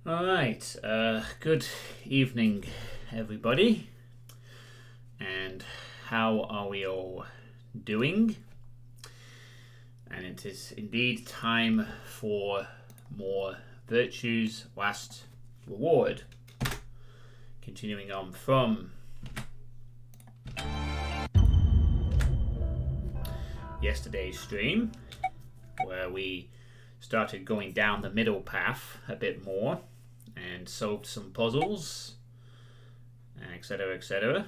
Alright, good evening everybody, and how are we all doing? And it is indeed time for more Virtues Last Reward. Continuing on from yesterday's stream, where we started going down the middle path a bit more and solved some puzzles, etc, etc.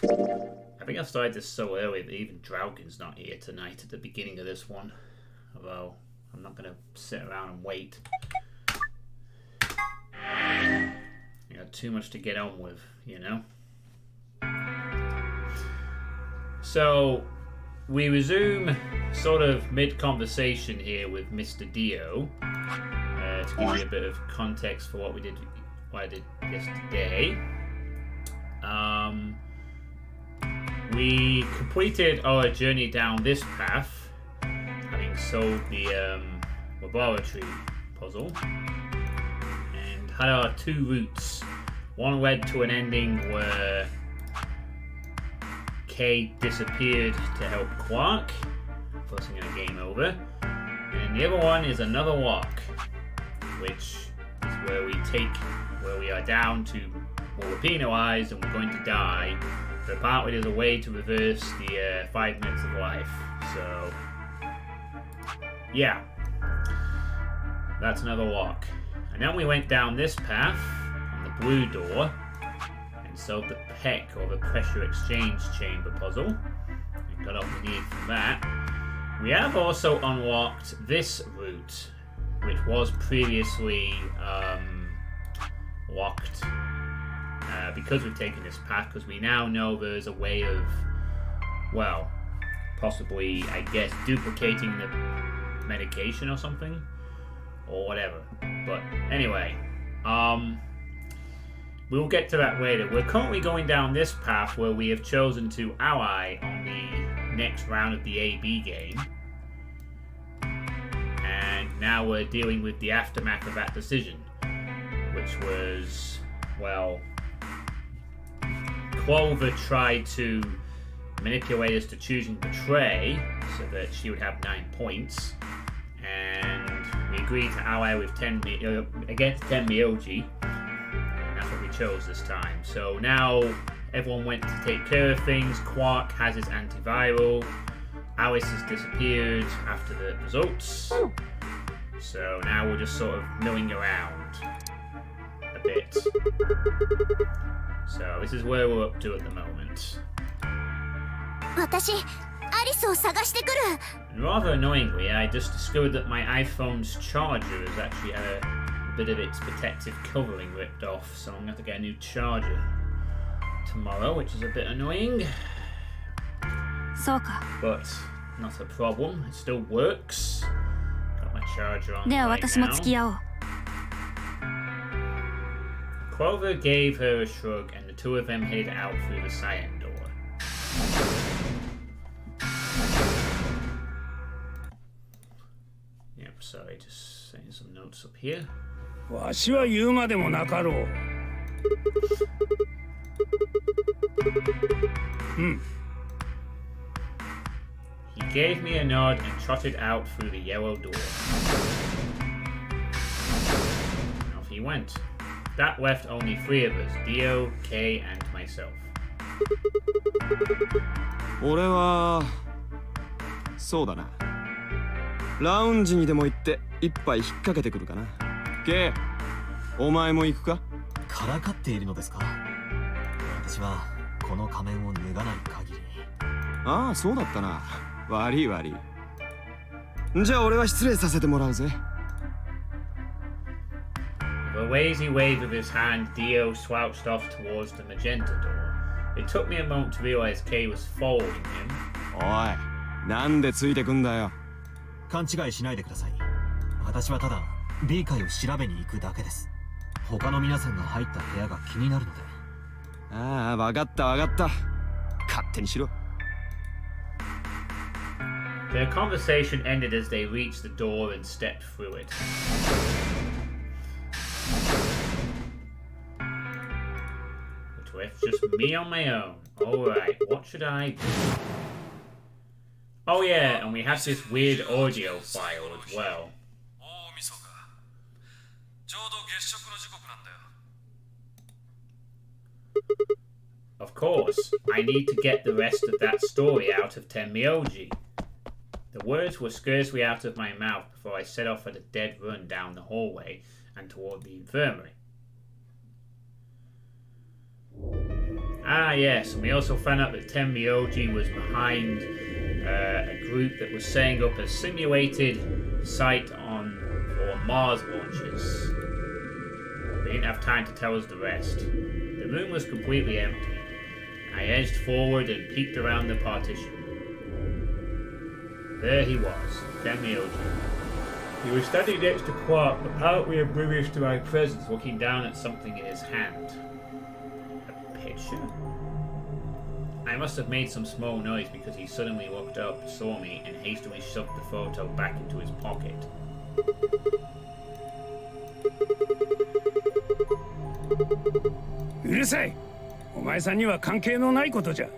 I think I started this so early that even Draugen's not here tonight at the beginning of this one, although I'm not going to sit around and wait. I got too much to get on with, you know. So we resume sort of mid-conversation here with Mr. Dio, to give you a bit of context for what I did yesterday. We completed our journey down this path, having solved the laboratory puzzle, and had our two routes. One led to an ending where Kay disappeared to help Quark, forcing a game over, and the other one is another walk, which is where we are down to where we're penalized and we're going to die, but apparently there's a way to reverse the 5 minutes of life. So yeah, that's another walk. And then we went down this path on the blue door and solved the PEC, or the pressure exchange chamber puzzle, and got all we need from that. We have also unlocked this route, which was previously locked because we've taken this path, because we now know there's a way of, well, possibly, I guess, duplicating the medication or something, or whatever. But anyway, we'll get to that later. We're currently going down this path where we have chosen to ally on the next round of the AB game. And now we're dealing with the aftermath of that decision, which was, well, Clover tried to manipulate us to choosing Betray so that she would have 9 points, and we agreed to ally with against Tenmyoji, and that's what we chose this time. So now everyone went to take care of things. Quark has his antiviral, Alice has disappeared after the results, so now we're just sort of milling around a bit. So this is where we're up to at the moment. And rather annoyingly, I just discovered that my iPhone's charger has actually had a bit of its protective covering ripped off, so I'm going to have to get a new charger tomorrow, which is a bit annoying. But not a problem, it still works. Got my charger on right now. Clover gave her a shrug, and the two of them headed out through the cyan door. Yep, sorry, just saying some notes up here. He gave me a nod and trotted out through the yellow door. And off he went. That left only 3 of us, Dio, Kay, and myself. 俺はそうだな。ラウンジにでも行って一杯引っ掛けてくるかな。Kay、お前も行くか？からかっているのですか？私はこの仮面を脱がない限り。ああ、そうだったな。悪い悪い。じゃあ俺は失礼させてもらうぜ。With a lazy wave of his hand, Dio slouched off towards the magenta door. It took me a moment to realize Kay was following him. おい、なんでついてくんだよ。勘違いしないでください。私はただ B 階を調べに行くだけです。他の皆さんが入った部屋が気になるので。ああ、わかったわかった。勝手にしろ。Their conversation ended as they reached the door and stepped through it. So it's just me on my own. Alright, what should I do? Oh yeah, and we have this weird audio file as well. Of course, I need to get the rest of that story out of Tenmyoji. The words were scarcely out of my mouth before I set off at a dead run down the hallway and toward the infirmary. Ah yes, and we also found out that Tenmyoji was behind a group that was setting up a simulated site for Mars launches. They didn't have time to tell us the rest. The room was completely empty. I edged forward and peeked around the partition. There he was, Tenmyoji. He was standing next to Quark, apparently oblivious to my presence, looking down at something in his hand. A picture? I must have made some small noise because he suddenly looked up, saw me, and hastily shoved the photo back into his pocket. Urusai! お前さんには関係のないことじゃ。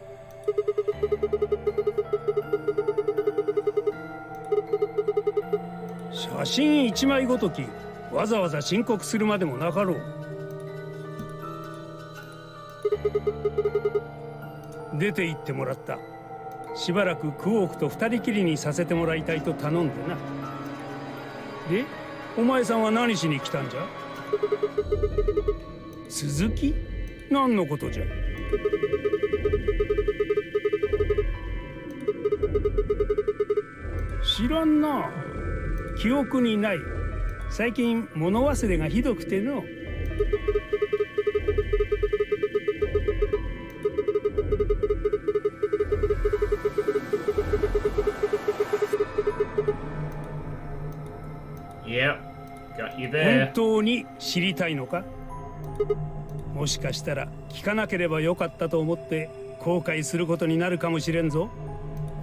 写真一枚ごときわざわざ申告するまでもなかろう。出て行ってもらった。しばらくクオークと二人きりにさせてもらいたいと頼んでな。で、お前さんは何しに来たんじゃ？続き？何のことじゃ？知らんな。記憶にない。最近物忘れがひどくての。本当に知りたいのか？もしかしたら聞かなければよかったと思って後悔することになるかもしれんぞ。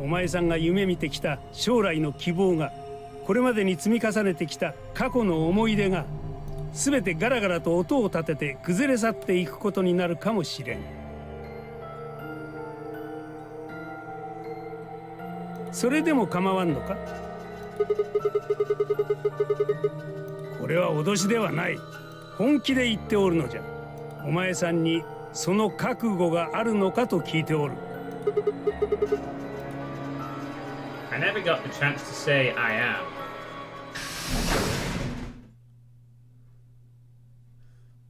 お前さんが夢見てきた将来の希望が、これまでに積み重ねてきた過去の思い出が、全てガラガラと音を立てて崩れ去っていくことになるかもしれん。それでも構わんのか？これは脅しではない。本気で言っておるのじゃ。お前さんにその覚悟があるのかと聞いておる。I never got the chance to say I am.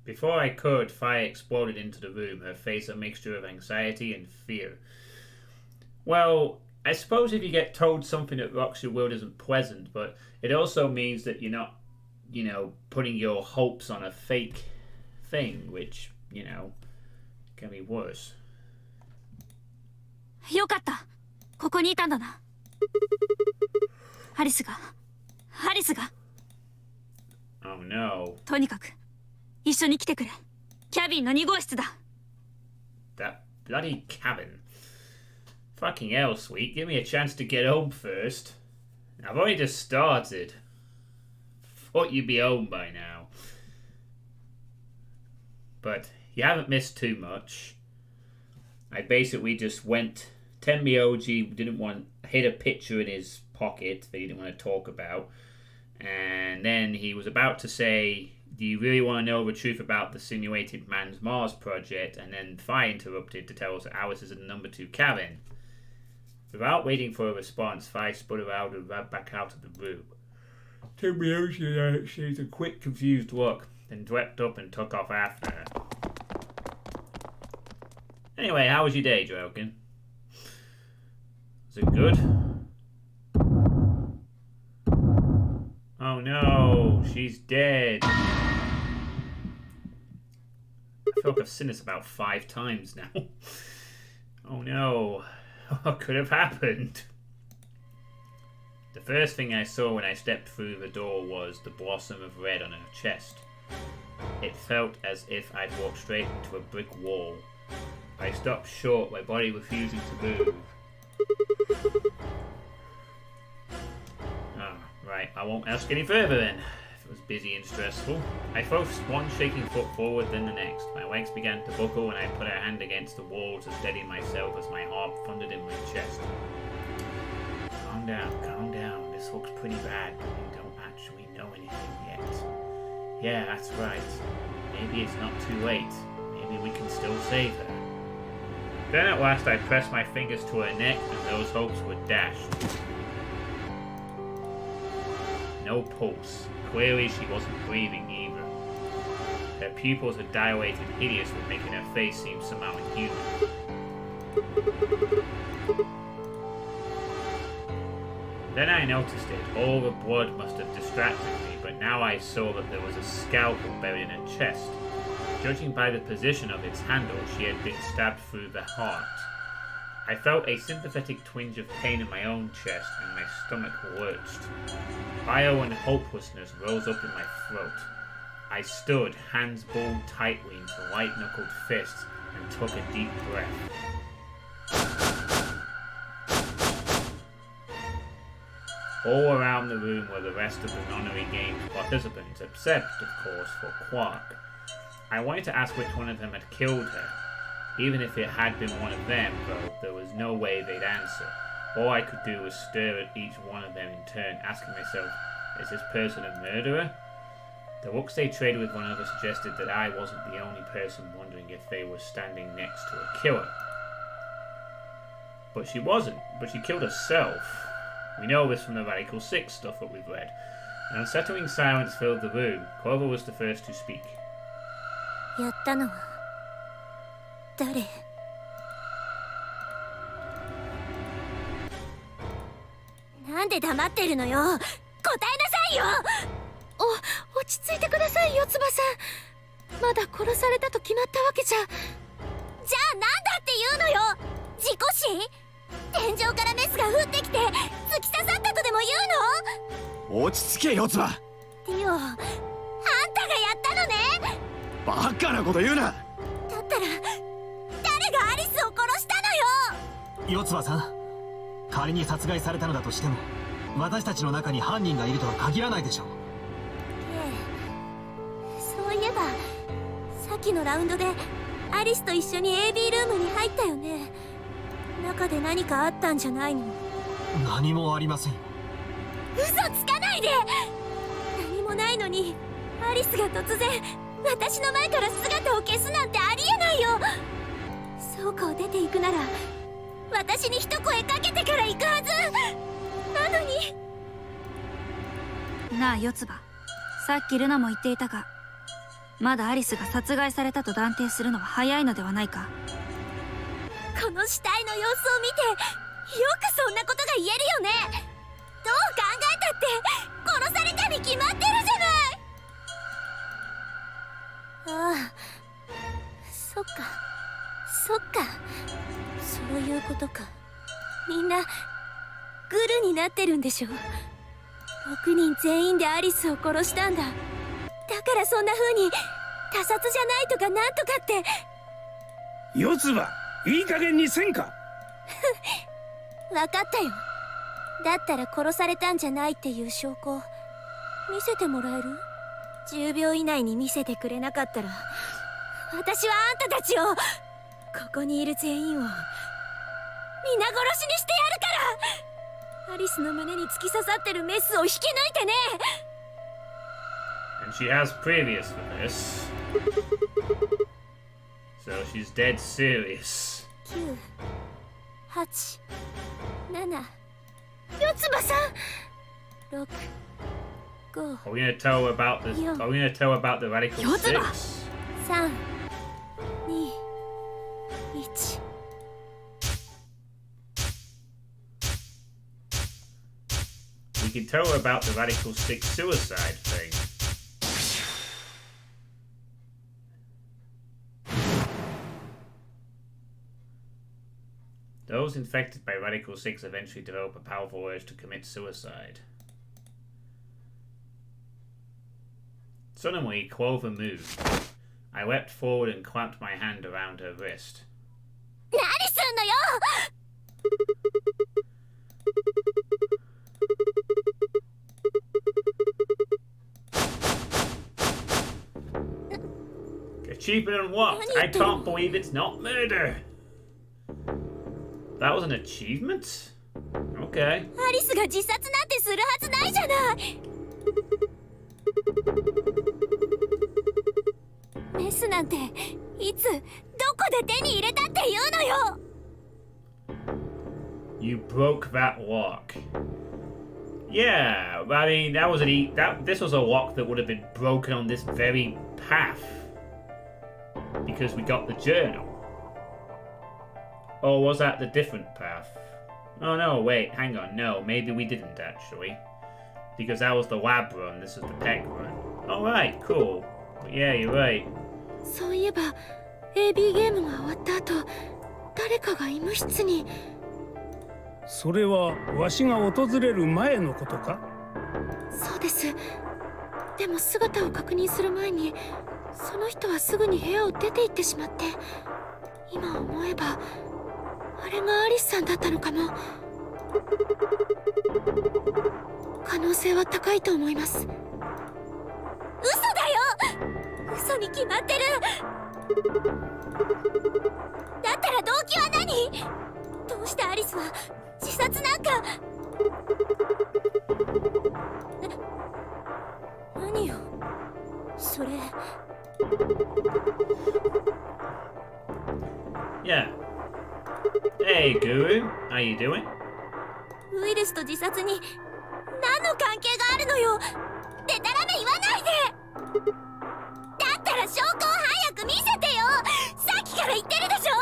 Before I could, fire exploded into the room, her face a mixture of anxiety and fear. Well, I suppose if you get told something that rocks your world isn't pleasant, but it also means that you're not, putting your hopes on a fake thing, which, can be worse. よかった。ここにいたんだな。ハリスが。Oh no. とにかく、一緒に来てくれ。キャビンの2号室だ。That bloody cabin. Fucking hell, sweet. Give me a chance to get home first. I've only just started. Thought you'd be home by now. But you haven't missed too much. I basically just went. Tenmyoji hid a picture in his pocket that he didn't want to talk about. And then he was about to say, do you really want to know the truth about the simulated Man's Mars project? And then Fi interrupted to tell us that Alice is in the number 2 cabin. Without waiting for a response, Fi spun around and ran back out of the room. Tenmyoji exchanged a quick, confused look, then swept up and took off after her. Anyway, how was your day, Jokin? Was it good? Oh no, she's dead. I feel like I've seen this about 5 times now. Oh no, what could have happened? The first thing I saw when I stepped through the door was the blossom of red on her chest. It felt as if I'd walked straight into a brick wall. I stopped short, my body refusing to move. Right, I won't ask any further then. was busy and stressful. I thrust one shaking foot forward, then the next. My legs began to buckle, and I put a hand against the wall to steady myself as my heart thundered in my chest. Calm down. This looks pretty bad, but we don't actually know anything yet. Yeah, that's right. Maybe it's not too late. Maybe we can still save her. Then at last I pressed my fingers to her neck, and those hopes were dashed. No pulse. Clearly she wasn't breathing either. Her pupils had dilated hideously, making her face seem somehow inhuman. Then I noticed it. All the blood must have distracted me, but now I saw that there was a scalpel buried in her chest. Judging by the position of its handle, she had been stabbed through the heart. I felt a sympathetic twinge of pain in my own chest, and my stomach lurched. Bile and hopelessness rose up in my throat. I stood, hands balled tightly into white-knuckled fists, and took a deep breath. All around the room were the rest of the nonary game's participants, except, of course, for Quark. I wanted to ask which one of them had killed her. Even if it had been one of them, though, there was no way they'd answer. All I could do was stare at each one of them in turn, asking myself, is this person a murderer? The looks they traded with one another suggested that I wasn't the only person wondering if they were standing next to a killer. But she wasn't, but she killed herself. We know this from the Radical 6 stuff that we've read. An unsettling silence filled the room. Clover was the first to speak. やったのは誰？なんで黙ってるのよ。答えなさいよ。落ち着いてくださいよ、翼さん。まだ殺されたと決まったわけじゃ。じゃあなんだって言うのよ。事故死？天井からメスが降ってきて突き刺さったとでも言うの？落ち着けよ、つば。ディオ、あんたがやったのね。バカなこと言うな。だったら誰がアリスを殺したのよ。四葉さん、仮に殺害されたのだとしても私たちの中に犯人がいるとは限らないでしょう。そういえばさっきのラウンドでアリスと一緒に AB ルームに入ったよね。中で何かあったんじゃないの？何もありませんよ。嘘つかないで。何もないのにアリスが突然私の前から姿を消すなんてありえないよ。倉庫を出ていくなら私に一声かけてから行くはずなのに。なあ四葉、さっきルナも言っていたが、まだアリスが殺害されたと断定するのは早いのではないか。この死体の様子を見てよくそんなことが言えるよね。どう考えたって殺されたに決まってるじゃない。ああ、そっかそういうことか。みんなグルになってるんでしょ。6人全員でアリスを殺したんだ。だからそんな風に他殺じゃないとかなんとかって。四つ葉、いい加減にせんか。分かったよ。だったら殺されたんじゃないっていう証拠見せてもらえる？10秒以内に見せてくれなかったら私はあんたたちを、ここにいる全員を皆殺しにしてやるから。アリスの胸に突き刺さってるメスを引き抜いてね。 And she has previous for this. So she's dead serious. 9、8、7、四つ葉さん。6、5、 Are we gonna tell about the? Are we gonna tell about the Radical 6? 3、2、1。We can tell her about the Radical 6 suicide thing. Those infected by Radical 6 eventually develop a powerful urge to commit suicide. Suddenly, Clover moved. I leapt forward and clamped my hand around her wrist. 何すんのよ。Achievement unlocked. I can't believe it's not murder. That was an achievement? Okay. アリスが自殺なんてするはずないじゃない。メスなんていつどこで手に入れたっていうのよ。You broke that lock. Yeah, I mean that was this was a lock that would have been broken on this very path because we got the journal. Or was that the different path? Oh no, wait, hang on, no, maybe we didn't actually. Because that was the lab run, this is the peck run. Alright, cool. Yeah, you're right. そういえば AB ゲームが終わった後、誰かが医務室に。それはわしが訪れる前のことか？そうです。でも姿を確認する前にその人はすぐに部屋を出て行ってしまって、今思えばあれがアリスさんだったのかも。可能性は高いと思います。嘘だよ。嘘に決まってる。だったら動機は何？どうしてアリスは自殺なんか。何よそれ。Yeah. Hey, Guru. How you doing? ウイルスと自殺に何の関係があるのよ。でたらめ言わないで。だったら証拠を早く見せてよ。さっきから言ってるでしょ。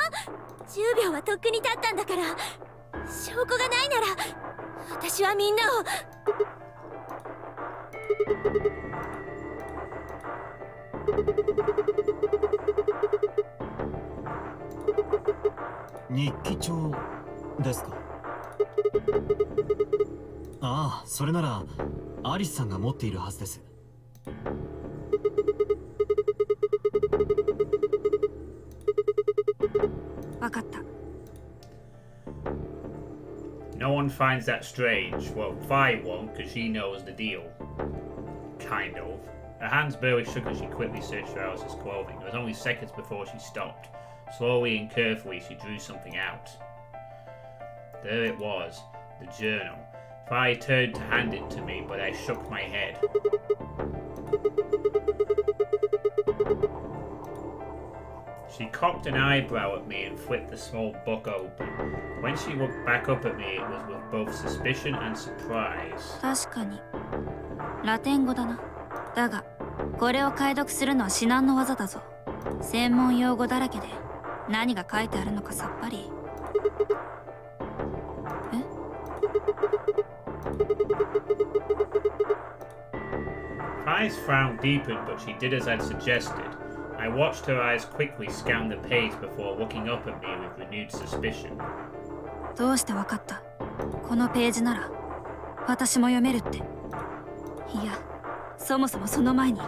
10秒はとっくに経ったんだから。証拠がないなら私はみんなを。日記帳ですか？ああ、それならアリスさんが持っているはずです。わかった。No one finds that strange. Well, Vi won't, because she knows the deal. Kind of. Her hands barely shook as she quickly searched for Alice's clothing. It was only seconds before she stopped. Slowly and carefully, she drew something out. There it was, the journal. Vi turned to hand it to me, but I shook my head. She cocked an eyebrow at me and flipped the small book open. When she looked back up at me, it was with both suspicion and surprise. 確かにラテン語だな。だがこれを解読するのは至難の業だぞ。専門用語だらけで何が書いてあるのかさっぱり。Vi's frown deepened, but she did as I'd suggested. I watched her eyes quickly scan the page before looking up at me with renewed suspicion. どうしてわかった？このページなら私も読めるって。いや、そもそもその前に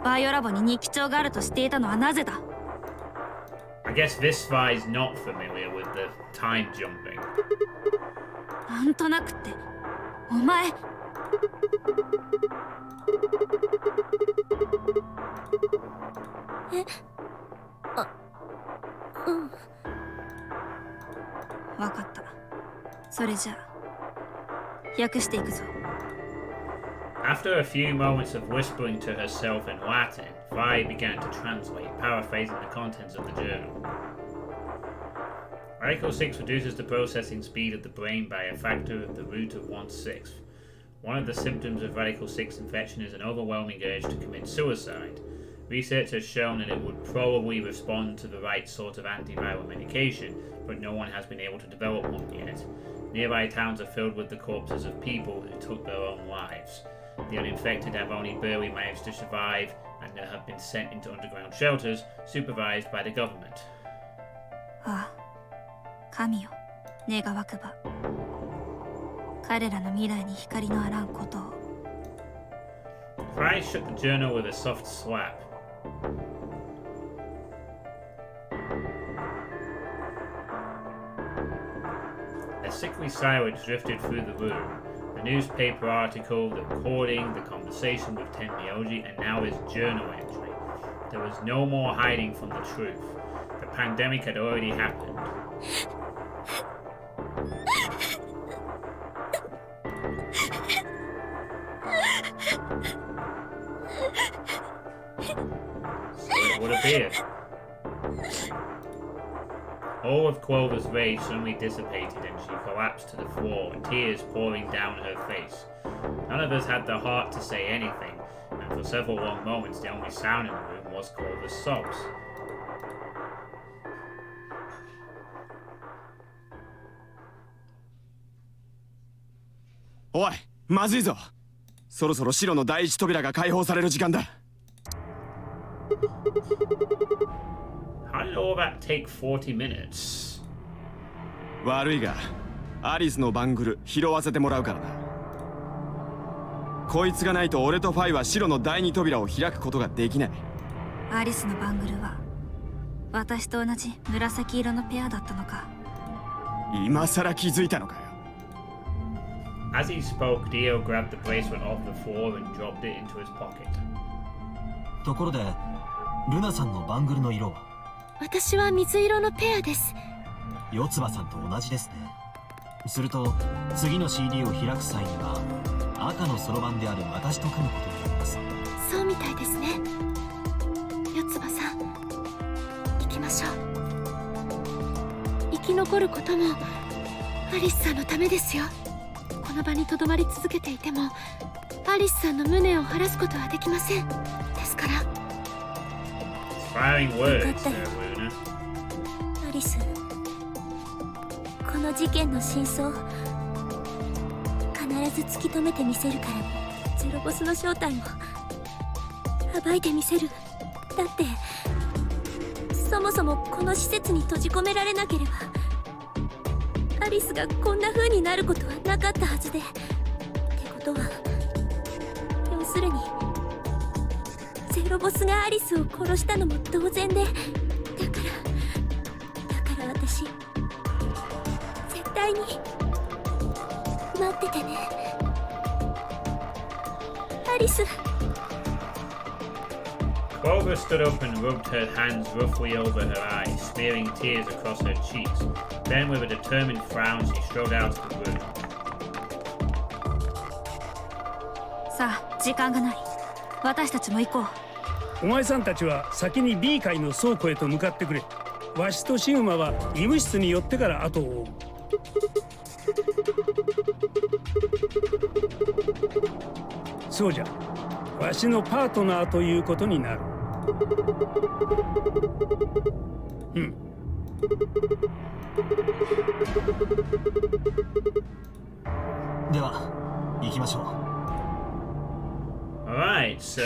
バイオラボに日記帳があると知っていたのはなぜだ？ I guess this Vi's not familiar with the time jumping. なんとなくってお前。え？あ、うん。わかった。それじゃあ訳していくぞ。After a few moments of whispering to herself in Latin, Vi began to translate, paraphrasing the contents of the journal. Radical 6 reduces the processing speed of the brain by a factor of the root of 1/6. One of the symptoms of Radical 6 infection is an overwhelming urge to commit suicide. Research has shown that it would probably respond to the right sort of antiviral medication, but no one has been able to develop one yet. Nearby towns are filled with the corpses of people who took their own lives. The uninfected have only barely managed to survive and have been sent into underground shelters supervised by the government. ああ、神よ、願わくば。彼らの未来に光のあらんことを。Fry shook the journal with a soft slap. A sickly silence drifted through the room. The newspaper article, the recording, the conversation with Tenmyoji, and now his journal entry. There was no more hiding from the truth. The pandemic had already happened. So it would appear. All of Clover's rage suddenly dissipated and she collapsed to the floor, tears pouring down her face. None of us had the heart to say anything, and for several long moments the only sound in the room was Clover's sobs.おい、まずいぞ。そろそろ白の第一扉が開放される時間だ。How did all that take 40 minutes? 悪いが、アリスのバングル拾わせてもらうからな。こいつがないと俺とファイは白の第二扉を開くことができない。アリスのバングルは私と同じ紫色のペアだったのか。今さら気づいたのかよ。As he spoke, Dio grabbed the bracelet off the floor and dropped it into his pocket. ところでルナさんのバングルの色は？私は水色のペアです。四つ葉さんと同じですね。すると次の CD を開く際には赤のそろばんである私と組むことになります。そうみたいですね。四つ葉さん、行きましょう。生き残ることもアリスさんのためですよ。この場に留まり続けていてもアリスさんの無念を晴らすことはできません。ですから。Firing words, 分かったよ。 Luna. アリス、この事件の真相必ず突き止めてみせるから。ゼロボスの正体も暴いてみせる。だってそもそもこの施設に閉じ込められなければアリスがこんな風になることはなかったはずで。ってことは要するにゼロボスがアリスを殺したのも同然で、だから私絶対に待っててね、アリス。Clover stood up and rubbed her hands roughly over her eyes, smearing tears across her cheeks. Then, with a determined frown, she strode out of the room. さあ、時間がない。私たちも行こう。お前さんたちは先に B 階の倉庫へと向かってくれ。わしとシグマは医務室に寄ってから後を追う。そうじゃ、わしのパートナーということになる。うん。では行きましょう。 Alright, so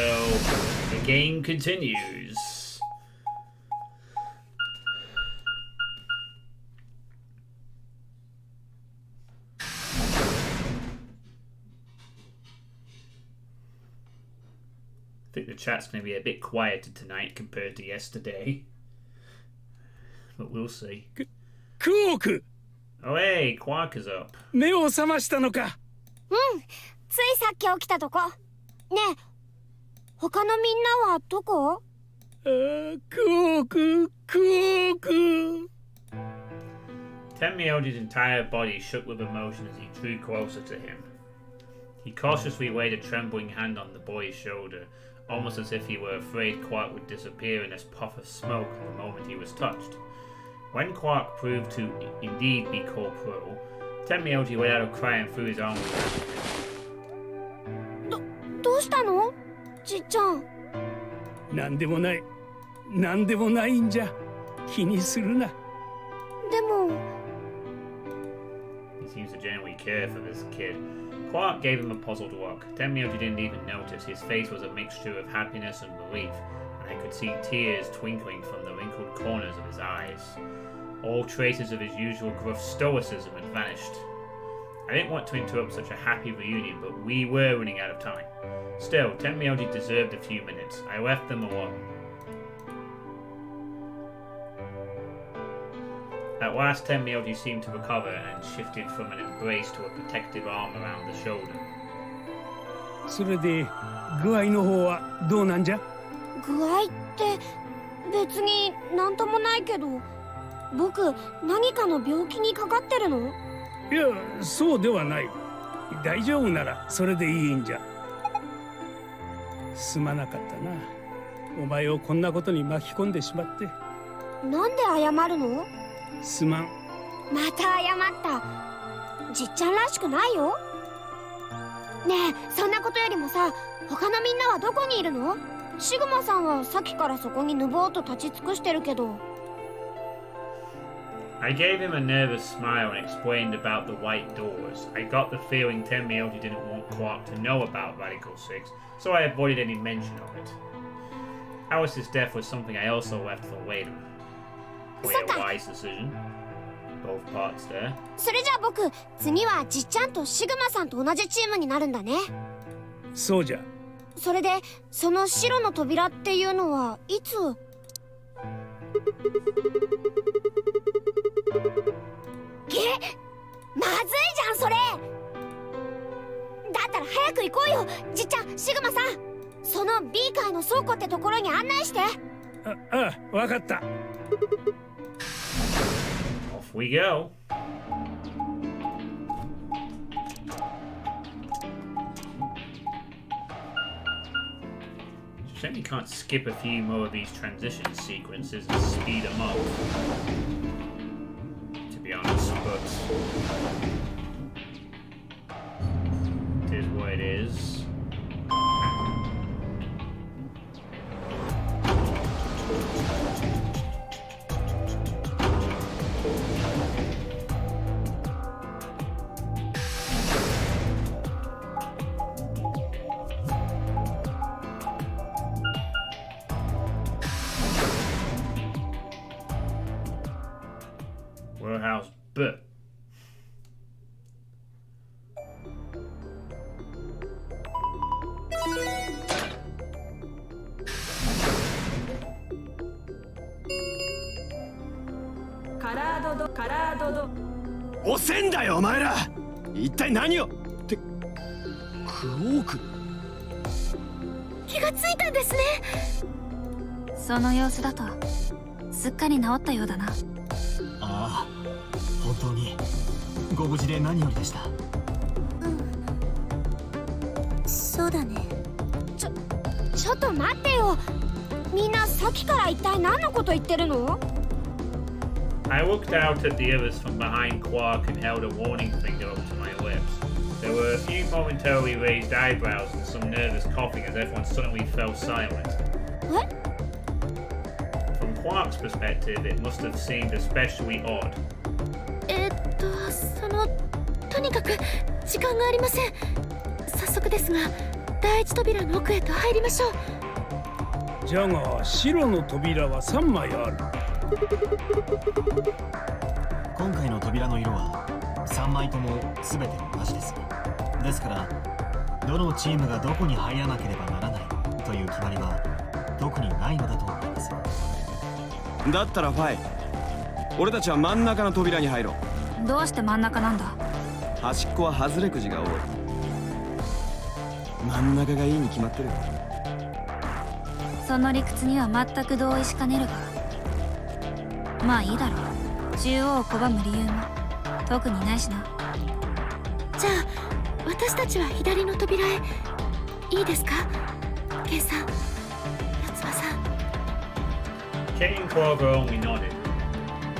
the game continues. I think the chat's going to be a bit quieter tonight compared to yesterday. But we'll see. クオーク、 Oh hey, Quark is up. 目を覚ましたのか。うん、ついさっき起きたとこ。ねえ、他のみんなはどこ？クオーク、クオーク。 Tenmyoji's entire body shook with emotion as he drew closer to him. He cautiously laid a trembling hand on the boy's shoulder, almost as if he were afraid Quark would disappear in a puff of smoke the moment he was touched. When Quark proved to indeed be corporeal, Tenmyoji let out a cry and threw his arms around him. どうしたの？じっちゃん。なんでもない。なんでもないんじゃ。気にするな。でも。 He seems to genuinely care for this kid. Quark gave him a puzzled look. Tenmyoji didn't even notice. His face was a mixture of happiness and relief, and I could see tears twinkling from the wrinkled corners of his eyes. All traces of his usual gruff stoicism had vanished. I didn't want to interrupt such a happy reunion, but we were running out of time. Still, Tenmyoji deserved a few minutes. I left them alone. At last, Tenmyoji seemed to recover and shifted from an embrace to a protective arm around the shoulder. それで具合の方はどうなんじゃ？具合って別になんともないけど、僕何かの病気にかかってるの？いや、そうではない。大丈夫ならそれでいいんじゃ。すまなかったな。お前をこんなことに巻き込んでしまって。なんで謝るの？すまん。また謝った。じっちゃんらしくないよ。ねえ、そんなことよりもさ、他のみんなはどこにいるの？シグマさんはさっきからそこにぬぼーっと立ち尽くしてるけど。I gave him a nervous smile and explained about the white doors. I got the feeling Termites didn't want Quark to know about Radical 6, so I avoided any mention of it. Alice's death was something I also left for later. Probably a wise decision. Both parts there. それじゃあ僕、次はじっちゃんとシグマさんと同じチームになるんだね。そうじゃ。それで、その白の扉っていうのはいつ？まずいじゃんそれ。だったら早く行こうよ、じっちゃん、シグマさん。その B 階の倉庫ってところに案内して。わかった。Off we go. Shame you can't skip a few more of these transition sequences and speed them up. To be honest, but it is what it is. Warehouse B.「遅せんだよお前ら！一体何を！」ってクオーク。気がついたんですね。その様子だとすっかり治ったようだな。ああ、本当にご無事で何よりでした。そうだね。ちょっと待ってよ。みんなさっきから一体何のこと言ってるの？ I looked out at the others from behind Quark and held a warning finger up to my lips. There were a few momentarily raised eyebrows and some nervous coughing as everyone suddenly fell silent. What? From Quark's perspective, it must have seemed especially odd. とにかく時間がありません。早速ですが、第一扉の奥へと入りましょう。じゃが白の扉は3枚ある。今回の扉の色は3枚とも全て同じです。ですからどのチームがどこに入らなければならないという決まりは特にないのだと思います。だったらファイ、俺たちは真ん中の扉に入ろう。どうして真ん中なんだ？端っこは外れくじが多い。真ん中がいいに決まってる。その理屈には全く同意しかねるが、まあいいだろう。中央を拒む理由も特にないしな。じゃあ私たちは左の扉へ。いいですか、ケンさん、四つ葉さん。Kane and Quark only nodded.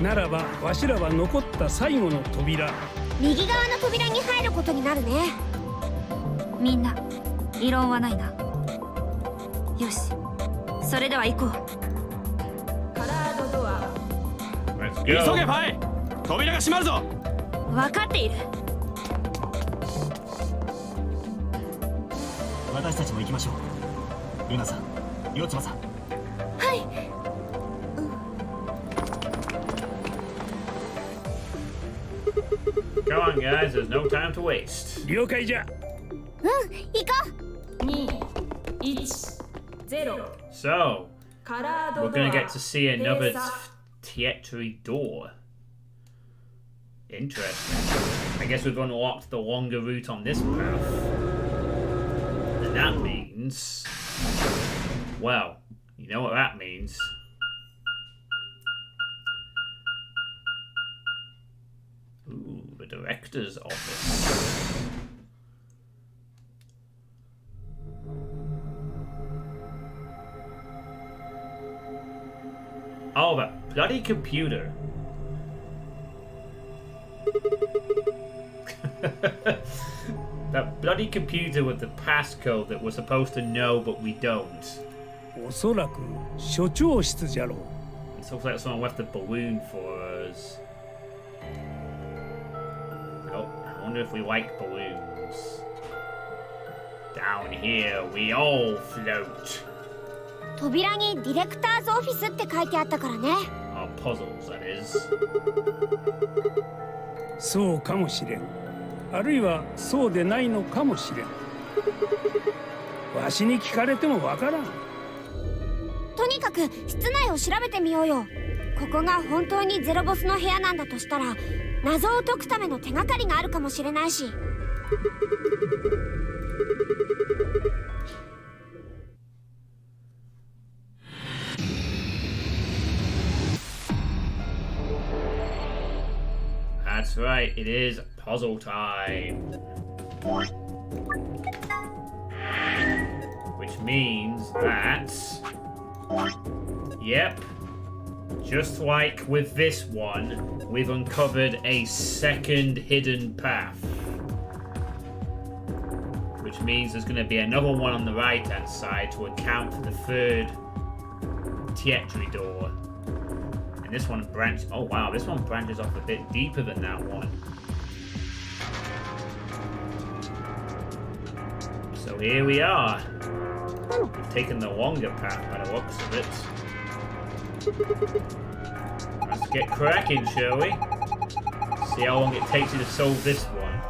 ならばわしらは残った最後の扉、右側の扉に入ることになるね。みんな異論はないな。よし、それでは行こう。Let's 急げ go. ファイ、扉が閉まるぞ。分かっている。私たちも行きましょう。ルナさん、四つ葉さん。はい。Come on, guys. There's no time to waste. 了解じゃ。行こう。So, we're gonna get to see another theatery door. Interesting. I guess we've unlocked the longer route on this path. And that means... Well, You know what that means. Ooh, the director's office. Oh, that bloody computer. That bloody computer with the passcode that we're supposed to know but we don't. おそらく所長室じゃろう。 It looks like someone left a balloon for us. Oh, I wonder if we like balloons. Down here, we all float. 扉にディレクターズオフィスって書いてあったからね。Our puzzles, that is. そうかもしれん。あるいはそうでないのかもしれん。わしに聞かれてもわからん。とにかく室内を調べてみようよ。ここが本当にゼロボスの部屋なんだとしたら、謎を解くための手がかりがあるかもしれないし。That's right, it is puzzle time. Which means that... Yep. Just like with this one, we've uncovered a second hidden path. Which means there's going to be another one on the right-hand side to account for the third Teatry door. And this one branches... Oh wow, this one branches off a bit deeper than that one. So here we are. We've taken the longer path by the looks of it. Let's get cracking, shall we? See how long it takes you to solve this one.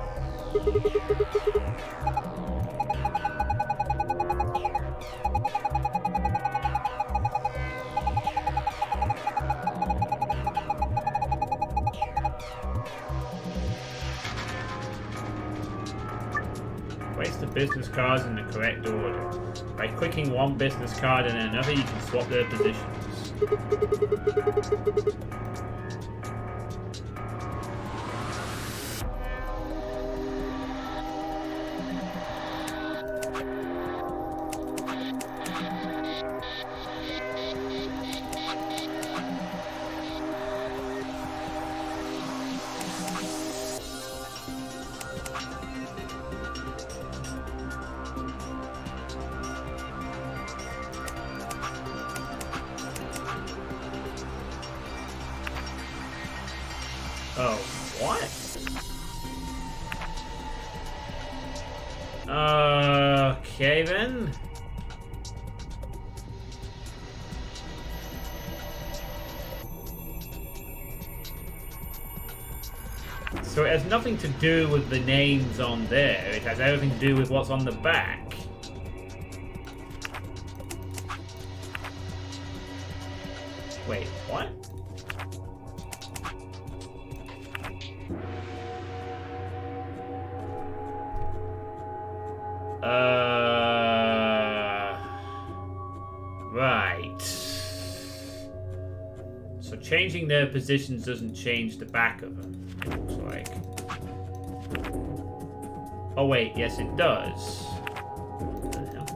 Place the business cards in the correct order. By clicking one business card and another, you can swap their positions. Oh, what? Okay then. So it has nothing to do with the names on there, it has everything to do with what's on the back. Wait, what? Right. So changing their positions doesn't change the back of them, it looks like. Oh wait, yes it does. What the hell?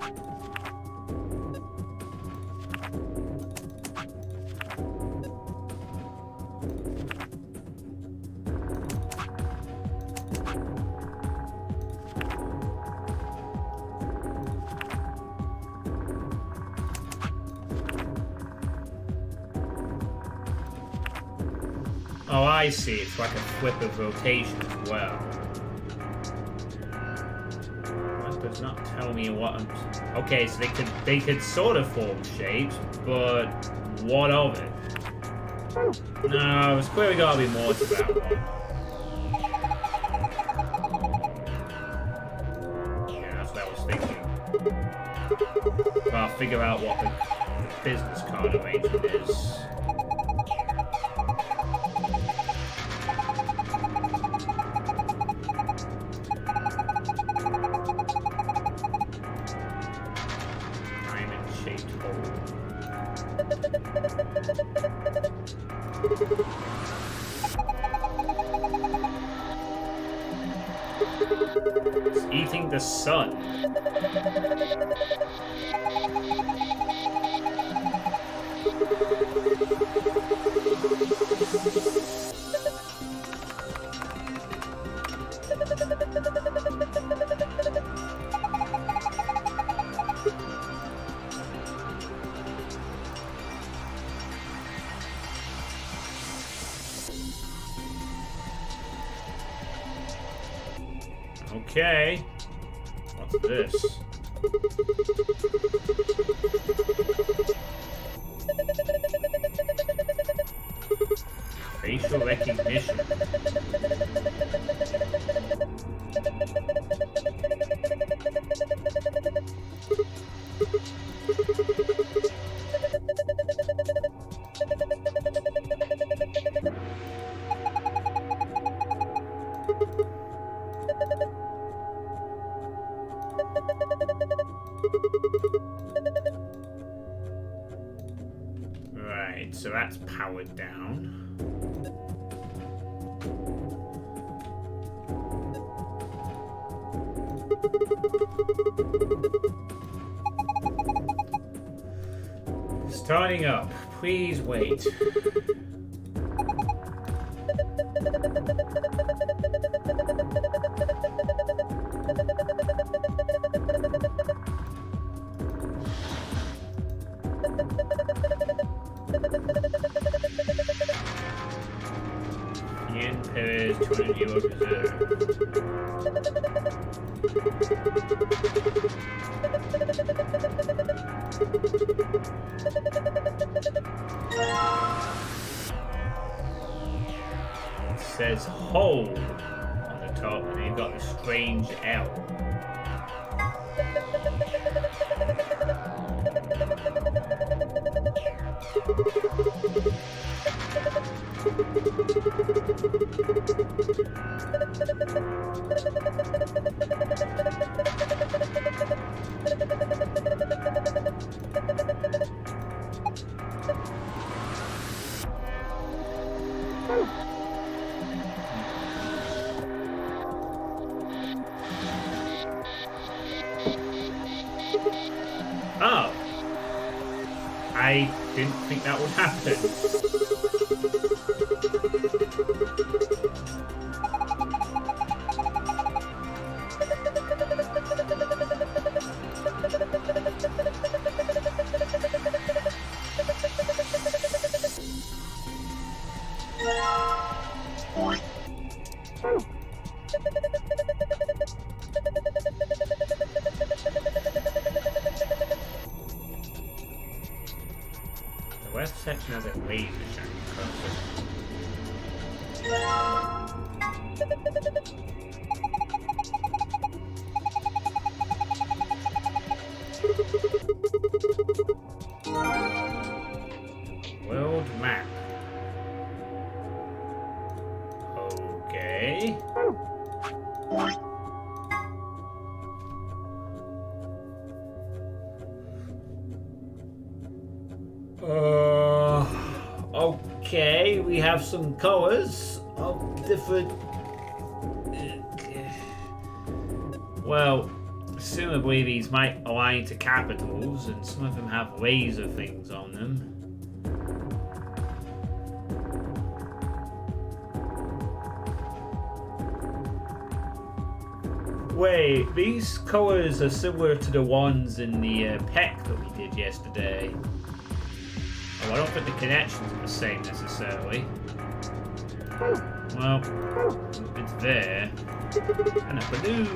Oh, I see. It's like a flip of rotation as well. That does not tell me what I'm... Okay, so they could sort of form shapes, but what of it? No, there's clearly gotta be more to that one. Yeah, that's what I was thinking. But I'll figure out what the business card arrangement is. It's eating the sun. Okay. What's this? Facial recognition. Right, so that's powered down. Starting up. Please wait. Yen Perez, 20 euro reserve. It says hold on the top, and you've got the strange L. Oh, I didn't think that would happen. The west section has a laser shining across it. World map. Okay. Okay, we have some colors of different. Well, presumably these might align to capitals, and some of them have laser things on them. Wait, these colors are similar to the ones in the PEC that we did yesterday. Oh, I don't think the connections are the same necessarily. Well, it's there. And a balloon.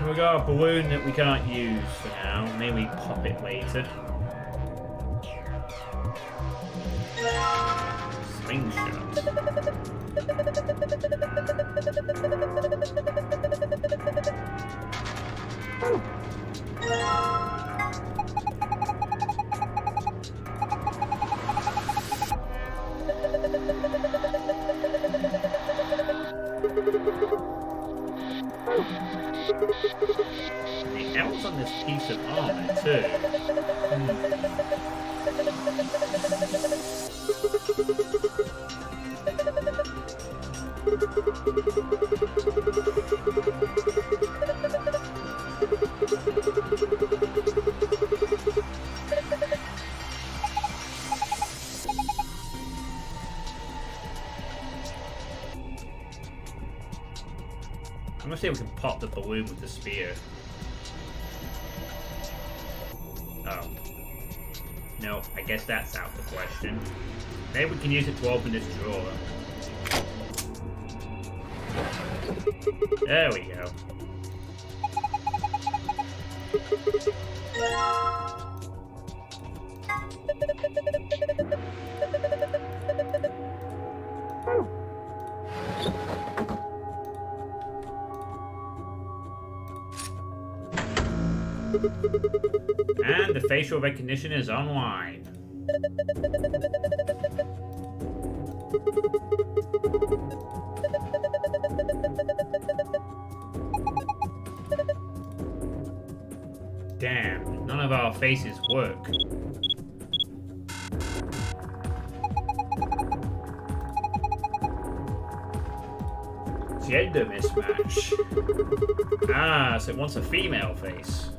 We got a balloon that we can't use for now. Maybe pop it later. Slingshot. The L's on this piece of armor too. I'm gonna see if we can pop the balloon with the spear. Oh. No, I guess that's out of the question. Maybe we can use it to open this drawer. There we go. And the facial recognition is online. Damn, none of our faces work. Gender mismatch. Ah, so it wants a female face.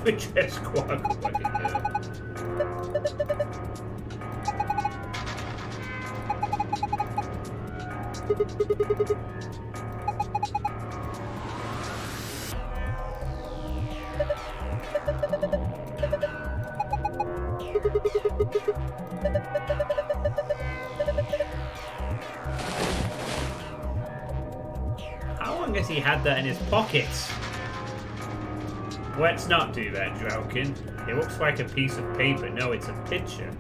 We just squawk like a girl. How long has he had that in his pockets? Let's not do that, Draukin. It looks like a piece of paper. No, it's a picture.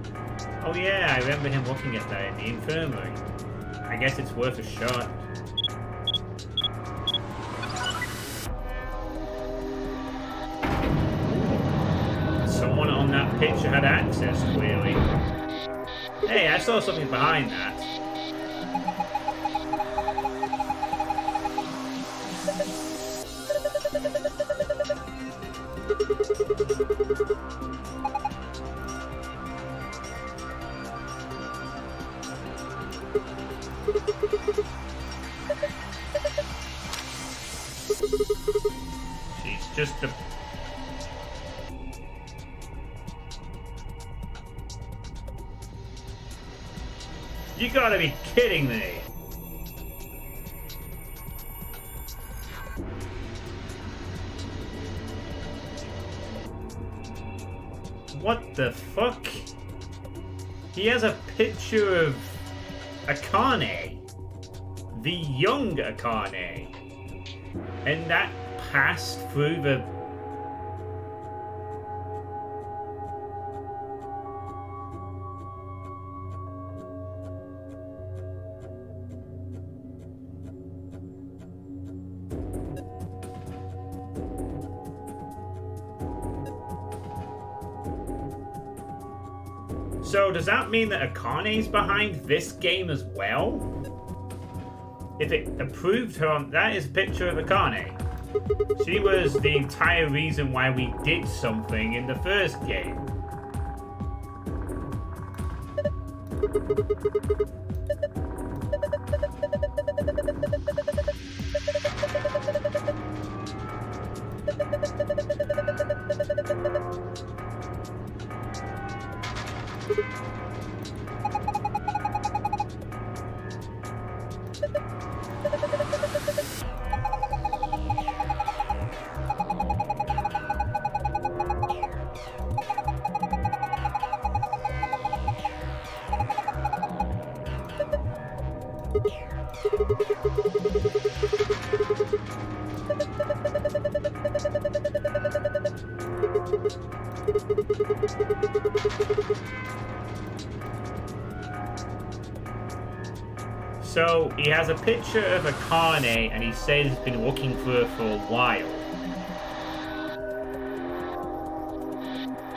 Oh yeah, I remember him looking at that in the infirmary. I guess it's worth a shot. Someone on that picture had access, clearly. Hey, I saw something behind that. She's just a... You gotta be kidding me! What the fuck? He has a picture of Akane. The young Akane. And that passed through the... So does that mean that Akane's behind this game as well? If it approved her on... That is a picture of Akane. She was the entire reason why we did something in the first game. So he has a picture of Akane and he says he's been looking for her for a while.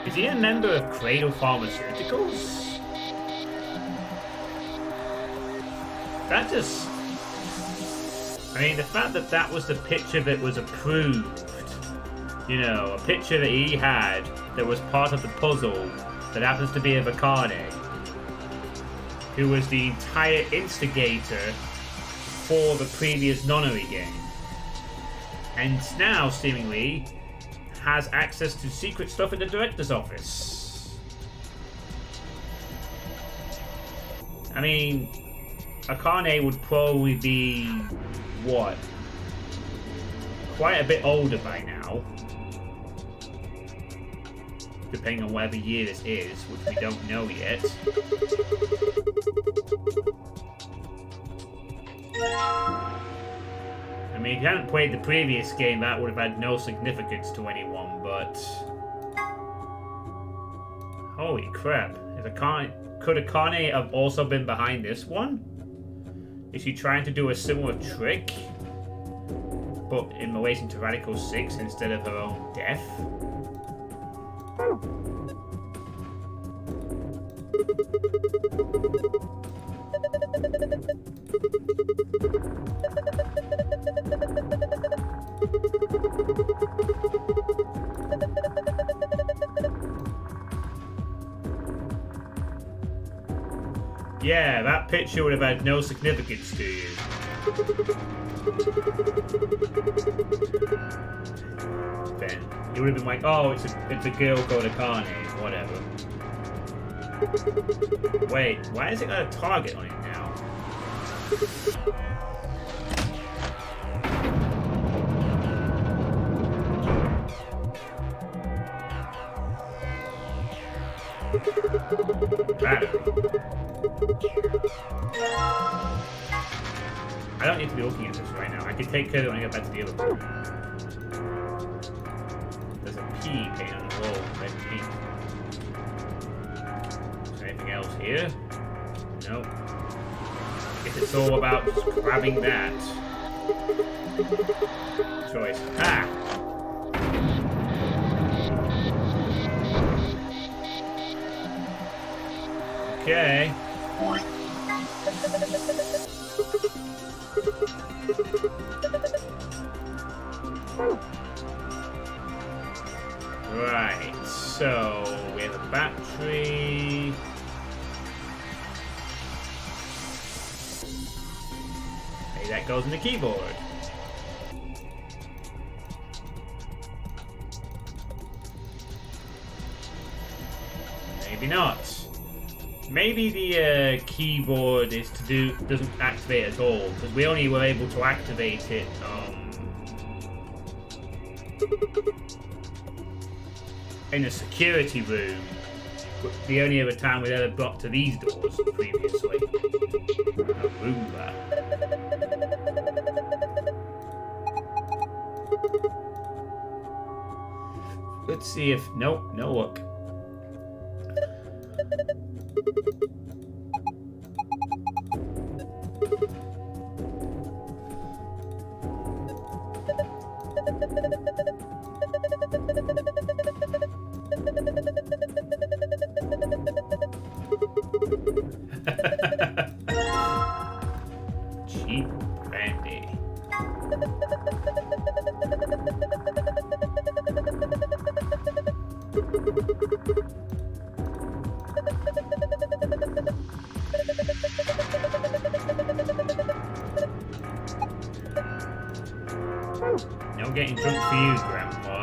Is he a member of Cradle Pharmaceuticals? That just... I mean, the fact that that was the picture that was approved, you know, a picture that he had that was part of the puzzle that happens to be of Akane, who was the entire instigator for the previous nonary game, and now seemingly has access to secret stuff in the director's office. I mean, Akane would probably be, what, quite a bit older by now, depending on whatever year this is, which we don't know yet. I mean, if you hadn't played the previous game, that would have had no significance to anyone, but... Holy crap. Could Akane have also been behind this one? Is she trying to do a similar trick, but in relation to Radical 6 instead of her own death? Yeah, that picture would have had no significance to you. Then you would have been like, oh, it's a girl called Akane, whatever. Wait, why has it got a target on it now? Battery. I don't need to be looking at this right now. I can take care of it when I get back to the other room. There's a P painted on the wall, red paint. Is there anything else here? No. I guess it's all about just grabbing that. Choice. Ah! Okay. Right, so we have a battery. Maybe that goes in the keyboard. Maybe not. Maybe the keyboard doesn't activate at all, because we only were able to activate it in a security room. The only other time we'd ever got to these doors previously. A Roomba. Let's see if... Nope, no luck. Cheap brandy. No getting drunk for you, Grandpa.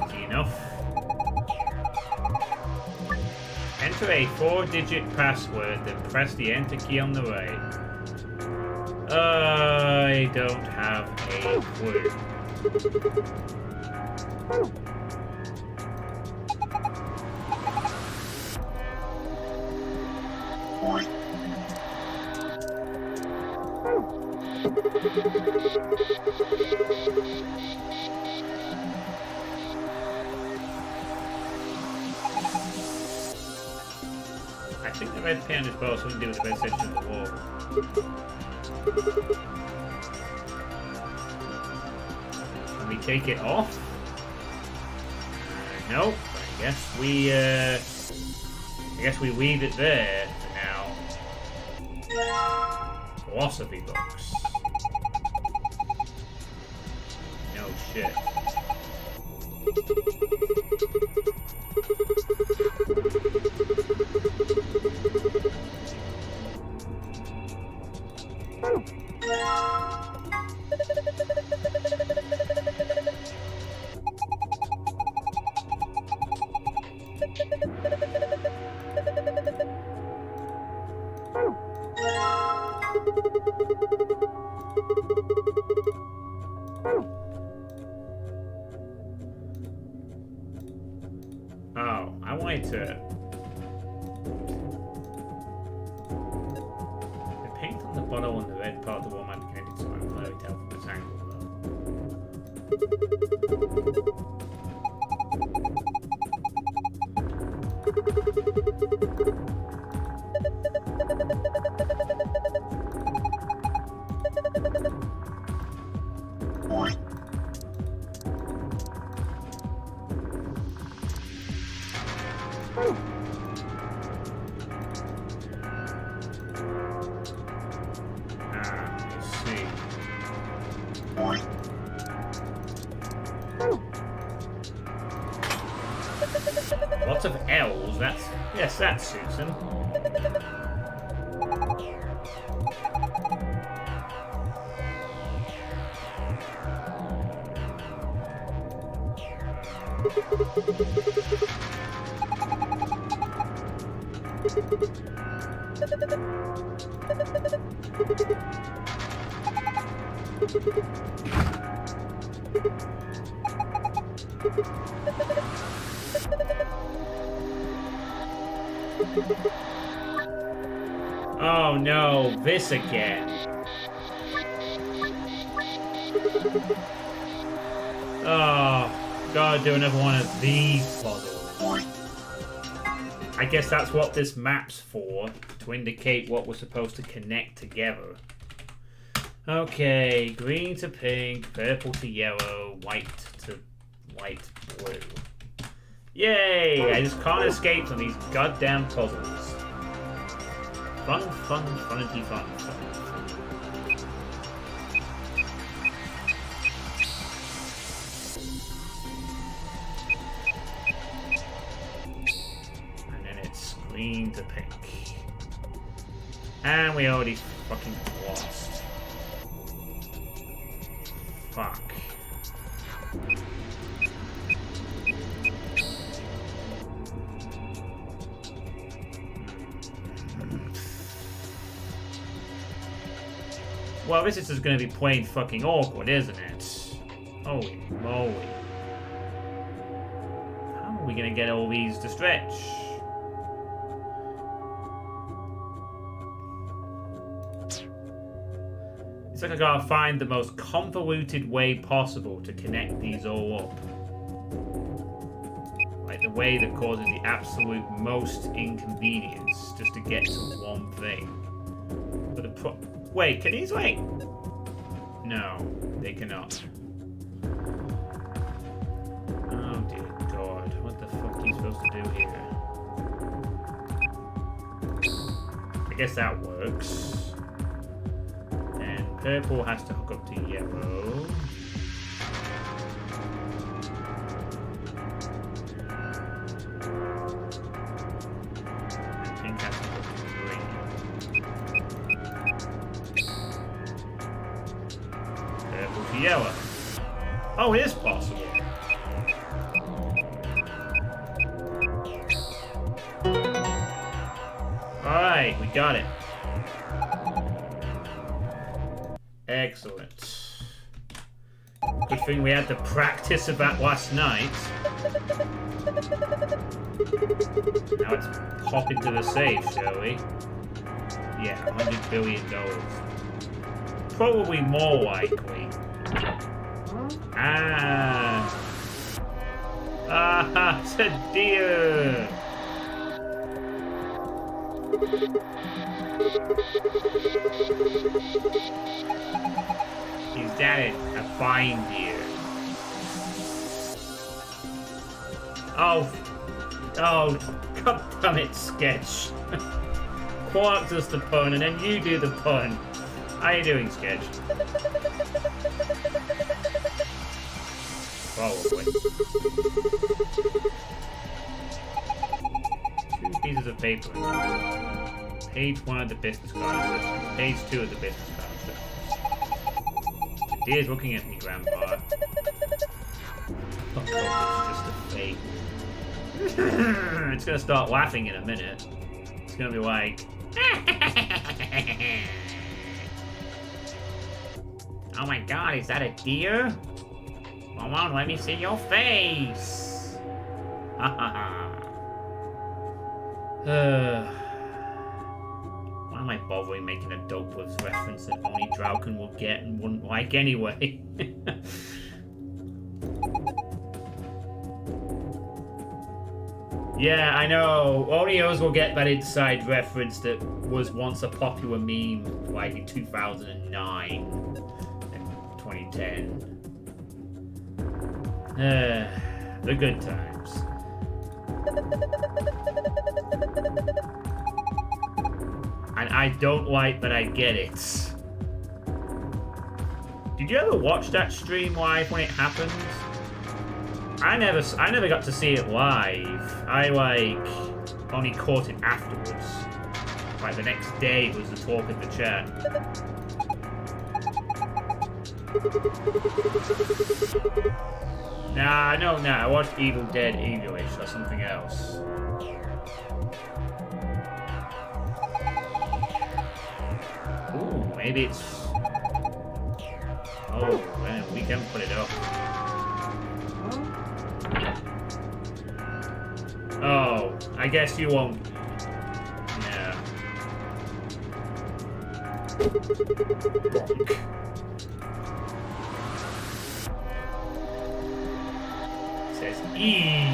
Easy enough. Enter a 4-digit password, then press the enter key on the right. I don't have a clue. think the red paint is supposed to do with the red section of the wall. Can we take it off? Nope. I guess we leave it there for now. Philosophy books. No shit. Oh, I wanted to... The paint on the bottle and the red part of the wall might be connected to my blurry tell from this angle, let's see. Lots of L's, yes, that suits him. Oh no, this again. Oh, gotta do another one of these puzzles. I guess that's what this map's for, to indicate what we're supposed to connect together. Okay, green to pink, purple to yellow, white to light blue. Yay! I just can't escape from these goddamn puzzles. Fun, fun, funnity, fun, fun. And then it's green to pink. And we already fucking lost. Fuck. Well, this is just going to be plain fucking awkward, isn't it? Holy moly. How are we going to get all these to stretch? It's like I gotta find the most convoluted way possible to connect these all up. Like the way that causes the absolute most inconvenience just to get to one thing. But the wait, can these like... No, they cannot. Oh dear God, what the fuck are you supposed to do here? I guess that works. And purple has to hook up to yellow. And pink has to hook up to green. Purple to yellow. Oh, it is possible. Alright, we got it. Excellent. Good thing we had the practice of that last night. Now let's pop into the safe, shall we? Yeah, $100 billion. Probably more likely. It's a deer! Is that a fine deer? Oh, god damn it, Sketch. Quark does the pun and then you do the pun. How you doing, Sketch? Probably. 2 pieces of paper. Page 1 of the business card. Page 2 of the business card. The deer's looking at me, Grandpa. Oh, it's just a fake. It's gonna start laughing in a minute. It's gonna be like... Oh my god, is that a deer? Come on, let me see your face! Why am I bothering making a Dopeworth reference that only Drauken will get and wouldn't like anyway? Yeah, I know. Only us will get that inside reference that was once a popular meme, like in 2009 and 2010. The good times. And I don't like that I get it. Did you ever watch that stream live when it happened? I never got to see it live. I only caught it afterwards. Like the next day was the talk of the chat. Nah, I watched Evil Dead Evilish or something else. Ooh, maybe it's... Oh, man, we can put it up. Oh, I guess you won't. Yeah. It says E.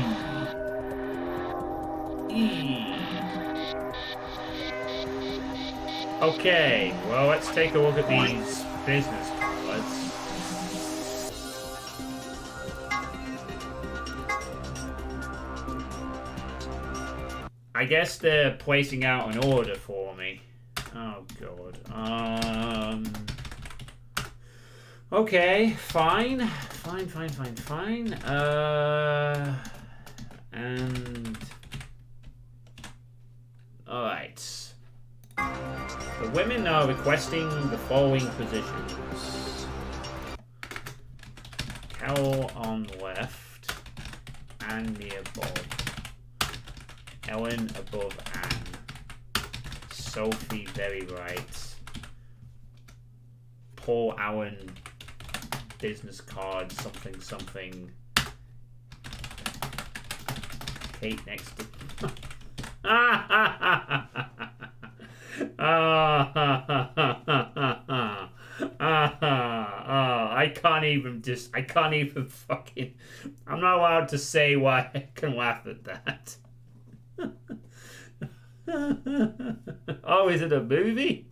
Okay, well, let's take a look at these business cards. I guess they're placing out an order for me. Oh god. Okay, fine. Fine. And alright. The women are requesting the following positions. Carol on left, and me above. Ellen above Anne. Sophie very right. Paul Allen business card something. Kate next to I can't even fucking... I'm not allowed to say why I can laugh at that. Oh, is it a movie?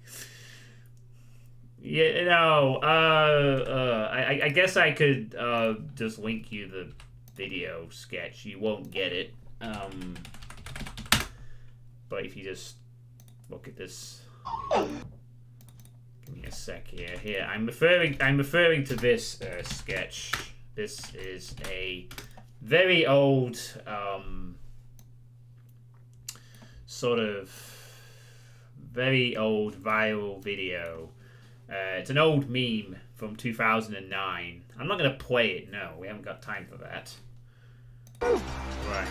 Yeah, no. I guess I could just link you the video sketch. You won't get it. But if you just look at this, give me a sec here. Here, I'm referring to this sketch. This is a very old, sort of very old viral video. It's an old meme from 2009. I'm not going to play it, no. We haven't got time for that. Right.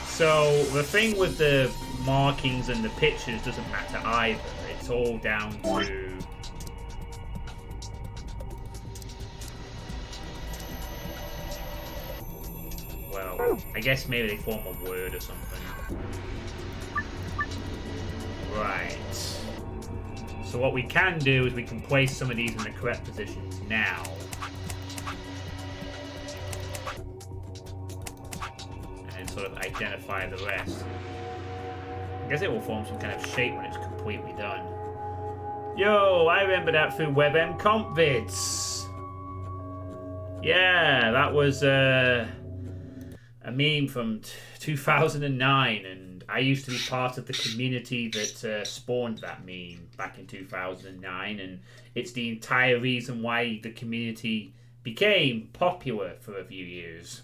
So, the thing with the markings and the pictures doesn't matter either. It's all down to... Well, I guess maybe they form a word or something. Right. So what we can do is we can place some of these in the correct positions now. And sort of identify the rest. I guess it will form some kind of shape when it's completely done. Yo, I remember that through WebM Comp vids. Yeah, that was a meme from 2009, and I used to be part of the community that spawned that meme back in 2009, and it's the entire reason why the community became popular for a few years.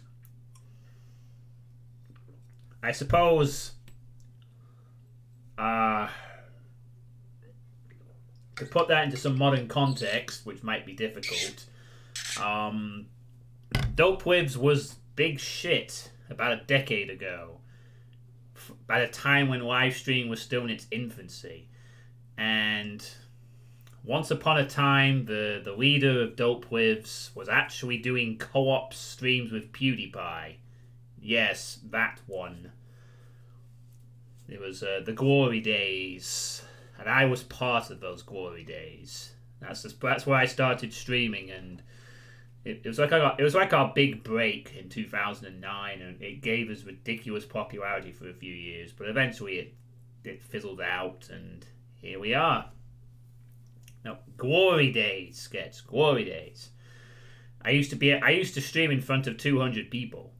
I suppose to put that into some modern context, which might be difficult, Dope Wibs was big shit about a decade ago, by the time when live streaming was still in its infancy. And once upon a time, the leader of Dope Wibs was actually doing co-op streams with PewDiePie. Yes, that one. It was the glory days, and I was part of those glory days. That's where I started streaming, and it was like our big break in 2009, and it gave us ridiculous popularity for a few years. But eventually, it fizzled out, and here we are. No, glory days, sketch, glory days. I used to stream in front of 200 people.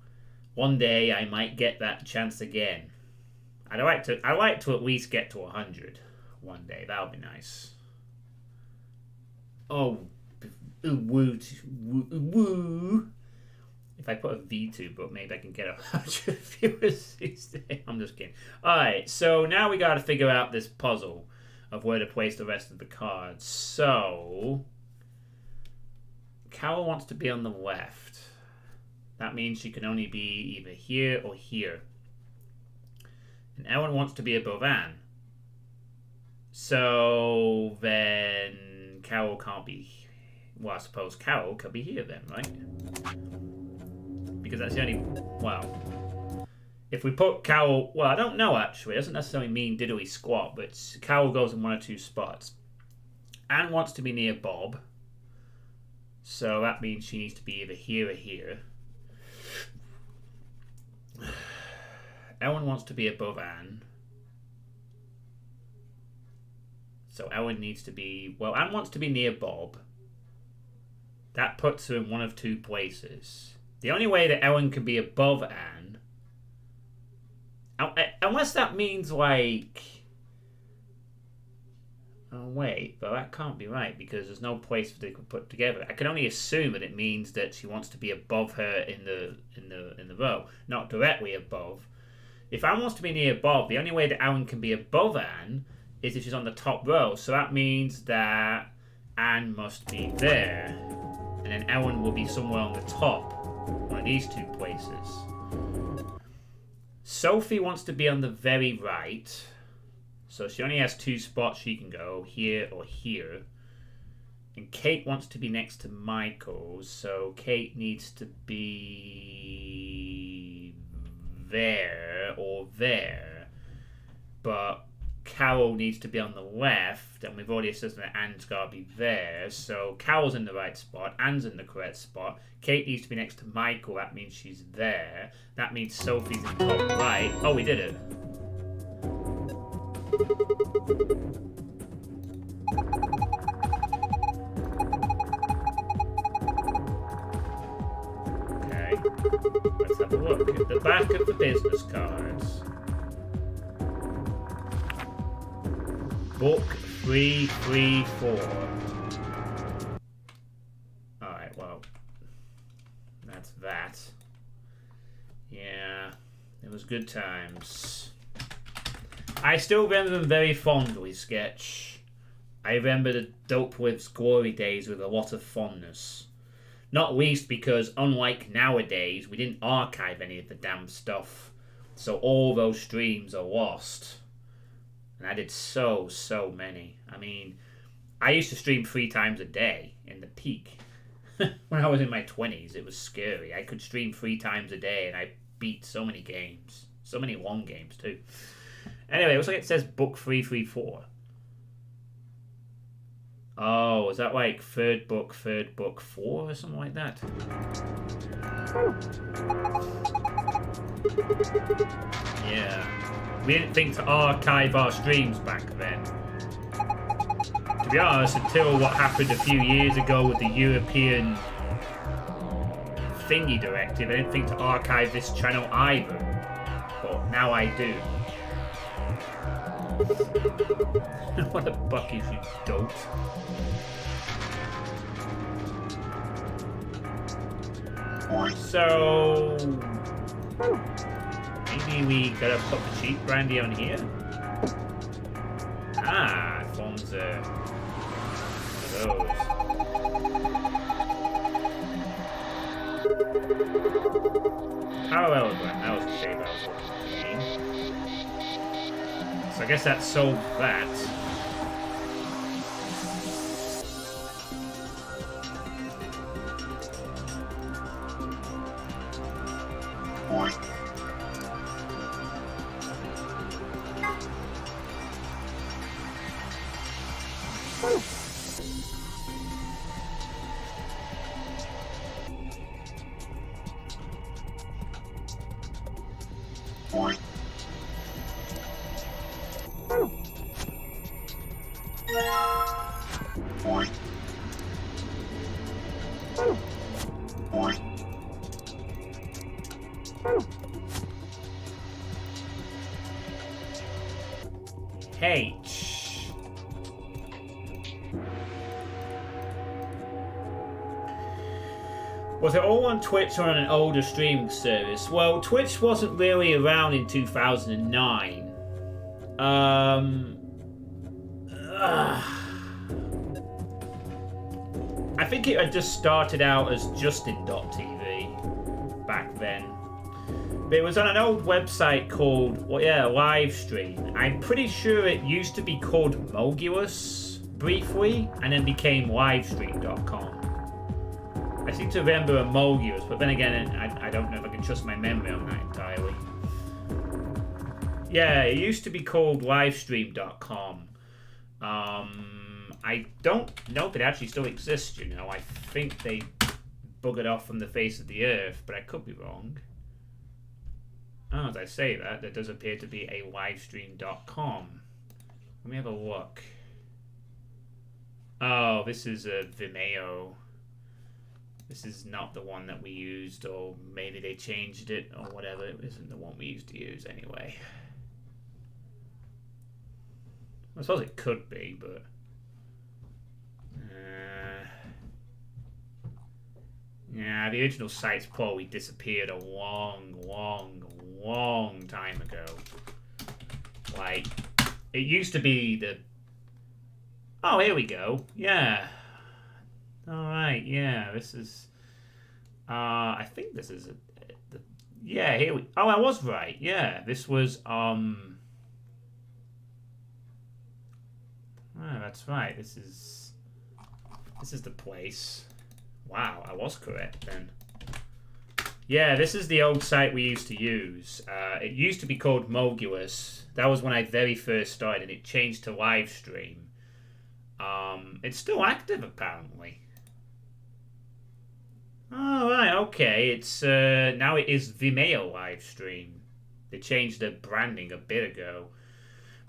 One day I might get that chance again. I'd like to at least get to 100 one day. That would be nice. Oh, woo. If I put a VTube up, maybe I can get 100 viewers these days. I'm just kidding. Alright, so now we gotta figure out this puzzle of where to place the rest of the cards. So Carol wants to be on the left. That means she can only be either here or here. And Ellen wants to be above Anne. So then Carol can't be... Well, I suppose Carol could be here then, right? Because that's the only... Well, if we put Carol... Well, I don't know, actually. It doesn't necessarily mean diddly squat, but Carol goes in one or two spots. Anne wants to be near Bob. So that means she needs to be either here or here. Ellen wants to be above Anne. So Ellen needs to be... Well, Anne wants to be near Bob. That puts her in one of two places. The only way that Ellen can be above Anne... Unless that means, like... Oh, wait. But that can't be right, because there's no place they could put together. I can only assume that it means that she wants to be above her in the row. Not directly above. If Anne wants to be near Bob, the only way that Anne can be above Anne is if she's on the top row. So that means that Anne must be there. And then Ellen will be somewhere on the top. One of these two places. Sophie wants to be on the very right. So she only has two spots she can go. Here or here. And Kate wants to be next to Michael. So Kate needs to be... there or there, but Carol needs to be on the left, and we've already said that Anne's got to be there, so Carol's in the right spot, Anne's in the correct spot, Kate needs to be next to Michael, that means she's there, that means Sophie's in the top right. Oh, we did it. Okay, let's have a look at the back of the business cards. Book 334. Alright, well, that's that. Yeah, it was good times. I still remember them very fondly, Sketch. I remember the Dope Wibs glory days with a lot of fondness. Not least because, unlike nowadays, we didn't archive any of the damn stuff. So all those streams are lost. And I did so many. I mean, I used to stream 3 times a day in the peak. When I was in my 20s, it was scary. I could stream 3 times a day and I beat so many games. So many long games, too. Anyway, it looks like it says book 334. Oh, is that like third book 4 or something like that? Yeah. We didn't think to archive our streams back then. To be honest, until what happened a few years ago with the European thingy directive, I didn't think to archive this channel either. But now I do. What a bucket, you dope. So maybe we gotta put the cheap brandy on here. Ah, it forms one of those. Parallelogram, that was the shape I was looking for. So I guess that solved that. H. Was it all on Twitch or on an older streaming service? Well, Twitch wasn't really around in 2009. I think it had just started out as Justin.tv back then. But it was on an old website called, well, yeah, Livestream. I'm pretty sure it used to be called Mogulus briefly, and then became livestream.com. I seem to remember a Mogulus, but then again, I don't know if I can trust my memory on that entirely. Yeah, it used to be called livestream.com. I don't know if it actually still exists, you know. I think they buggered off from the face of the earth, but I could be wrong. Oh, as I say that, there does appear to be a livestream.com. Let me have a look. Oh, this is a Vimeo. This is not the one that we used, or maybe they changed it, or whatever. It isn't the one we used to use anyway. I suppose it could be, but... yeah, the original site's probably disappeared a long time ago. Like, it used to be the... Oh, here we go. Yeah. Alright, yeah, this is... I think this is... yeah, here we... Oh, I was right. Yeah, this was... Oh, that's right. This is the place. Wow, I was correct then. Yeah, this is the old site we used to use. It used to be called Mogulus. That was when I very first started. It changed to Livestream. It's still active apparently. Oh, right, okay. It's now it is Vimeo Livestream. They changed the branding a bit ago.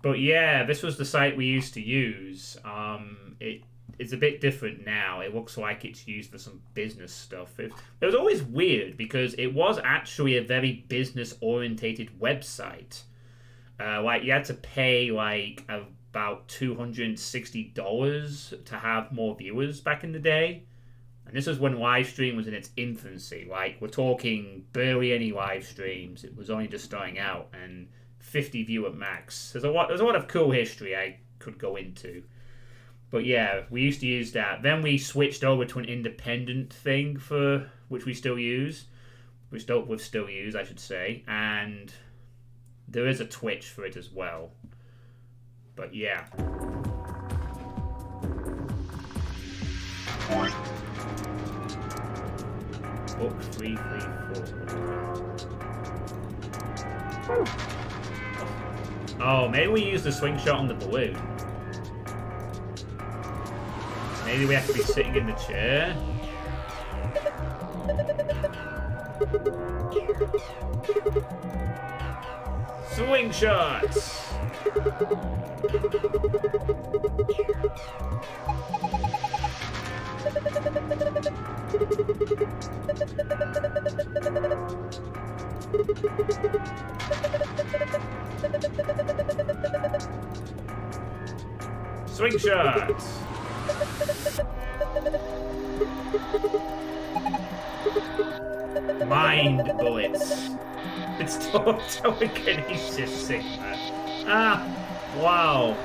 But yeah, this was the site we used to use. It's a bit different now. It looks like it's used for some business stuff. It was always weird because it was actually a very business-orientated website. Like, you had to pay like about $260 to have more viewers back in the day. And this was when Livestream was in its infancy. Like, we're talking barely any live streams. It was only just starting out, and 50 viewer max. There's a lot of cool history I could go into. But yeah, we used to use that. Then we switched over to an independent thing for which we still use. We still use, I should say. And there is a Twitch for it as well. But yeah. Book 334. Oh, maybe we use the swing shot on the balloon. Maybe we have to be sitting in the chair. Swing shots. Swing shots. Mind bullets. It's telekinesis, Sigma. Ah, wow.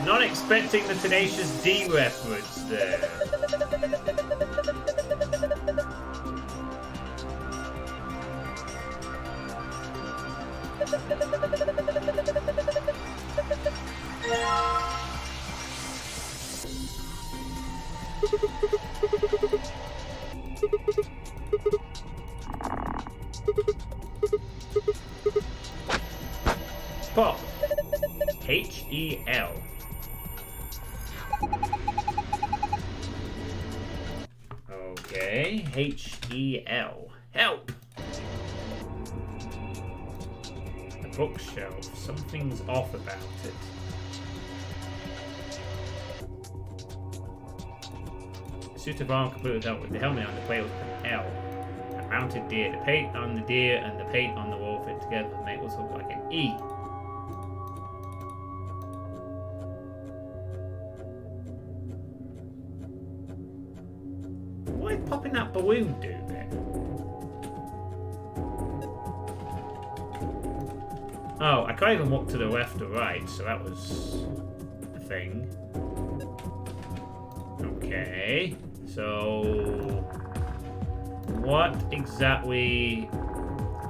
Not expecting the Tenacious D reference there. Pop. H-E-L. Okay, H-E-L. Help! The bookshelf. Something's off about it. A suit of armor completely without with the helmet on the plate with an L. A mounted deer. The paint on the deer and the paint on the wall fit together to make it look like an E. Why is popping that balloon do then? Oh, I can't even walk to the left or right, so that was a thing. Okay, so what exactly?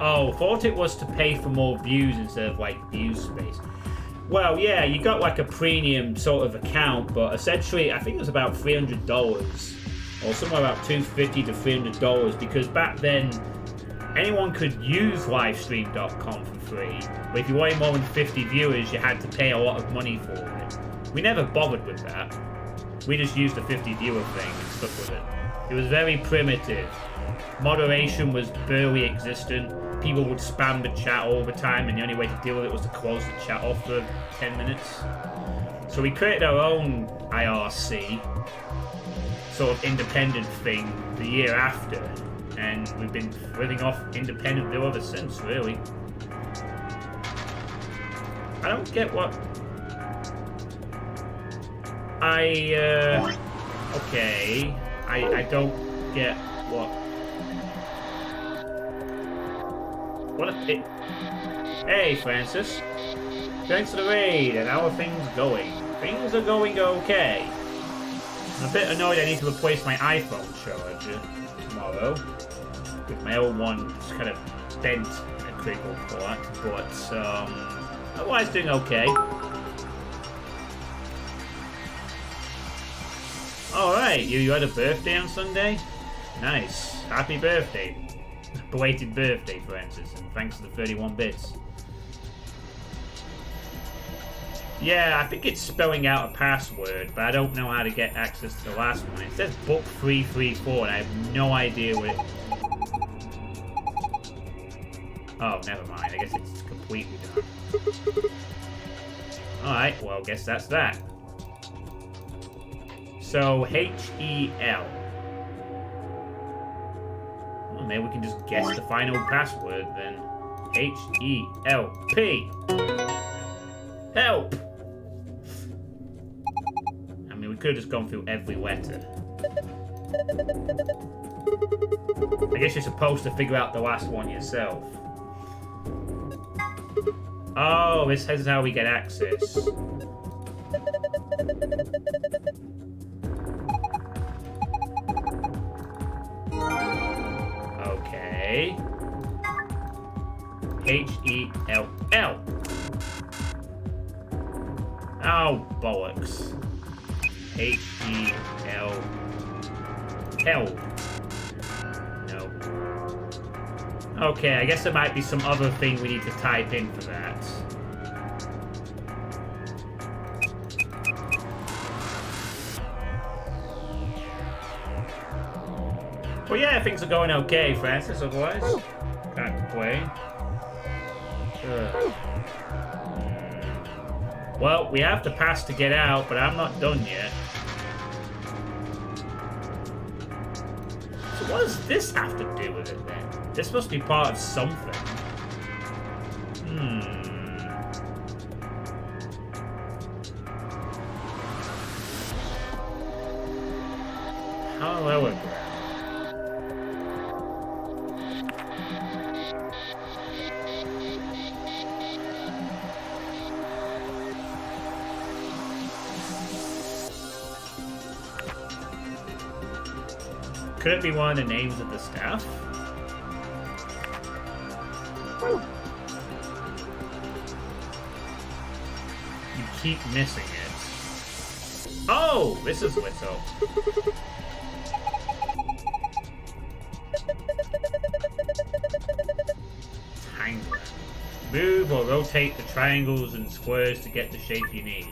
Oh, thought it was to pay for more views instead of like view space. Well, yeah, you got like a premium sort of account, but essentially I think it was about $300 or somewhere about $250 to $300 because back then anyone could use livestream.com for free, but if you wanted more than 50 viewers, you had to pay a lot of money for it. We never bothered with that. We just used the 50 viewer thing and stuck with it. It was very primitive. Moderation was barely existent. People would spam the chat all the time, and the only way to deal with it was to close the chat off for 10 minutes. So we created our own IRC, sort of independent thing, the year after, and we've been living off independently ever since, really. I don't get what... okay. I don't get what... What it... Hey, Francis. Thanks for the raid, and how are things going? Things are going okay. I'm a bit annoyed I need to replace my iPhone charger tomorrow. With my old one, it's kind of bent in a critical part, but otherwise doing okay. Alright, you had a birthday on Sunday? Nice. Happy birthday. Belated birthday, Francis, and thanks for the 31 bits. Yeah, I think it's spelling out a password, but I don't know how to get access to the last one. It says book 334, and I have no idea what it... Oh, never mind. I guess it's completely done. Alright, well, guess that's that. So, H-E-L. Well, maybe we can just guess the final password, then. H-E-L-P. Help! I mean, we could have just gone through every letter. I guess you're supposed to figure out the last one yourself. Oh, this is how we get access. Okay. H-E-L-L. Oh, bollocks. H-E-L... Help. No. Okay, I guess there might be some other thing we need to type in for that. Well, yeah, things are going okay, Francis, otherwise. Can't complain. Well, we have to pass to get out, but I'm not done yet. So what does this have to do with it, then? This must be part of something. Parallelogram. Could it be one of the names of the staff? You keep missing it. Oh, this is what's up. Triangle. Move or rotate the triangles and squares to get the shape you need.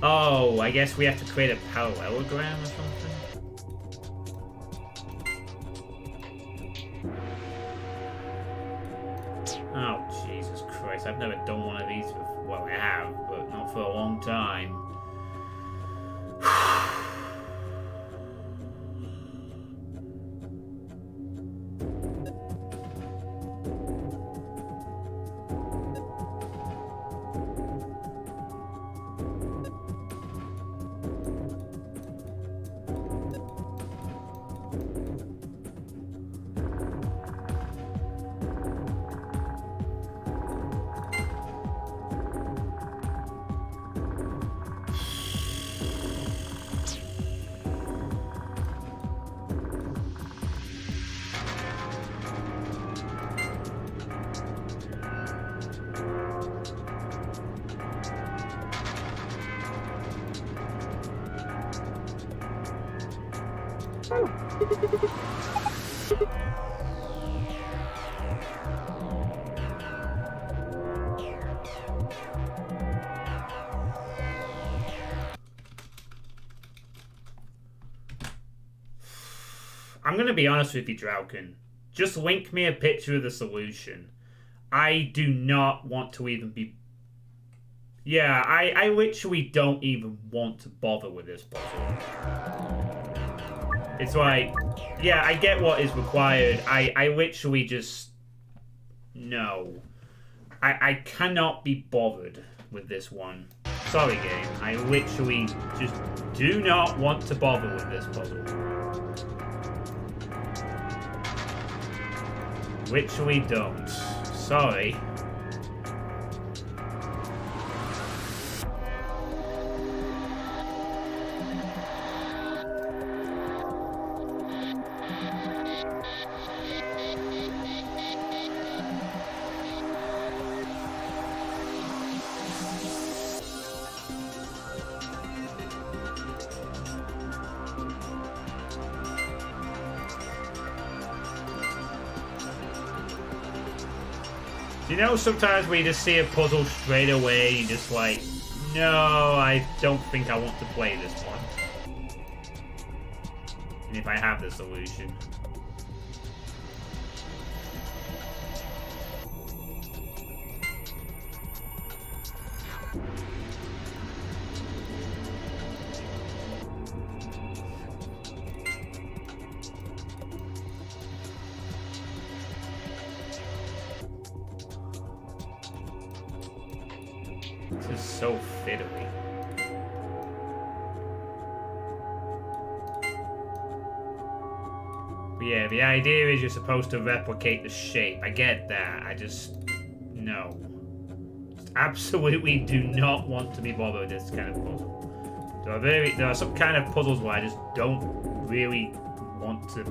Oh, I guess we have to create a parallelogram or something? Oh, Jesus Christ. I've never done one of these before. Well, I have, but not for a long time. I'm going to be honest with you, Drauken. Just link me a picture of the solution. I do not want to even be... Yeah, I literally don't even want to bother with this puzzle. It's like... Yeah, I get what is required. I literally just... No. I cannot be bothered with this one. Sorry, game. I literally just do not want to bother with this puzzle. Literally don't. Sorry. You know, sometimes we just see a puzzle straight away, you're just like, no, I don't think I want to play this one. And if I have the solution. This is so fiddly. But yeah, the idea is you're supposed to replicate the shape. I get that. I just... No. Just absolutely do not want to be bothered with this kind of puzzle. There are some kind of puzzles where I just don't really want to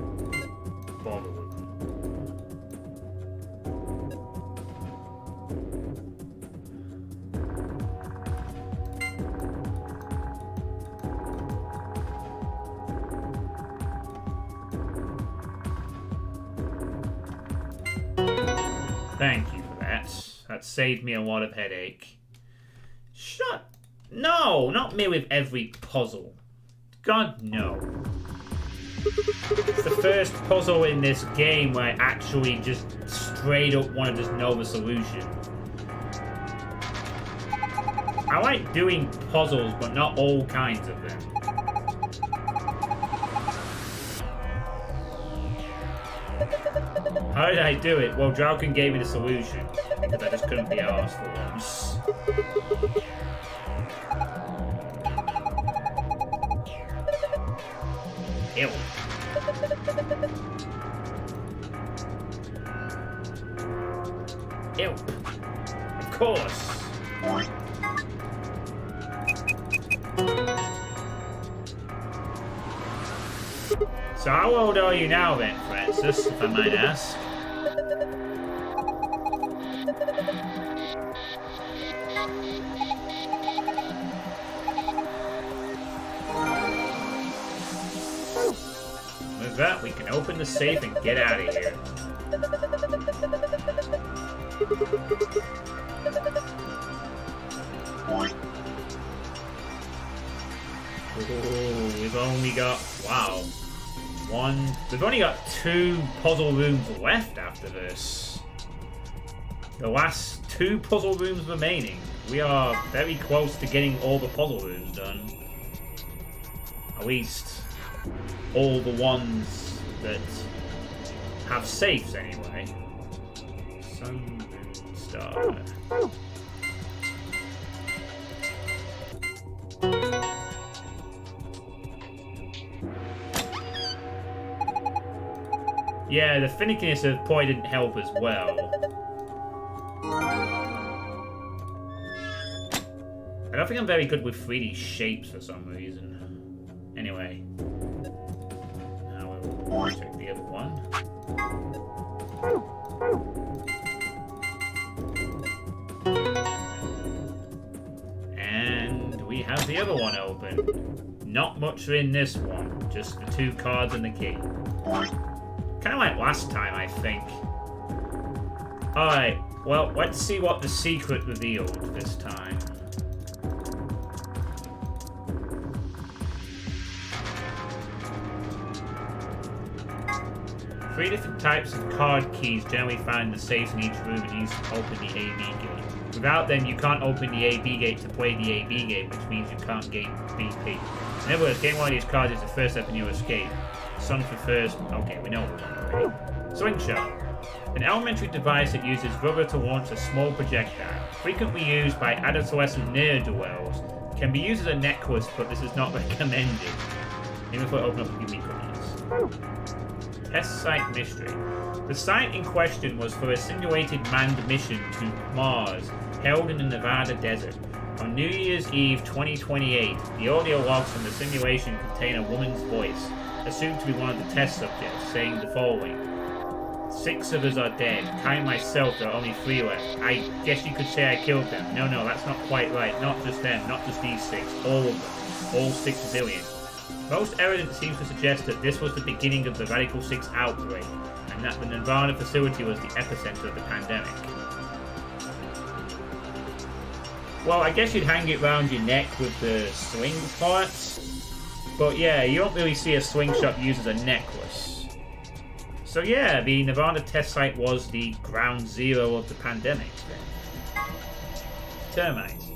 bother with them. Thank you for that. That saved me a lot of headache. Shut... No, not me with every puzzle. God, no. It's the first puzzle in this game where I actually just straight up want to just know the solution. I like doing puzzles, but not all kinds of them. How did I do it? Well, Drauken gave me the solution, because I just couldn't be arsed for once. Ew. Ew. Of course. So how old are you now then, Francis, if I might ask? With that, we can open the safe and get out of here. Ooh, we've only got... Wow. We've only got 2 puzzle rooms left after this. The last 2 puzzle rooms remaining. We are very close to getting all the puzzle rooms done. At least all the ones that have safes anyway. Sun, moon, star. Yeah, the finickiness of Poi didn't help as well. I don't think I'm very good with 3D shapes for some reason. Anyway. Now we'll check the other one. And we have the other one open. Not much in this one, just the 2 cards and the key. Kind of like last time, I think. Alright, well, let's see what the secret revealed this time. Three different types of card keys generally found in the safes in each room and used to open the AB gate. Without them, you can't open the AB gate to play the AB game, which means you can't gain BP. In other words, getting one of these cards is the first step in your escape. Sun for first. Okay, we know one already. Swing shot. An elementary device that uses rubber to launch a small projectile. Frequently used by adolescent ne'er-do-wells. Can be used as a necklace, but this is not recommended. Even if I open up and give me cookies. Test site mystery. The site in question was for a simulated manned mission to Mars, held in the Nevada desert. On New Year's Eve 2028, the audio logs from the simulation contain a woman's voice, assumed to be one of the test subjects, saying the following. 6 of us are dead. Counting myself, there are only 3 left. I guess you could say I killed them. No, that's not quite right. Not just them, not just these 6. All of them. All 6 billion. Most evidence seems to suggest that this was the beginning of the Radical 6 outbreak, and that the Nirvana facility was the epicenter of the pandemic. Well, I guess you'd hang it round your neck with the swing parts. But yeah, you don't really see a slingshot used as a necklace. So yeah, the Nirvana test site was the ground zero of the pandemic then. Termites.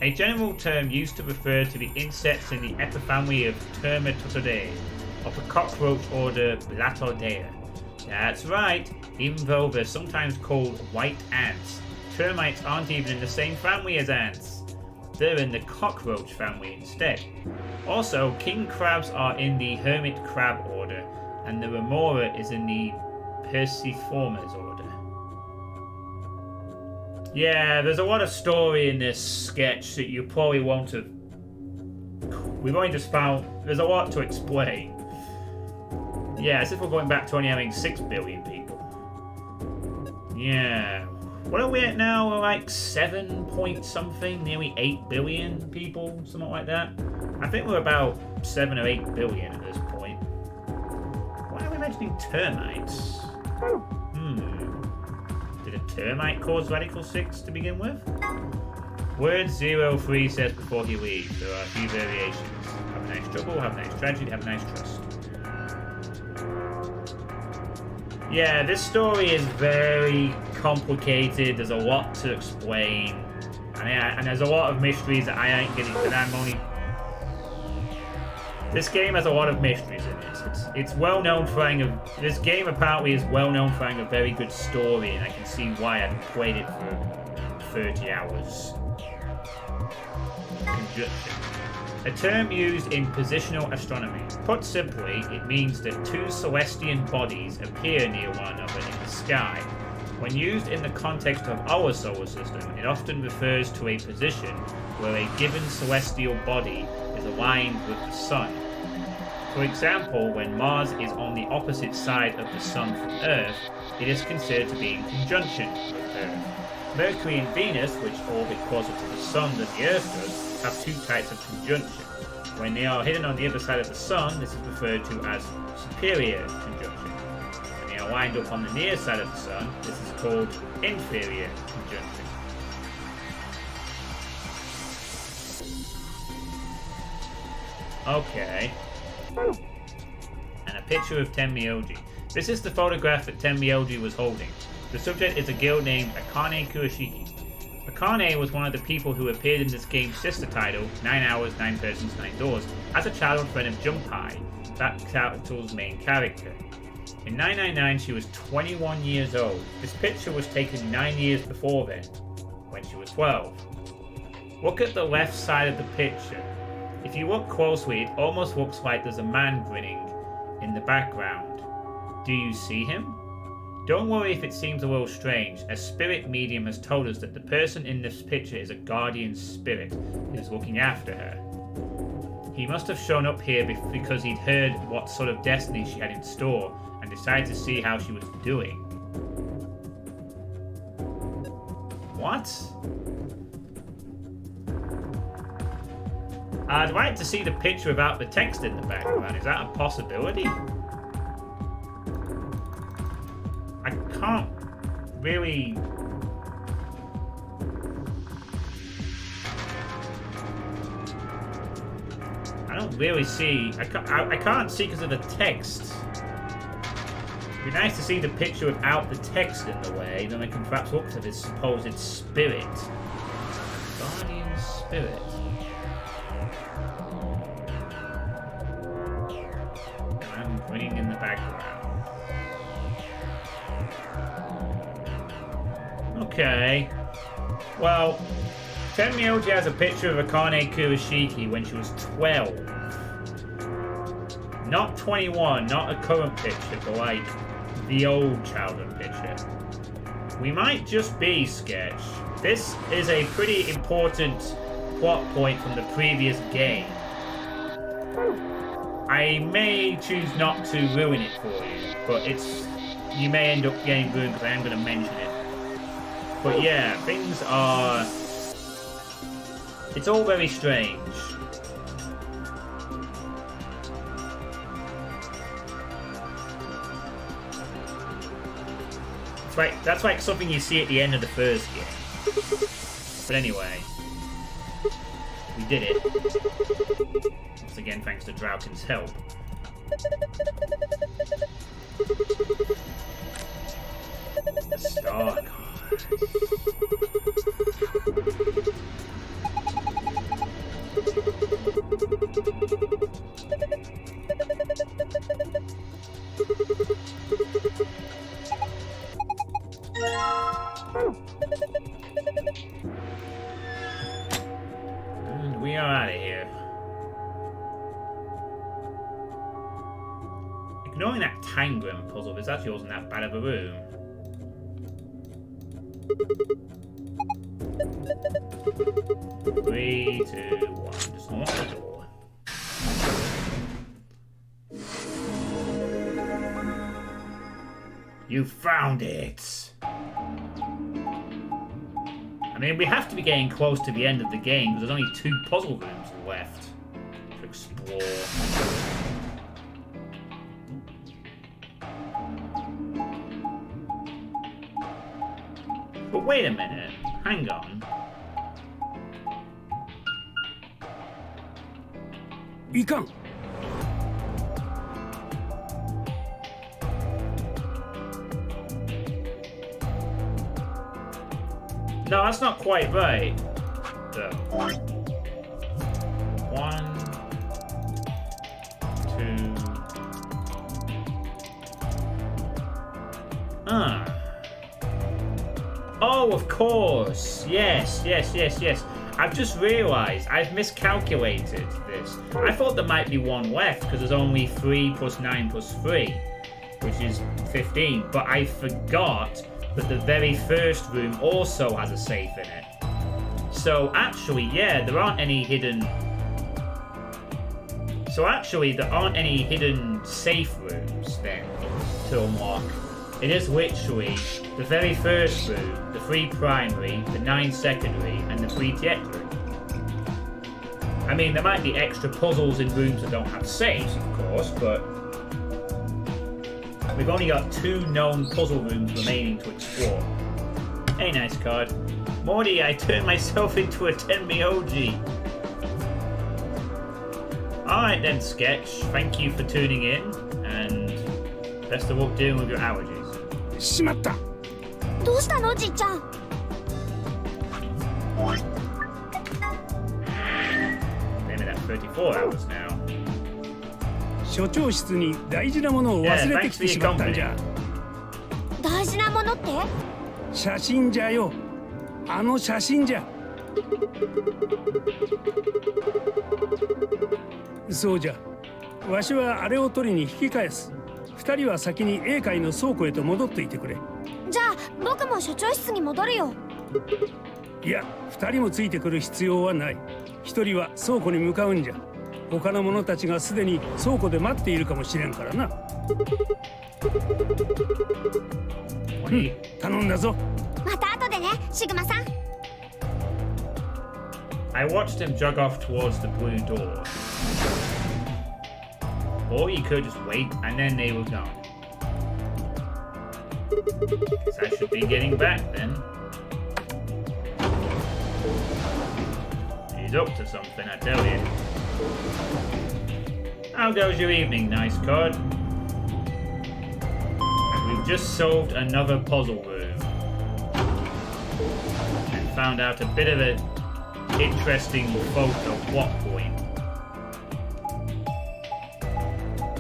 A general term used to refer to the insects in the epifamily of Termites, of the cockroach order Blattodea. That's right, even though they're sometimes called white ants, termites aren't even in the same family as ants. They're in the cockroach family instead. Also, king crabs are in the hermit crab order, and the remora is in the Perciformes order. Yeah, there's a lot of story in this sketch that you probably won't have... We've only just found... There's a lot to explain. Yeah, as if we're going back to only having 6 billion people. Yeah. What are we at now? We're like 7 point something, nearly 8 billion people, something like that. I think we're about 7 or 8 billion at this point. Why are we mentioning termites? Did a termite cause radical 6 to begin with? Word 03 says before he leaves, there are a few variations. Have a nice trouble, have a nice tragedy, have a nice trust. Yeah, this story is very complicated. There's a lot to explain. And there's a lot of mysteries that I ain't getting, that I'm only... This game has a lot of mysteries in it. It's well known for having a... This game apparently is well known for having a very good story, and I can see why I've played it for 30 hours. Conjunction. A term used in positional astronomy. Put simply, it means that two celestial bodies appear near one another in the sky. When used in the context of our solar system, it often refers to a position where a given celestial body is aligned with the Sun. For example, when Mars is on the opposite side of the Sun from Earth, it is considered to be in conjunction with Earth. Mercury and Venus, which orbit closer to the Sun than the Earth does, have two types of conjunction. When they are hidden on the other side of the Sun, this is referred to as superior conjunction. When they are lined up on the near side of the Sun, this is called inferior conjunction. Okay. And a picture of Tenmyoji. This is the photograph that Tenmyoji was holding. The subject is a girl named Akane Kurashiki. Akane was one of the people who appeared in this game's sister title, 9 Hours, 9 Persons, 9 Doors, as a childhood friend of Junpei, that title's main character. In 999, she was 21 years old. This picture was taken 9 years before then, when she was 12. Look at the left side of the picture. If you look closely, it almost looks like there's a man grinning in the background. Do you see him? Don't worry if it seems a little strange. A spirit medium has told us that the person in this picture is a guardian spirit who is looking after her. He must have shown up here because he'd heard what sort of destiny she had in store and decided to see how she was doing. What? I'd like to see the picture without the text in the background. Is that a possibility? I can't really... I don't really see... I can't see because of the text. It'd be nice to see the picture without the text in the way, then I can perhaps look for this supposed spirit. Guardian spirit. I'm grinning in the background. Okay. Well, Tenmyoji has a picture of Akane Kurashiki when she was 12. Not 21, not a current picture, but like the old childhood picture. We might just be sketch. This is a pretty important plot point from the previous game. I may choose not to ruin it for you, but you may end up getting ruined because I am going to mention it. But yeah, things are... It's all very strange. That's like something you see at the end of the first game. But anyway, we did it. Once again, thanks to Drauken's help. The star card. And we are out of here. Ignoring that Tangram puzzle, this actually wasn't that bad of a room. 3, 2, 1. Just unlock the door. You found it! I mean, we have to be getting close to the end of the game because there's only 2 puzzle rooms left to explore. wait a minute. Hang on. You can't. No, that's not quite right. So, 1, 2. Oh, of course. Yes. I've just realised I've miscalculated this. I thought there might be one left because there's only 3 plus 9 plus 3, which is 15. But I forgot that the very first room also has a safe in it. So actually, yeah, there aren't any hidden... So actually, there aren't any hidden safe rooms then to unlock. It is literally the very first room, the 3 primary, the 9 secondary, and the 3 tertiary. I mean, there might be extra puzzles in rooms that don't have safes, of course, but we've only got 2 known puzzle rooms remaining to explore. Hey, nice card. Morty, I turned myself into a Tenmi OG. Alright then, Sketch. Thank you for tuning in, and best of luck dealing with your allergies. しまった。どうしたのじいちゃん。Maybe that 34 hours now. 所長室に大事なものを忘れてきてしまったんじゃ。大事なものって？写真じゃよ。あの写真じゃ。そうじゃ。わしはあれを取りに引き返す。2人は先に A 階の倉庫へと戻っていてくれ。じゃあ僕も所長室に戻るよ。いや、2人もついてくる必要はない。1人は倉庫に向かうんじゃ。他の者たちがすでに倉庫で待っているかもしれんからな。うん、頼んだぞ。また後でね、シグマさん。I watched him jog off towards the blue door. Or you could just wait and then they were gone. Guess I should be getting back then. He's up to something, I tell you. How goes your evening, nice card? We've just solved another puzzle room. And found out a bit of an interesting photo plot point.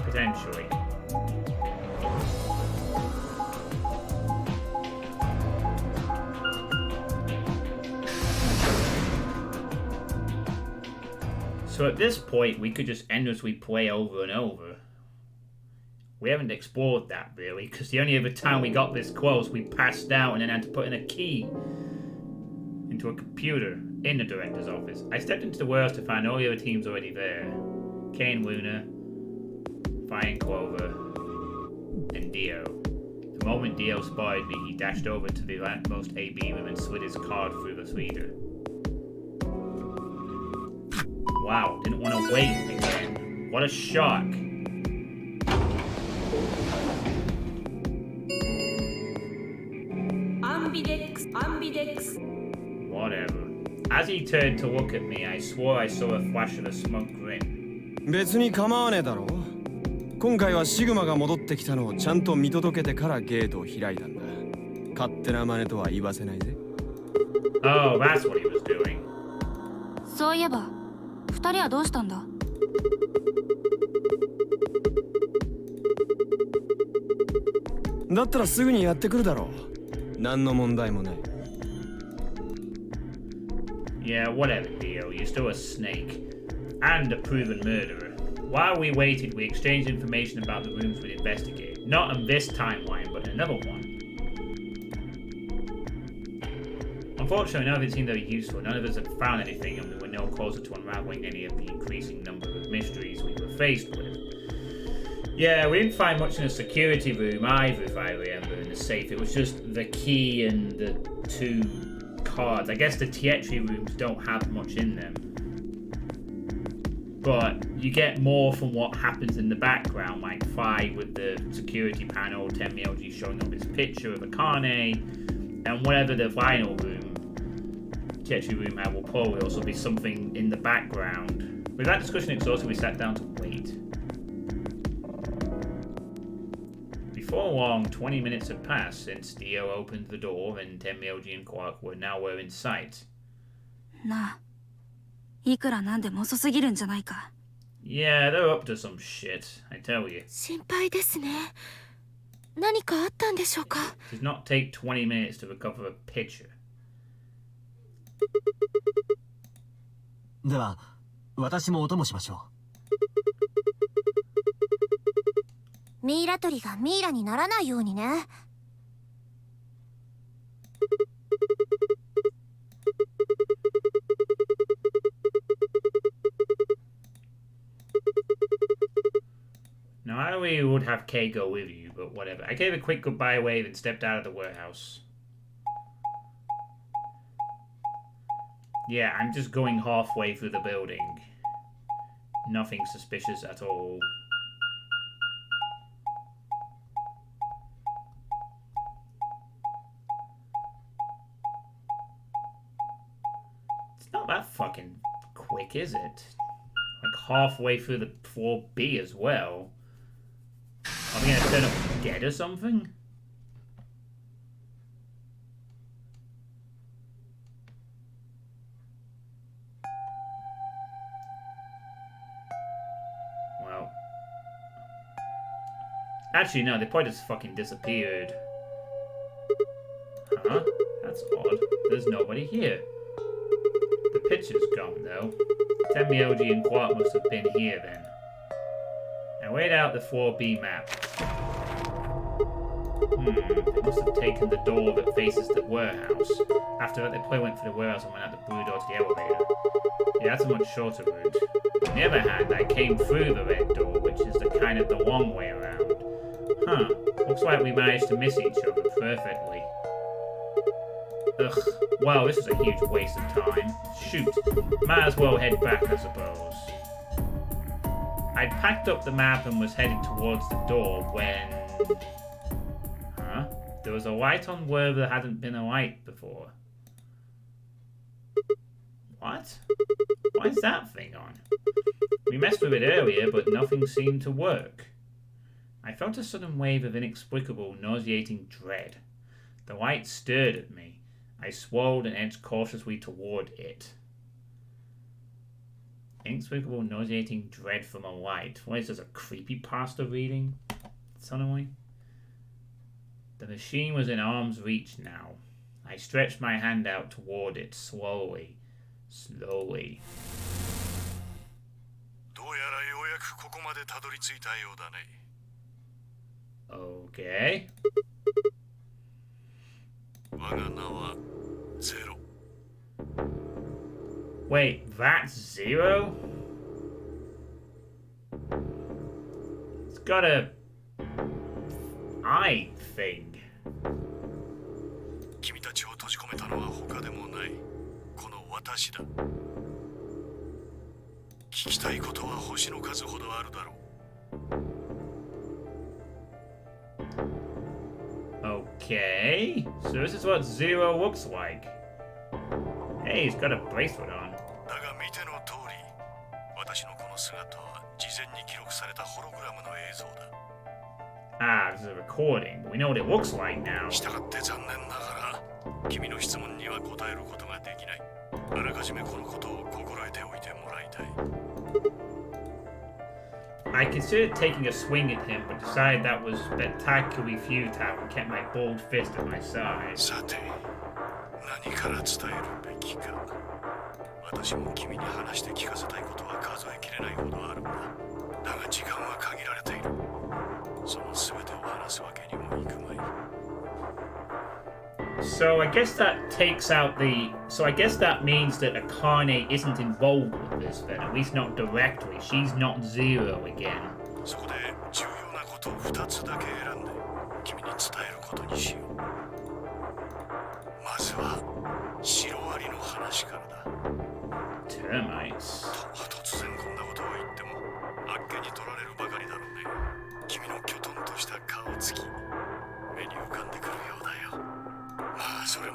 Potentially. So at this point, we could just endlessly play over and over. We haven't explored that really, because the only other time we got this close, we passed out and then had to put in a key into a computer in the director's office. I stepped into the warehouse to find all the other teams already there. Kane, Luna, Fire and Clover, and Dio. The moment Dio spotted me, he dashed over to the rightmost AB room and slid his card through the reader. Wow, didn't want to wait again. What a shock. Ambidex. Whatever. As he turned to look at me, I swore I saw a flash of a smug grin. 別に構わねえだろ。今回はシグマが戻ってきたのをちゃんと見届けてからゲートを開いたんだ。勝手な真似とは言わせないぜ。Oh, that's what he was doing. そういえば、2人はどうしたんだ？だったらすぐにやってくるだろう。何の問題もない。Yeah, whatever, Dio. You're still a snake. And a proven murderer. While we waited, we exchanged information about the rooms we'd investigated. Not on this timeline, but in another one. Unfortunately, none of it seemed very useful. None of us had found anything, and we were no closer to unraveling any of the increasing number of mysteries we were faced with. Yeah, we didn't find much in the security room either, if I remember, in the safe. It was just the key and the 2 cards. I guess the tertiary rooms don't have much in them. But you get more from what happens in the background, like 5 with the security panel, 10 MLG showing up his picture of Akane, And whatever the final room, Tetri room had, will probably also be something in the background. With that discussion exhausted, we sat down to wait. Before long, 20 minutes had passed since Dio opened the door and Tenmyoji and Quark were in sight. なあ、いくらなんでも遅すぎるんじゃないか。Yeah, they're up to some shit, I tell you. 心配ですね。何かあったんでしょうか。 It does not take 20 minutes to recover a picture. では私もお供しましょう。ミイラ取りがミイラにならないようにね。Now, I really would have Kay go with you, but whatever. I gave a quick goodbye wave and stepped out of the warehouse. Yeah, I'm just going halfway through the building. Nothing suspicious at all. It's not that fucking quick, is it? Like halfway through the floor B as well. Are we gonna turn up dead or something? Well. Actually, no, they probably just fucking disappeared. Huh? That's odd. There's nobody here. The picture's gone, though. Tenmyoji and Quark must have been here then. I laid out the 4B map. They must have taken the door that faces the warehouse. After that, they probably went for the warehouse and went out the blue door to the elevator. Yeah, that's a much shorter route. On the other hand, I came through the red door, which is the kind of the long way around. Huh. Looks like we managed to miss each other perfectly. Ugh. Well, this was a huge waste of time. Shoot. Might as well head back, I suppose. I'd packed up the map and was headed towards the door when... Huh? There was a light on where there hadn't been a light before. What? Why is that thing on? We messed with it earlier, but nothing seemed to work. I felt a sudden wave of inexplicable, nauseating dread. The light stared at me. I swallowed and edged cautiously toward it. Inexplicable, nauseating dread from a light. What is this, a creepypasta reading? Suddenly. The machine was in arm's reach now. I stretched my hand out toward it, slowly. Slowly. Okay. Wait, that's Zero? It's got a eye thing. 君たちを閉じ込めたのは他でもない。この私だ。聞きたいことは星の数ほどあるだろう。Okay, so this is what Zero looks like. Hey, he's got a bracelet on. だが見ての通り、私のこの姿は事前に記録されたホログラムの映像だ。Ah, this is a recording, but we know what it looks like now. したがって残念ながら、君の質問には答えることができない。あらかじめこのことを心得ておいてもらいたい。I considered taking a swing at him, but decided that was spectacularly futile and kept my bald fist at my side. さて、何から伝えるべきか。私も君に話して聞かせたいことは数えきれないほどあるんだ。だが時間は限られている。その全てを話すわけにもいくまい。So I guess that takes out the... So I guess that means that Akane isn't involved with this then, at least not directly. She's not Zero again. そこで重要なことを2つだけ選んで君に伝えることにしよう。まずはシロアリの話からだ。Termites. 突然こんなことを言ってもあっけに取られるばかりだろうね。君のきょとんとした顔つき目に浮かんでくるようだよ。まあそれ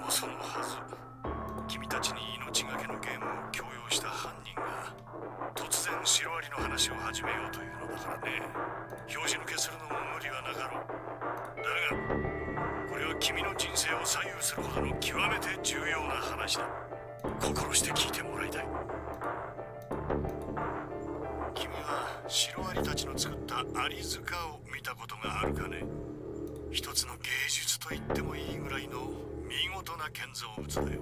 話を始めようというのだからね。拍子抜けするのも無理はなかろう。だがこれは君の人生を左右するほどの極めて重要な話だ。心して聞いてもらいたい。君はシロアリたちの作ったアリ塚を見たことがあるかね。一つの芸術と言ってもいいぐらいの見事な建造物だよ。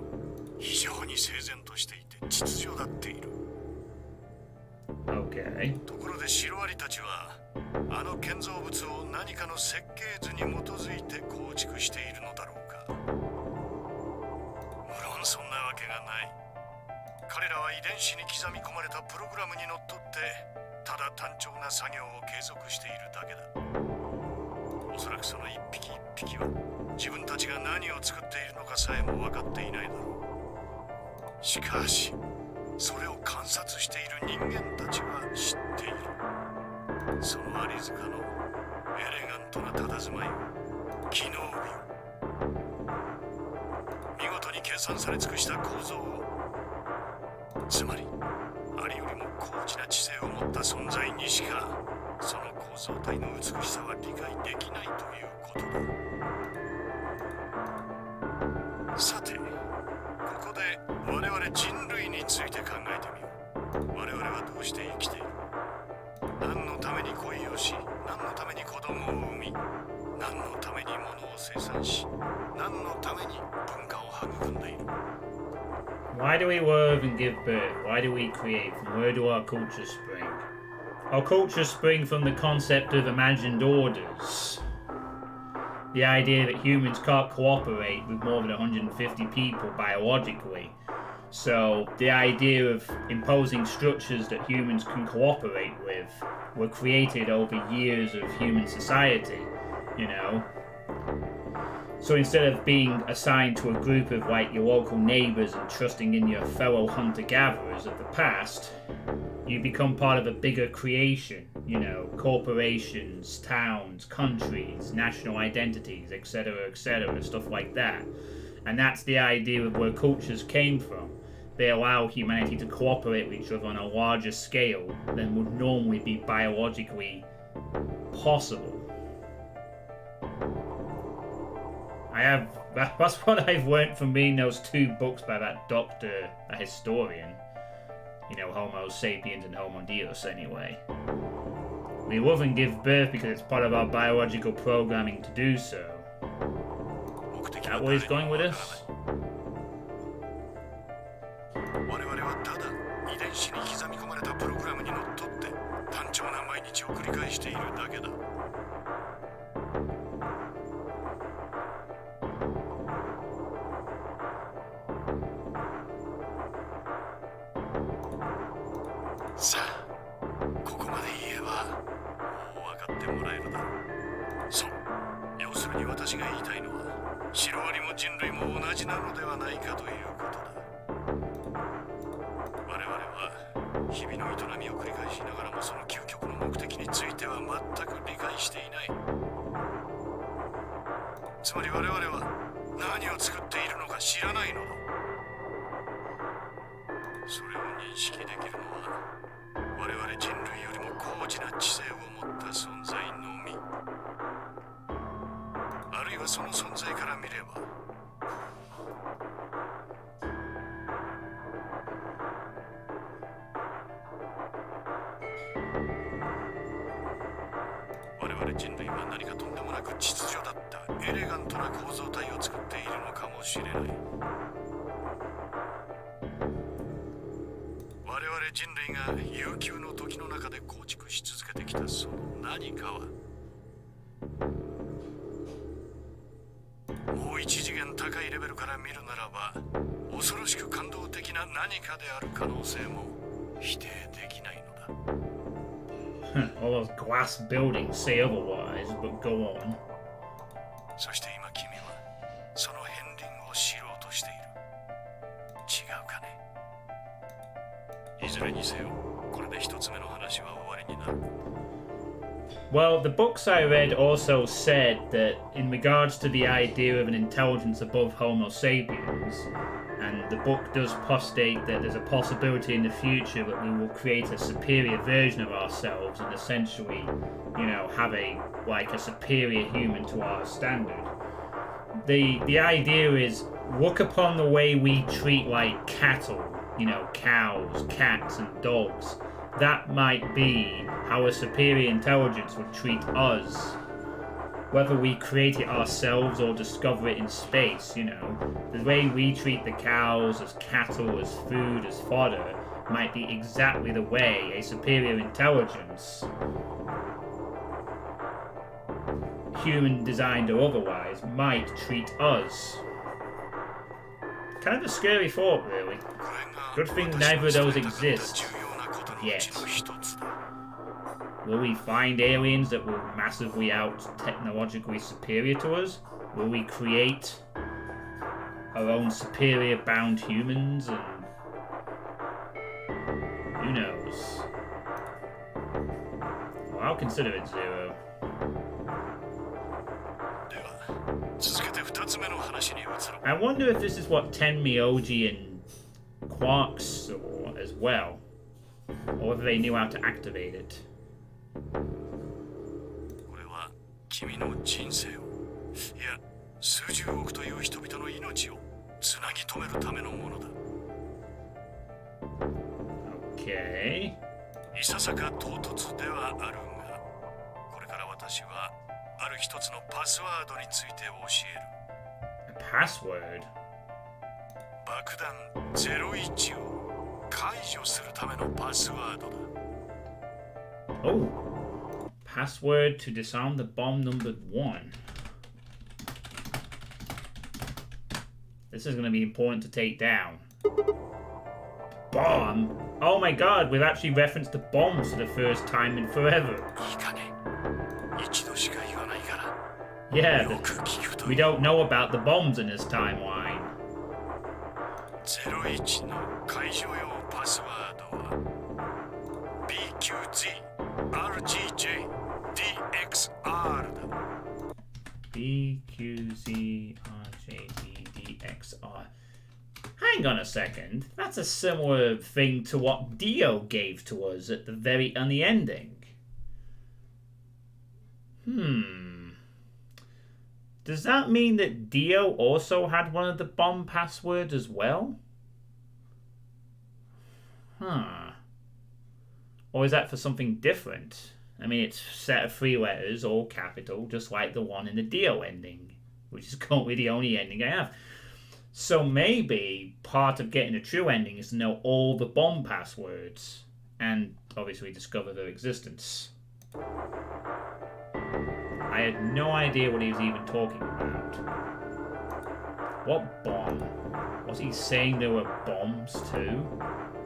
非常に整然としていて秩序だっている。Okay. ところでシロアリたちはあの建造物を何かの設計図に基づいて構築しているのだろうか。無論そんなわけがない。彼らは遺伝子に刻み込まれたプログラムにのっとってただ単調な作業を継続しているだけだ。おそらくその一匹一匹は自分たちが何を作っているのかさえも分かっていないだろう。しかしそれを観察している人間たちは知っている。そのアリ塚のエレガントな佇まいを、機能美を、見事に計算され尽くした構造を、つまりアリよりも高知な知性を持った存在にしかその構造体の美しさは理解できないということだ。さて、ここで我々人類について考えてみよう。我々はどうして生きている？何のために恋をし、何のために子供を産み、何のために物を生産し、何のために文化を育んでいる。Why do we love and give birth? Why do we create? From where do our cultures spring? Our cultures spring from the concept of imagined orders. The idea that humans can't cooperate with more than 150 people biologically. So the idea of imposing structures that humans can cooperate with were created over years of human society, you know. So instead of being assigned to a group of like your local neighbours and trusting in your fellow hunter-gatherers of the past, you become part of a bigger creation, you know, corporations, towns, countries, national identities, etc., stuff like that. And that's the idea of where cultures came from. They allow humanity to cooperate with each other on a larger scale than would normally be biologically possible.That's what I've learnt from reading those two books by that doctor, a historian. You know, Homo sapiens and Homo Deus, anyway. We love and give birth because it's part of our biological programming to do so. Is that where he's going with this? 我々はただ遺伝子に刻み込まれたプログラムにのっとって単調な毎日を繰り返しているだけだ。さあ、ここまで言えばもう分かってもらえるだろう。そう、要するに私が言いたいのはシロアリも人類も同じなのではないかということだ。我々は日々の営みを繰り返しながらもその究極の目的については全く理解していない。つまり我々は何を作っているのか知らないのだ。それを認識できるのは我々人類よりも高次な知性を持った存在のみ。あるいはその存在から見れば我々人類は何かとんでもなく秩序だったエレガントな構造体を作っているのかもしれない。我々人類が悠久の時の中で構築し続けてきたその何かはもう一次元高いレベルから見るならば恐ろしく感動的な何かである可能性も否定できないのだ。All those glass buildings say otherwise, but go on. そして今君はその片鱗を知ろうとしている。違うかね。いずれにせよ、これで一つ目の話は終わりになる。Well, the books I read also said that in regards to the idea of an intelligence above Homo sapiens, And the book does postulate that there's a possibility in the future that we will create a superior version of ourselves and essentially, have a superior human to our standard. The idea is, look upon the way we treat cattle, cows, cats, and dogs. That might be how a superior intelligence would treat us. Whether we create it ourselves or discover it in space, the way we treat the cows as cattle, as food, as fodder, might be exactly the way a superior intelligence, human designed or otherwise, might treat us. Kind of a scary thought, really. Good thing neither of those exist yet. Will we find aliens that will massively technologically superior to us? Will we create our own superior bound humans? And who knows? Well, I'll consider it 0. I wonder if this is what Tenmyoji and Quark saw as well, or whether they knew how to activate it. これは君の人生を、いや、数十億という人々の命をつなぎ止めるためのものだ。Okay. いささか唐突ではあるが、これから私はある一つのパスワードについて教える。A password? 爆弾01を解除するためのパスワードだ。Oh. Password to disarm the bomb number 1. This is going to be important to take down. Bomb? Oh my god, we've actually referenced the bombs for the first time in forever. Yeah, we don't know about the bombs in this timeline. 01の解除用パスワードは BQZRGJDXR だ。BQZRJDXR. Hang on a second. That's a similar thing to what Dio gave to us at on the ending. Does that mean that Dio also had one of the bomb passwords as well? Or is that for something different? I mean, it's a set of 3 letters, all capital, just like the one in the Dio ending, which is currently the only ending I have. So maybe part of getting a true ending is to know all the bomb passwords, and obviously discover their existence. I had no idea what he was even talking about. What bomb? Was he saying there were bombs too?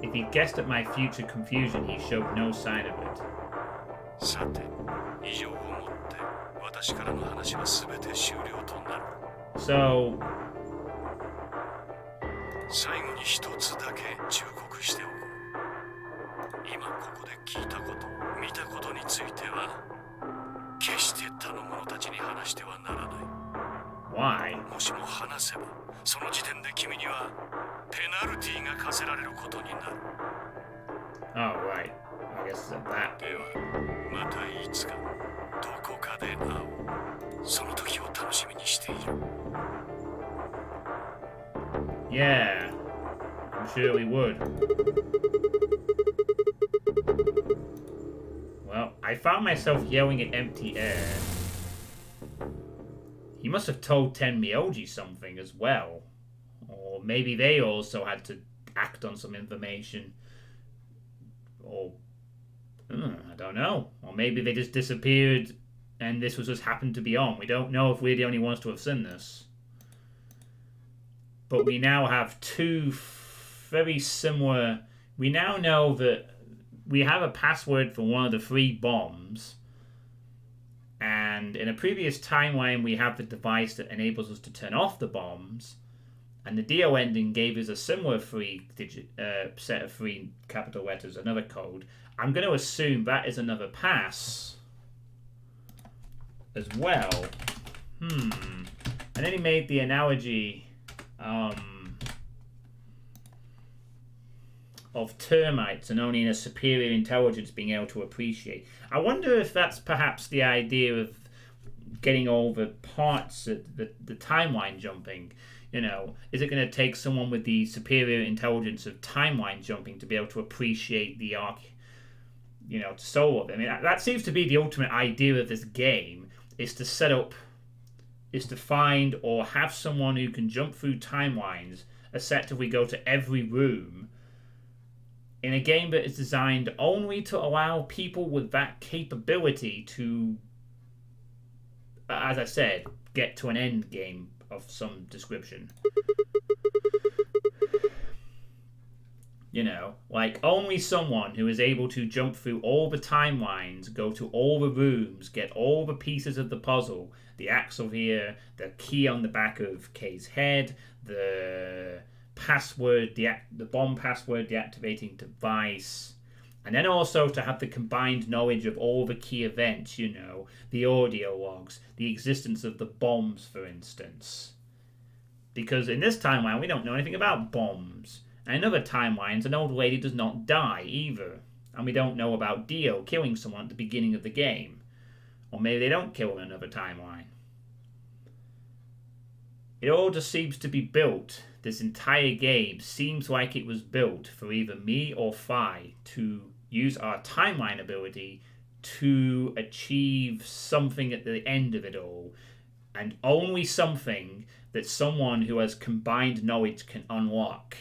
If he guessed at my future confusion, he showed no sign of it. さて、以上をもって私からの話は全て終了となる。So, 最後に一つだけ忠告しておこう。今ここで聞いたこと、見たことについては決して他の者たちに話してはならない。 Why? もしも話せば、その時点で君にはペナルティが課せられることになる。 Oh, right. I guess it's that. では、またいつかどこかで会おう。その時を楽しみにしている。 Yeah, I'm sure we would. Well, I found myself yelling at empty air. He must have told Tenmyoji something as well. Or maybe they also had to act on some information. Or, I don't know. Or maybe they just disappeared and this was just happened to be on. We don't know if we're the only ones to have seen this. But we now have 2 very similar... We now know that we have a password for one of the 3 bombs. And in a previous timeline, we have the device that enables us to turn off the bombs. And the Dio ending gave us a similar 3-digit set of 3 capital letters, another code. I'm going to assume that is another pass as well. And then he made the analogy... of termites and only in a superior intelligence being able to appreciate. I wonder if that's perhaps the idea of getting all the parts, the timeline jumping. You know, is it going to take someone with the superior intelligence of timeline jumping to be able to appreciate the arc, you know, to solve it? I mean, that seems to be the ultimate idea of this game, is to set up, is to find or have someone who can jump through timelines, effectively go to every room, in a game that is designed only to allow people with that capability to, as I said, get to an end game of some description. You know, like only someone who is able to jump through all the timelines, go to all the rooms, get all the pieces of the puzzle, the axle here, the key on the back of Kay's head, the password, the bomb password deactivating device, and then also to have the combined knowledge of all the key events, you know, the audio logs, the existence of the bombs, for instance. Because in this timeline, we don't know anything about bombs. And in other timelines, an old lady does not die either. And we don't know about Dio killing someone at the beginning of the game. Or maybe they don't kill in another timeline. It all just seems to be built. This entire game seems like it was built for either me or Fi to use our timeline ability to achieve something at the end of it all, and only something that someone who has combined knowledge can unlock,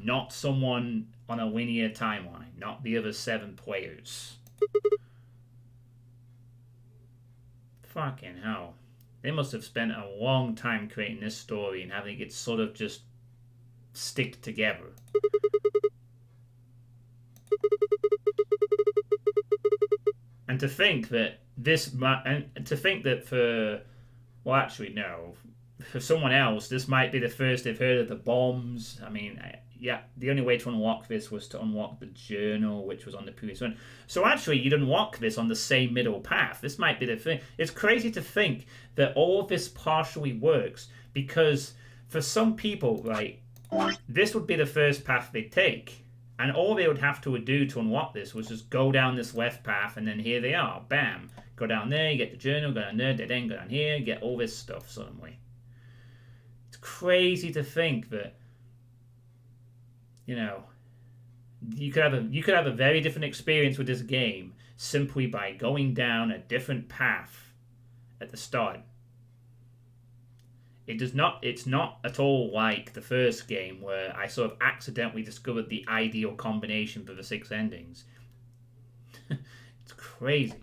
not someone on a linear timeline, not the other 7 players. Fucking hell. They must have spent a long time creating this story and having it sort of just stick together. And to think that well, actually, no. For someone else, this might be the first they've heard of the bombs. I mean, yeah, the only way to unlock this was to unlock the journal, which was on the previous one. So actually, you'd unlock this on the same middle path. This might be the thing. It's crazy to think that all of this partially works, because for some people, right, this would be the first path they take. And all they would have to do to unlock this was just go down this left path, and then here they are. Bam. Go down there, you get the journal, go down there, then go down here, get all this stuff suddenly. It's crazy to think that, you know, you could have a very different experience with this game simply by going down a different path at the start. It's not at all like the first game where I sort of accidentally discovered the ideal combination for the 6 endings. It's crazy.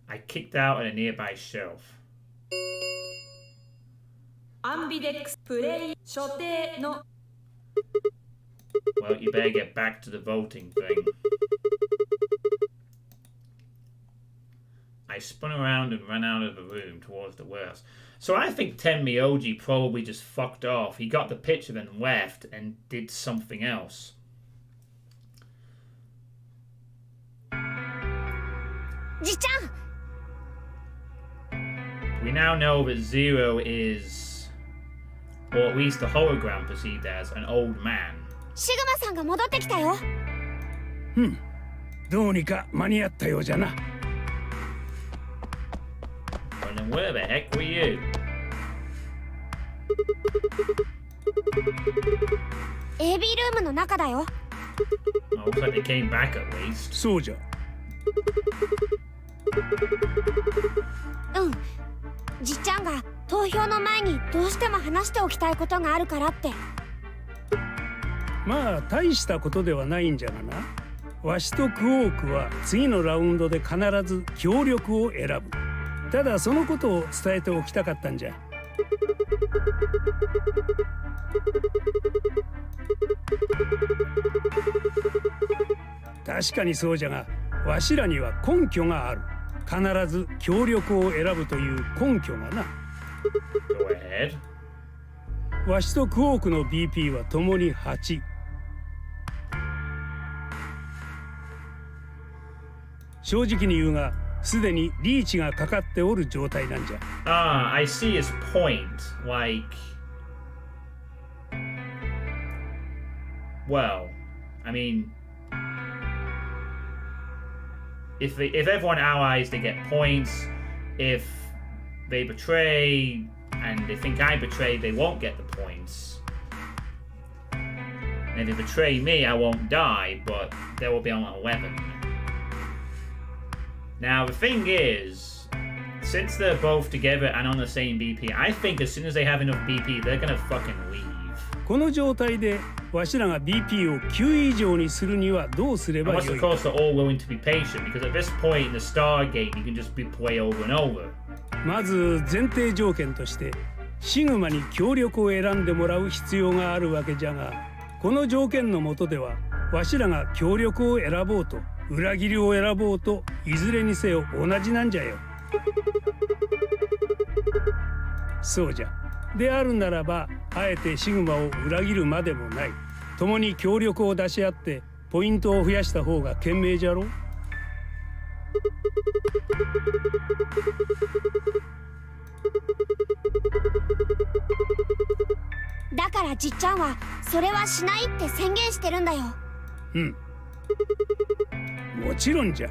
I kicked out at a nearby shelf. Ambidex play 所定の Well, you better get back to the voting thing. I spun around and ran out of the room towards the warehouse. So I think Tenmyoji probably just fucked off. He got the picture and left and did something else. Ji-chan! We now know that Zero is, or at least the hologram perceived as, an old man. シグマさんが戻ってきたよ。どうにか間に合ったようじゃな。Well, then where the heck were you? AB ルームの中だよ。Well, looks like they came back at least. そうじゃ。うん。じっちゃんが投票の前にどうしても話しておきたいことがあるからって。まあ大したことではないんじゃがな。わしとクオークは次のラウンドで必ず協力を選ぶ。ただそのことを伝えておきたかったんじゃ。確かにそうじゃが、わしらには根拠がある。必ず協力を選ぶという根拠がな。Go ahead. わしとクオークの BP はともに8。正直に言うが、すでにリーチがかかっておる状態なんじゃ。Ah, I see his point. Like, well, I mean, if everyone allies, they get points. If they betray and they think I betrayed, they won't get the points. And if they betray me, I won't die, but they will be on 11. Now, the thing is, since they're both together and on the same BP, I think as soon as they have enough BP, they're gonna fucking leave. この状態でわしらが BP を9以上にするにはどうすればよい Unless, of course, they're all willing to be patient, because at this point in the Star game, you can just play over and over. まず前提条件としてシグマに協力を選んでもらう必要があるわけじゃが、この条件の下ではわしらが協力を選ぼうと裏切りを選ぼうといずれにせよ同じなんじゃよ。そうじゃ。であるならば、あえてシグマを裏切るまでもない。共に協力を出し合ってポイントを増やした方が賢明じゃろ。だからじっちゃんはそれはしないって宣言してるんだよ。うん。もちろんじゃ。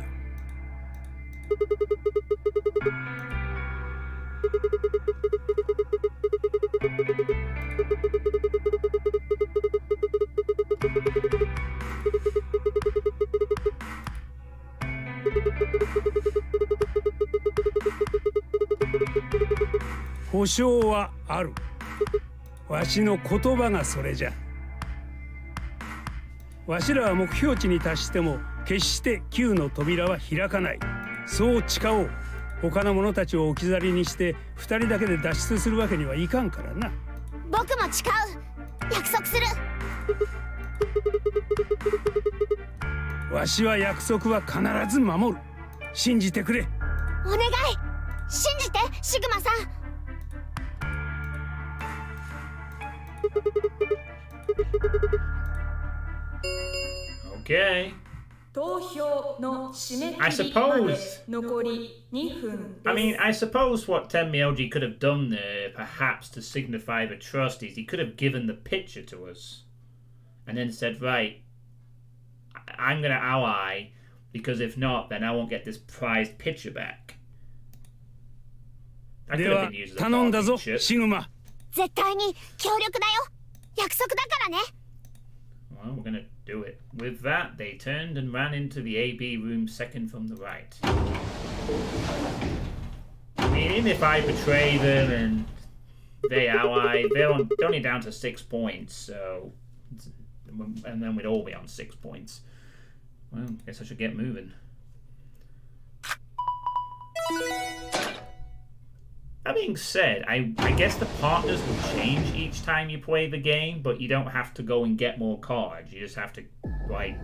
保証はある。わしの言葉がそれじゃ。わしらは目標値に達しても決して9の扉は開かない。そう誓おう。他の者たちを置き去りにして2人だけで脱出するわけにはいかんからな。僕も誓う。約束する。わしは約束は必ず守る。信じてくれ。お願い。信じて、シグマさん。Okay. 投票の締め切りまで残り2分です。I mean, I suppose what Tenmyoji could have done there, perhaps to signify the trust, is he could have given the picture to us and then said, right, I'm going to ally, because if not, then I won't get this prized picture back. That could で have は been used as a 頼んだぞ bargaining chip. シグマ。絶対に協力だよ。約束だからね。Well, we're gonna do it. With that, they turned and ran into the AB room second from the right. I mean, even if I betray them and they ally, they're only down to 6 points, so... And then we'd all be on 6 points. Well, guess I should get moving. That being said, I guess the partners will change each time you play the game, but you don't have to go and get more cards. You just have to, like...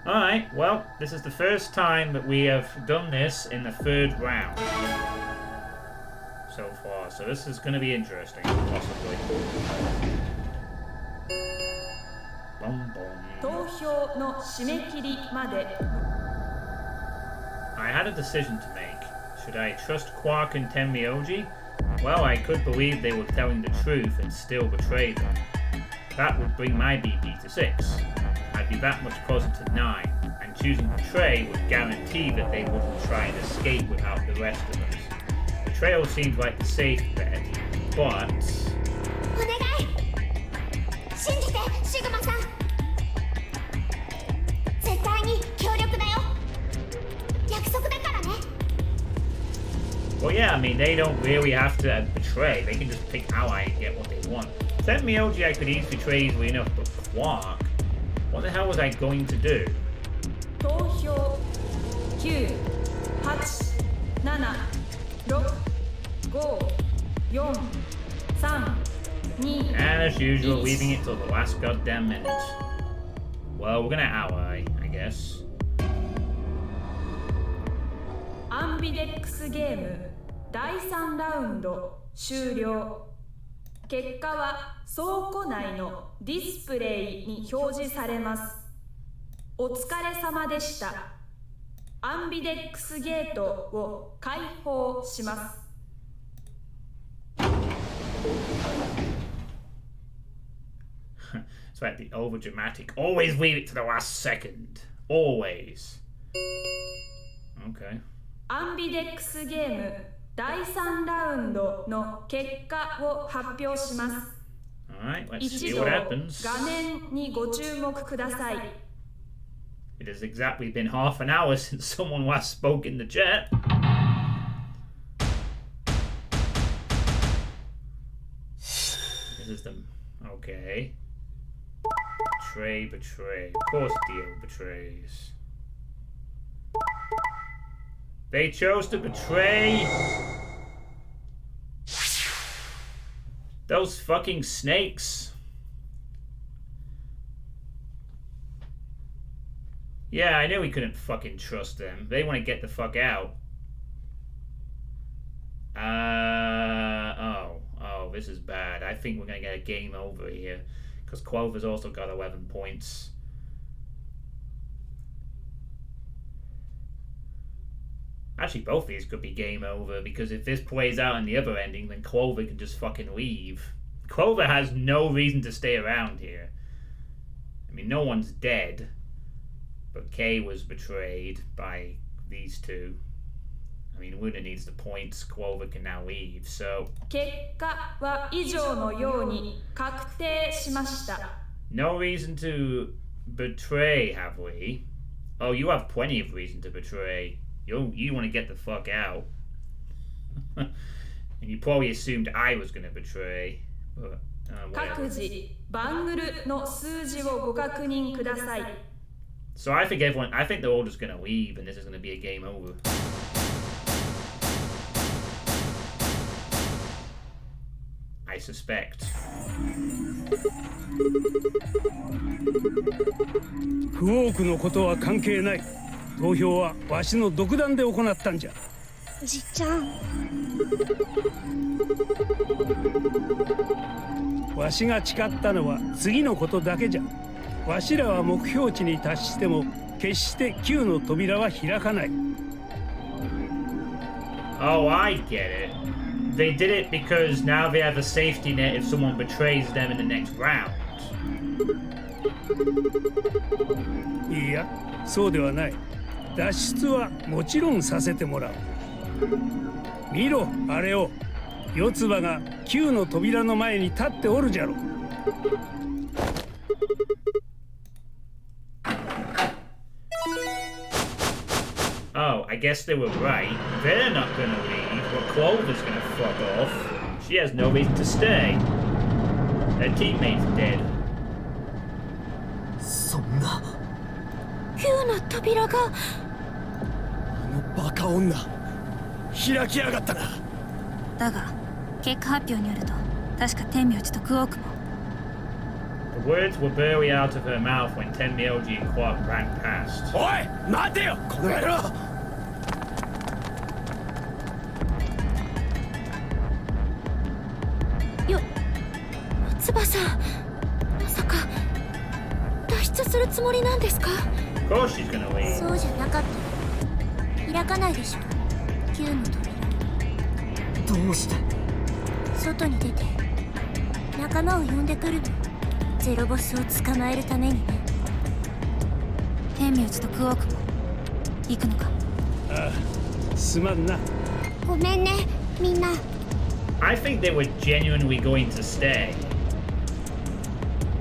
Alright, well, this is the first time that we have done this in the 3rd round so far, so this is going to be interesting, possibly. Boom, boom. 投票の締め切りまで。I had a decision to make. Should I trust Quark and Tenmyoji? Well, I could believe they were telling the truth and still betray them. That would bring my BP to 6. I'd be that much closer to 9, and choosing betray would guarantee that they wouldn't try and escape without the rest of us. Betrayal seemed like the safe bet, but... お願い。信じて、シグマさん。絶対に協力だよ。約束だからね。Well, yeah, I mean, they don't really have to betray. They can just pick ally and get what they want. Tenmyoji I could easily betray easily enough, but Quark, what the hell was I going to do? 投票9、8、7、6、5、4、3、2、And as usual, leaving it till the last goddamn minute. Well, we're gonna ally, I guess. アンビデックスゲーム第3ラウンド終了。結果は倉庫内のディスプレイに表示されます。お疲れ様でした。アンビデックスゲートを開放します。Slightly over dramatic. Always leave it to the last second. Always. Okay. アンビデックスゲーム第3ラウンドの結果を発表します。Alright, let's 一 see 度 what happens. 画面にご注目ください。It has exactly been half an hour since someone last spoke in the chat. This is the... Okay. Betray. Of course Dio betrays. They chose to betray... Those fucking snakes. Yeah, I knew we couldn't fucking trust them. They want to get the fuck out. Oh, this is bad. I think we're going to get a game over here. Because Quover's also got 11 points. Actually, both of these could be game over, because if this plays out in the other ending, then Clover can just fucking leave. Clover has no reason to stay around here. I mean, no one's dead. But Kay was betrayed by these two. I mean, Luna needs the points. Clover can now leave, so... 結果は以上のように確定しました。 No reason to betray, have we? Oh, you have plenty of reason to betray. You want to get the fuck out. And you probably assumed I was going to betray. But, 各自バングルの数字をご確認ください。 So I think they're all just going to leave and this is going to be a game over. I suspect. クォークのことは関係ない。投票はわしの独断で行ったんじゃ。じっちゃん。わしが誓ったのは次のことだけじゃ。わしらは目標値に達しても決して9の扉は開かない。Oh, I get it. They did it because now they have a safety net if someone betrays them in the next round. いや、そうではない。脱出はもちろんさせてもらう。見ろ、あれを。四つ葉が9の扉の前に立っておるじゃろ。Oh, I guess they were right. They're not gonna leave, but Clover's gonna fuck off. She has no reason to stay. Her teammate's dead. そんな。 9の扉が。あのバカ女開きやがったな。だが結果発表によると確か天明寺とクオークも。 The words were barely out of her mouth when Tenmyoji and Quark ran past. おい待てよこの野郎。翼、まさか脱出するつもりなんですか？ Of course she's gonna leave. そうじゃなかったよ。開かないでしょ、9の扉。どうして？外に出て仲間を呼んでくるの。ゼロボスを捕まえるためにね。天明寺とクオークも行くのか？ああ、すまんな。ごめんね、みんな。 I think they were genuinely going to stay.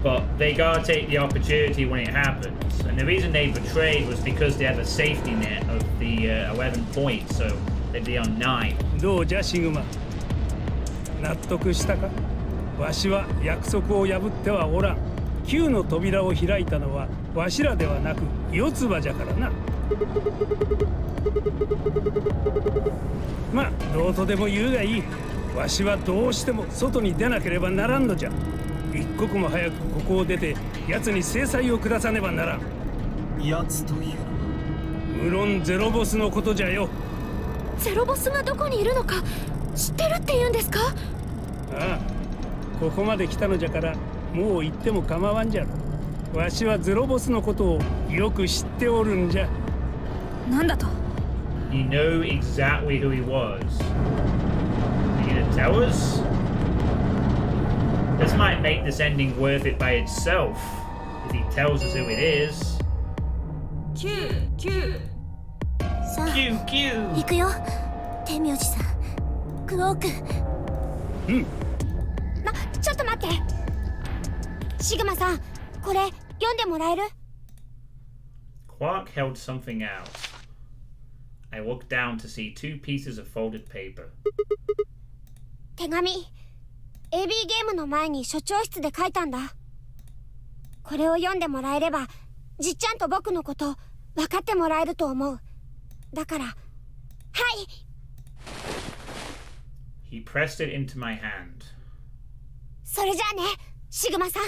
But they gotta take the opportunity when it happens. And the reason they betrayed was because they had a safety net of the 11 points, so they'd be on 9. どうじゃシグマ。納得したか？わしは約束を破ってはおらん。9の扉を開いたのはわしらではなく四つ葉じゃからな。まあどうとでも言うがいい。わしはどうしても外に出なければならんのじゃ。一刻も早くここを出て奴に制裁を下さねばならん。奴というのは無論ゼロボスのことじゃよ。ゼロボスがどこにいるのか知ってるって言うんですか？ああ、ここまで来たのじゃからもう行っても構わんじゃろ。わしはゼロボスのことをよく知っておるんじゃ。なんだと？ You knew exactly who he was. Are you gonna tell us? This might make this ending worth it by itself, if he tells us who it is. 9さあ、キューキュー。行くよ。天明寺さん、クオーク。ちょっと待って。シグマさん、これ読んでもらえる？ Quark held something out. I looked down to see 2 pieces of folded paper. 手紙。AB ゲームの前に所長室で書いたんだ。これを読んでもらえれば、じっちゃんと僕のこと分かってもらえると思う。だから、はい。He pressed it into my hand. それじゃあね、シグマさん。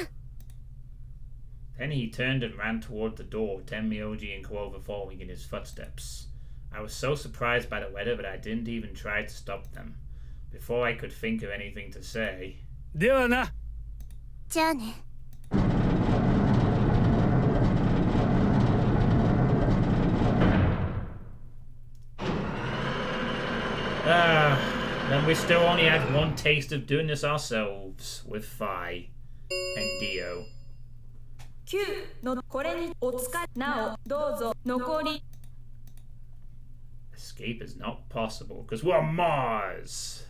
Then he turned and ran toward the door, Tenmyoji and Clover following in his footsteps. I was so surprised by the weather that I didn't even try to stop them. Before I could think of anything to say... ではな。じゃあね。Then we still only had one taste of doing this ourselves with Phi and Dio. 9のこれにお使いなおどうぞ残り Escape is not possible because we're on Mars.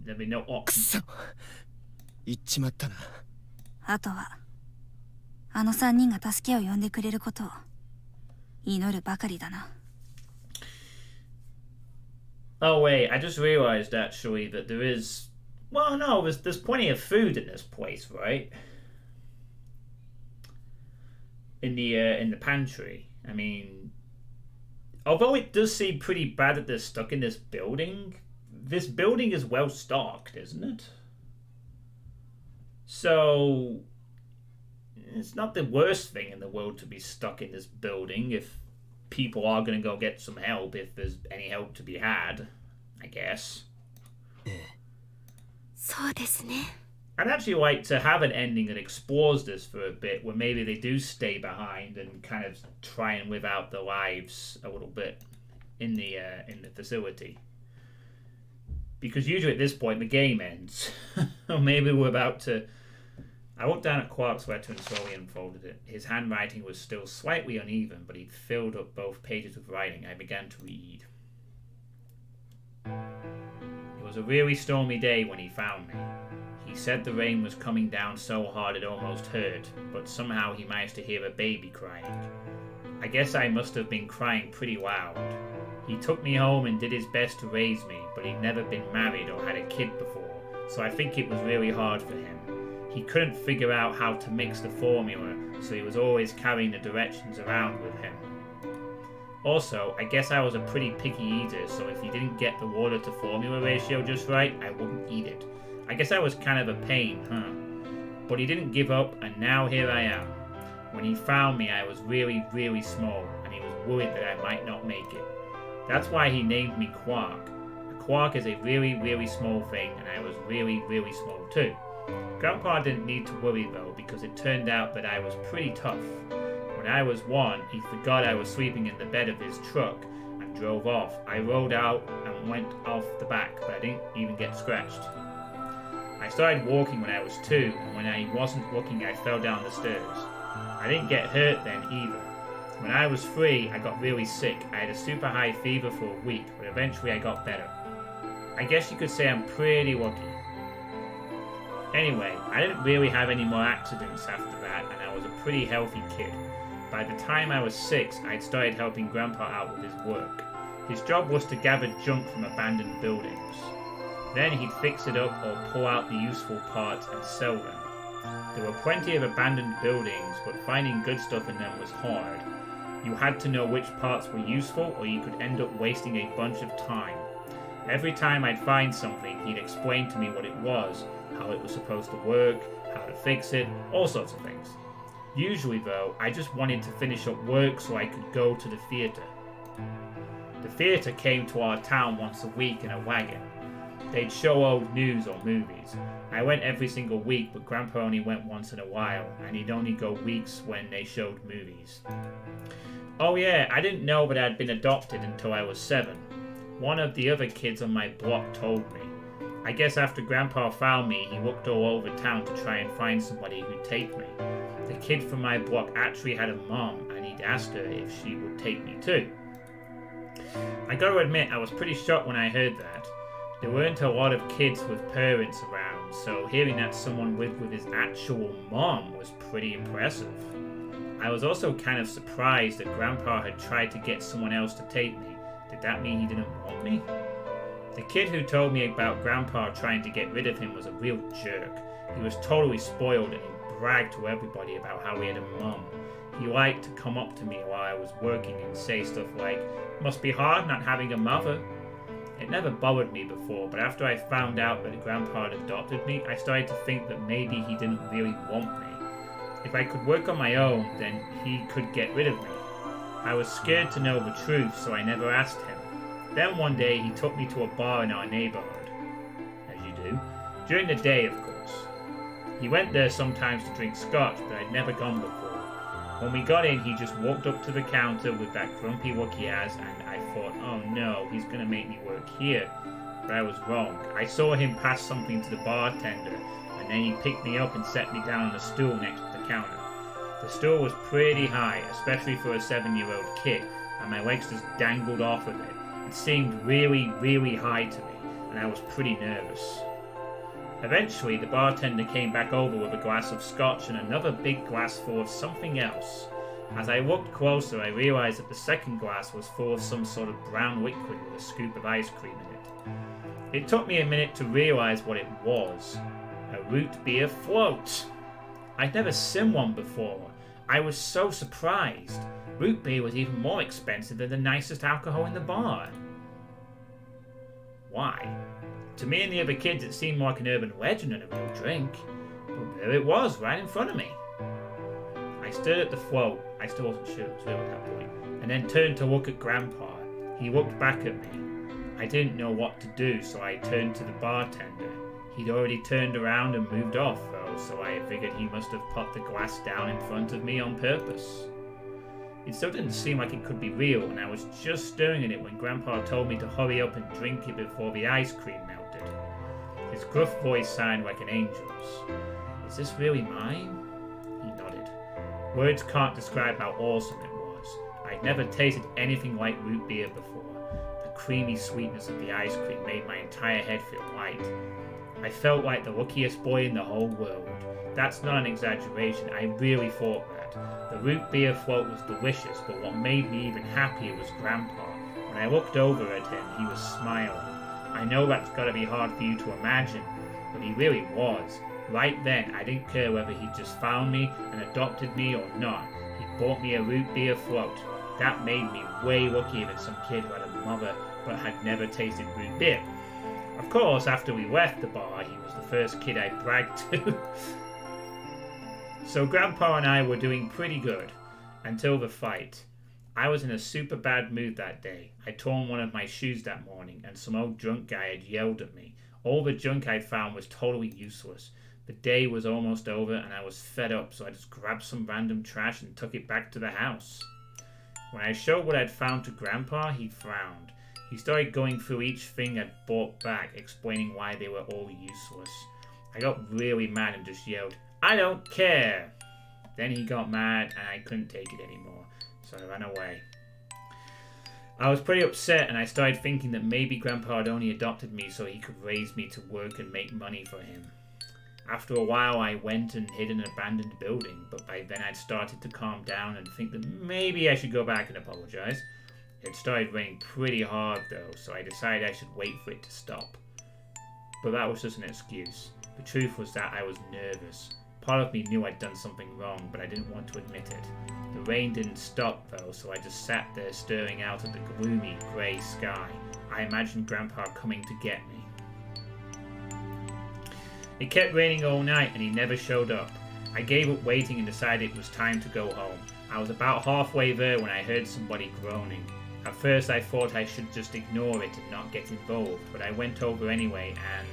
There'll be no option. 行っちまったな。あとはあの3人が助けを呼んでくれることを祈るばかりだな。Oh wait, I just realized actually that there is... Well, no, there's plenty of food in this place, right? In the pantry. I mean, although it does seem pretty bad that they're stuck in this building is well stocked, isn't it? So it's not the worst thing in the world to be stuck in this building if people are going to go get some help, if there's any help to be had, I guess. そうですね。 I'd actually like to have an ending that explores this for a bit, where maybe they do stay behind and kind of try and live out their lives a little bit in the facility. Because usually at this point the game ends. Or maybe we're about to... I looked down at Quark's letter and slowly unfolded it. His handwriting was still slightly uneven, but he'd filled up both pages with writing. I began to read. It was a really stormy day when he found me. He said the rain was coming down so hard it almost hurt, but somehow he managed to hear a baby crying. I guess I must have been crying pretty loud. He took me home and did his best to raise me, but he'd never been married or had a kid before, so I think it was really hard for him. He couldn't figure out how to mix the formula, so he was always carrying the directions around with him. Also, I guess I was a pretty picky eater, so if he didn't get the water to formula ratio just right, I wouldn't eat it. I guess I was kind of a pain, huh? But he didn't give up, and now here I am. When he found me, I was really, really small, and he was worried that I might not make it. That's why he named me Quark. A quark is a really, really small thing, and I was really, really small too. Grandpa didn't need to worry though, because it turned out that I was pretty tough. When I was 1, he forgot I was sleeping in the bed of his truck and drove off. I rolled out and went off the back, but I didn't even get scratched. I started walking when I was 2, and when I wasn't looking I fell down the stairs. I didn't get hurt then either. When I was 3, I got really sick. I had a super high fever for a week, but eventually I got better. I guess you could say I'm pretty lucky. Anyway, I didn't really have any more accidents after that, and I was a pretty healthy kid. By the time I was 6, I'd started helping Grandpa out with his work. His job was to gather junk from abandoned buildings. Then he'd fix it up or pull out the useful parts and sell them. There were plenty of abandoned buildings, but finding good stuff in them was hard. You had to know which parts were useful, or you could end up wasting a bunch of time. Every time I'd find something, he'd explain to me what it was, how it was supposed to work, how to fix it, all sorts of things. Usually though, I just wanted to finish up work so I could go to the theatre. The theatre came to our town once a week in a wagon. They'd show old news or movies. I went every single week, but Grandpa only went once in a while, and he'd only go weeks when they showed movies. Oh yeah, I didn't know that I'd been adopted until I was 7. One of the other kids on my block told me. I guess after Grandpa found me, he looked all over town to try and find somebody who'd take me. The kid from my block actually had a mom, and he'd asked her if she would take me too. I gotta admit, I was pretty shocked when I heard that. There weren't a lot of kids with parents around, so hearing that someone lived with his actual mom was pretty impressive. I was also kind of surprised that Grandpa had tried to get someone else to take me. Did that mean he didn't want me? The kid who told me about Grandpa trying to get rid of him was a real jerk. He was totally spoiled and he bragged to everybody about how he had a mum. He liked to come up to me while I was working and say stuff like, "Must be hard not having a mother." It never bothered me before, but after I found out that Grandpa had adopted me, I started to think that maybe he didn't really want me. If I could work on my own, then he could get rid of me. I was scared to know the truth, so I never asked him. Then one day he took me to a bar in our neighborhood, as you do, during the day of course. He went there sometimes to drink scotch, but I'd never gone before. When we got in, he just walked up to the counter with that grumpy look he has, and I thought, oh no, he's gonna make me work here. But I was wrong. I saw him pass something to the bartender, and then he picked me up and set me down on a stool next to the counter. The stool was pretty high, especially for a 7-year-old kid, and my legs just dangled off of it. It seemed really, really high to me, and I was pretty nervous. Eventually, the bartender came back over with a glass of scotch and another big glass full of something else. As I looked closer, I realized that the second glass was full of some sort of brown liquid with a scoop of ice cream in it. It took me a minute to realize what it was. A root beer float. I'd never seen one before. I was so surprised. Root beer was even more expensive than the nicest alcohol in the bar. Why? To me and the other kids it seemed more like an urban legend than a real drink. But there it was, right in front of me. I stared at the float, I still wasn't sure it was real at that point, and then turned to look at Grandpa. He looked back at me. I didn't know what to do, so I turned to the bartender. He'd already turned around and moved off, though, so I figured he must have put the glass down in front of me on purpose. It still didn't seem like it could be real, and I was just staring at it when Grandpa told me to hurry up and drink it before the ice cream melted. His gruff voice sounded like an angel's. Is this really mine? He nodded. Words can't describe how awesome it was. I'd never tasted anything like root beer before. The creamy sweetness of the ice cream made my entire head feel light. I felt like the luckiest boy in the whole world. That's not an exaggeration, I really thought that. The root beer float was delicious, but what made me even happier was Grandpa. When I looked over at him, he was smiling. I know that's gotta be hard for you to imagine, but he really was. Right then, I didn't care whether he just found me and adopted me or not. He bought me a root beer float. That made me way luckier than some kid who had a mother but had never tasted root beer. Of course, after we left the bar, he was the first kid I bragged to. So Grandpa and I were doing pretty good, until the fight. I was in a super bad mood that day. I'd torn one of my shoes that morning, and some old drunk guy had yelled at me. All the junk I'd found was totally useless. The day was almost over, and I was fed up, so I just grabbed some random trash and took it back to the house. When I showed what I'd found to Grandpa, he frowned. He started going through each thing I'd brought back, explaining why they were all useless. I got really mad and just yelled, "I don't care!" Then he got mad and I couldn't take it anymore, so I ran away. I was pretty upset and I started thinking that maybe Grandpa had only adopted me so he could raise me to work and make money for him. After a while I went and hid in an abandoned building, but by then I'd started to calm down and think that maybe I should go back and apologize. It started raining pretty hard though, so I decided I should wait for it to stop. But that was just an excuse. The truth was that I was nervous. Part of me knew I'd done something wrong, but I didn't want to admit it. The rain didn't stop though, so I just sat there staring out at the gloomy, grey sky. I imagined Grandpa coming to get me. It kept raining all night and he never showed up. I gave up waiting and decided it was time to go home. I was about halfway there when I heard somebody groaning. At first I thought I should just ignore it and not get involved, but I went over anyway and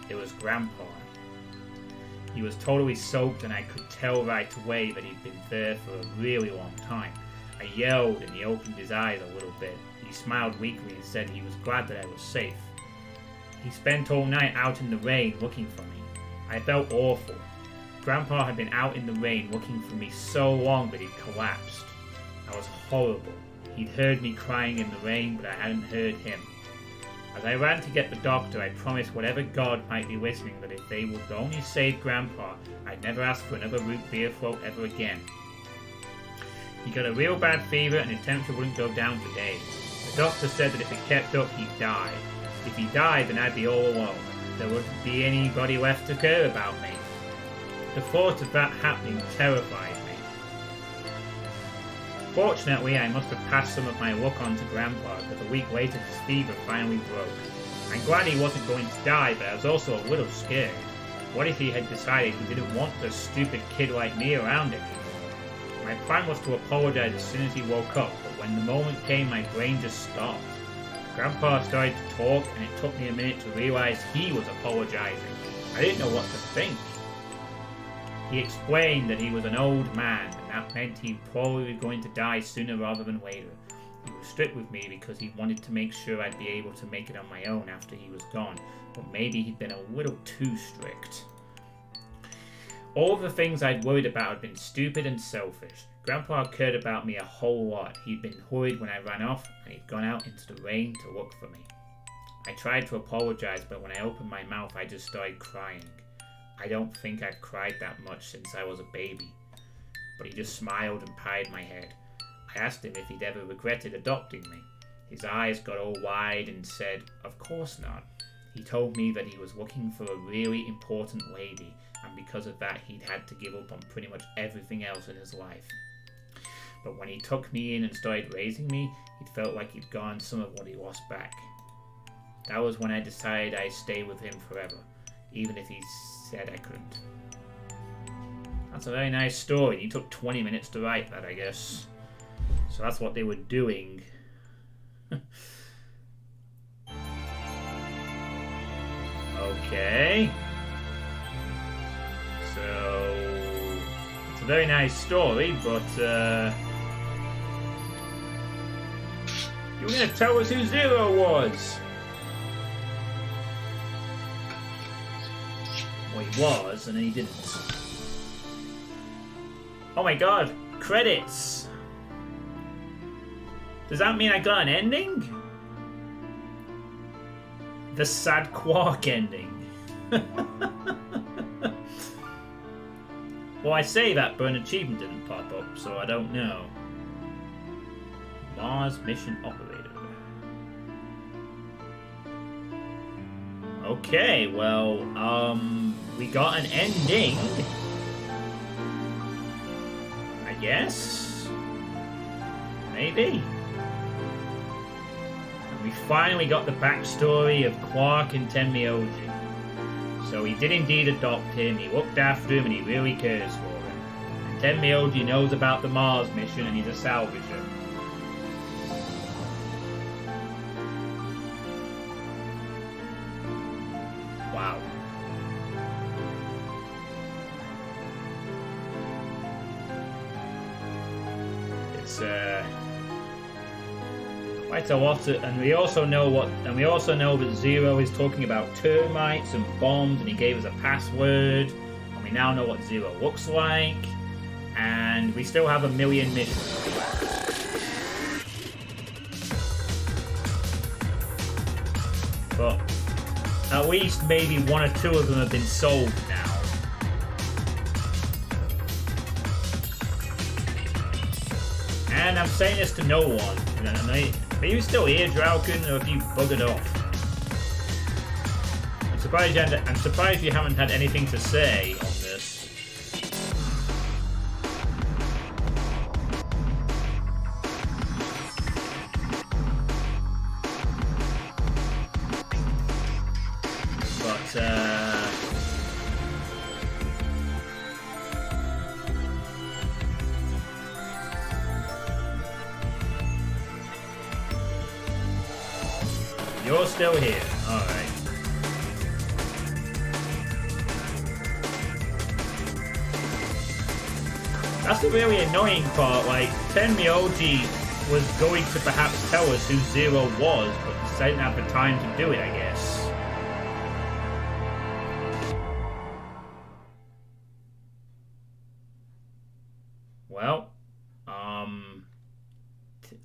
it was Grandpa. He was totally soaked and I could tell right away that he'd been there for a really long time. I yelled and he opened his eyes a little bit. He smiled weakly and said he was glad that I was safe. He spent all night out in the rain looking for me. I felt awful. Grandpa had been out in the rain looking for me so long that he'd collapsed. I was horrible. He'd heard me crying in the rain, but I hadn't heard him. As I ran to get the doctor, I promised whatever god might be listening that if they would only save Grandpa, I'd never ask for another root beer float ever again. He got a real bad fever and his temperature wouldn't go down for days. The doctor said that if it kept up, he'd die. If he died, then I'd be all alone. There wouldn't be anybody left to care about me. The thought of that happening terrified me. Fortunately, I must have passed some of my luck on to Grandpa, because a week later his fever finally broke. I'm glad he wasn't going to die, but I was also a little scared. What if he had decided he didn't want a stupid kid like me around anymore? My plan was to apologize as soon as he woke up, but when the moment came, my brain just stopped. Grandpa started to talk, and it took me a minute to realize he was apologizing. I didn't know what to think. He explained that he was an old man, and that meant he probably was going to die sooner rather than later. He was strict with me because he wanted to make sure I'd be able to make it on my own after he was gone, but maybe he'd been a little too strict. All the things I'd worried about had been stupid and selfish. Grandpa cared about me a whole lot. He'd been worried when I ran off, and he'd gone out into the rain to look for me. I tried to apologize, but when I opened my mouth, I just started crying. I don't think I've cried that much since I was a baby. But he just smiled and patted my head. I asked him if he'd ever regretted adopting me. His eyes got all wide and said, "Of course not." He told me that he was looking for a really important lady, and because of that he'd had to give up on pretty much everything else in his life. But when he took me in and started raising me, it felt like he'd gotten some of what he lost back. That was when I decided I'd stay with him forever, even if he said I couldn't. That's a very nice story. He took 20 minutes to write that, I guess. So that's what they were doing. Okay. So it's a very nice story, but you were going to tell us who Zero was. Well, he was, and then he didn't. Oh my god, credits! Does that mean I got an ending? The sad Quark ending. Well, I say that, but an achievement didn't pop up, so I don't know. Mars Mission Operator. Okay, well, we got an ending. I guess? Maybe. And we finally got the backstory of Quark and Tenmyoji. So he did indeed adopt him, he looked after him, and he really cares for him. And Tenmyoji knows about the Mars mission, and he's a salvager. Wow. It's quite a lot and we also know that Zero is talking about termites and bombs, and he gave us a password, and we now know what Zero looks like, and we still have 1 million missions. But at least maybe 1 or 2 of them have been solved now. And I'm saying this to no one. Are you still here, Drauken, or have you buggered off? I'm surprised you haven't had anything to say on this. But, you're still here. Alright. That's the really annoying part. Like, Tenmyoji was going to perhaps tell us who Zero was, but he didn't have the time to do it, I guess.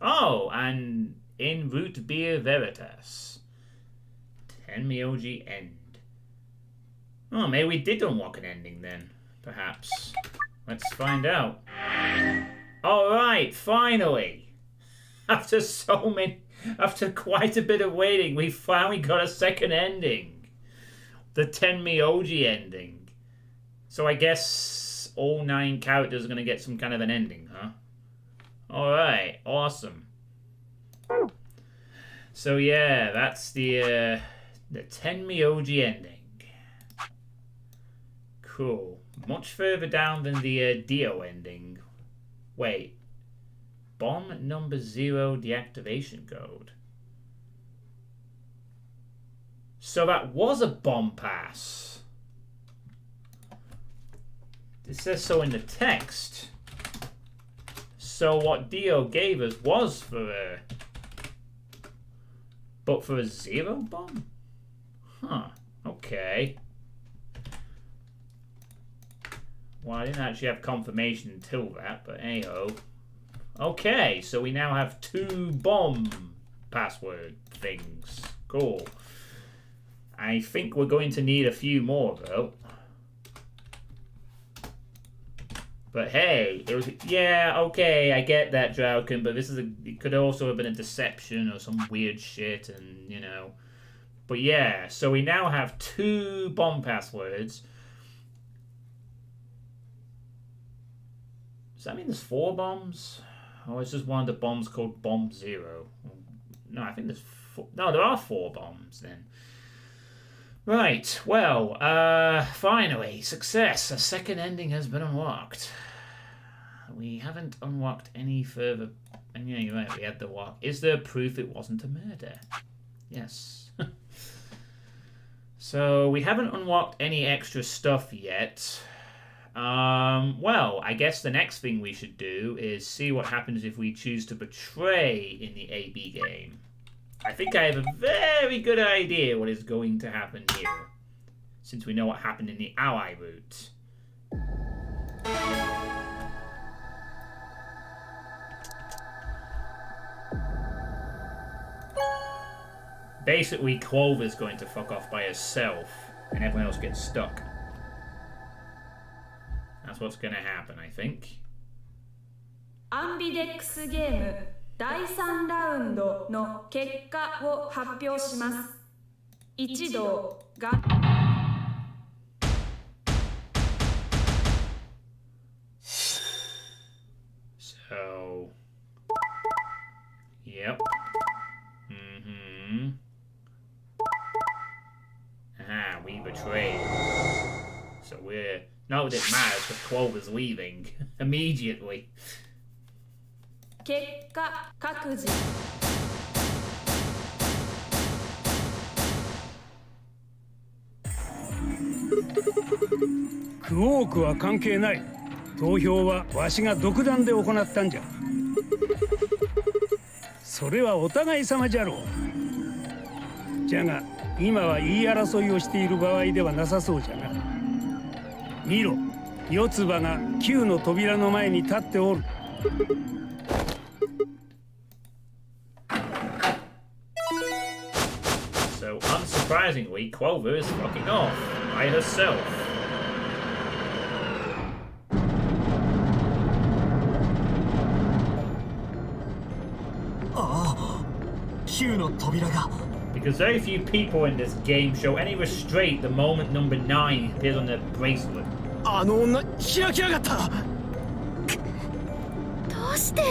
Oh, and in root beer veritas. 10 Myoji end. Oh, maybe we did unlock an ending then. Perhaps. Let's find out. Alright, finally! After quite a bit of waiting, we finally got a second ending. The 10 Myoji ending. So I guess all 9 characters are going to get some kind of an ending, huh? Alright, awesome. So yeah, that's the 10 Myoji ending. Cool. Much further down than the Dio ending. Wait. Bomb number 0 deactivation code. So that was a bomb pass. It says so in the text. So what Dio gave us was for a... But for a 0 bomb? Huh. Okay. Well, I didn't actually have confirmation until that, but hey-ho. Okay, so we now have 2 bomb password things. Cool. I think we're going to need a few more, though. But hey, it was... Yeah, okay, I get that, Drauken, but this is it could also have been a deception or some weird shit, and, you know... But yeah, so we now have 2 bomb passwords. Does that mean there's 4 bombs? Or is just one of the bombs called Bomb 0? No, I think there's 4. No, there are 4 bombs then. Right, well, finally, success. A second ending has been unlocked. We haven't unlocked any further... And yeah, you're right, we had the walk. Is there proof it wasn't a murder? Yes. So, we haven't unlocked any extra stuff yet. Well, I guess the next thing we should do is see what happens if we choose to betray in the AB game. I think I have a very good idea what is going to happen here, since we know what happened in the ally route. Basically, Clover's going to fuck off by herself, and everyone else gets stuck. That's what's going to happen, I think. アンビデックスゲーム第3ラウンドの結果を発表します。一同が So, yep. Ah, we betrayed. So we're... No, it matters because Clover's leaving immediately. 結果各自 クォークは関係ない。投票はわしが独断で行ったんじゃ。それはお互い様じゃろう。じゃが今は言い争いをしている場合ではなさそうじゃな。見ろ、四つ葉が9の扉の前に立っておる。So, unsurprisingly, Clover is fucking off by herself. Because very few people in this game show any restraint the moment number 9 appears on their bracelet. あの女開きやがった。どうして？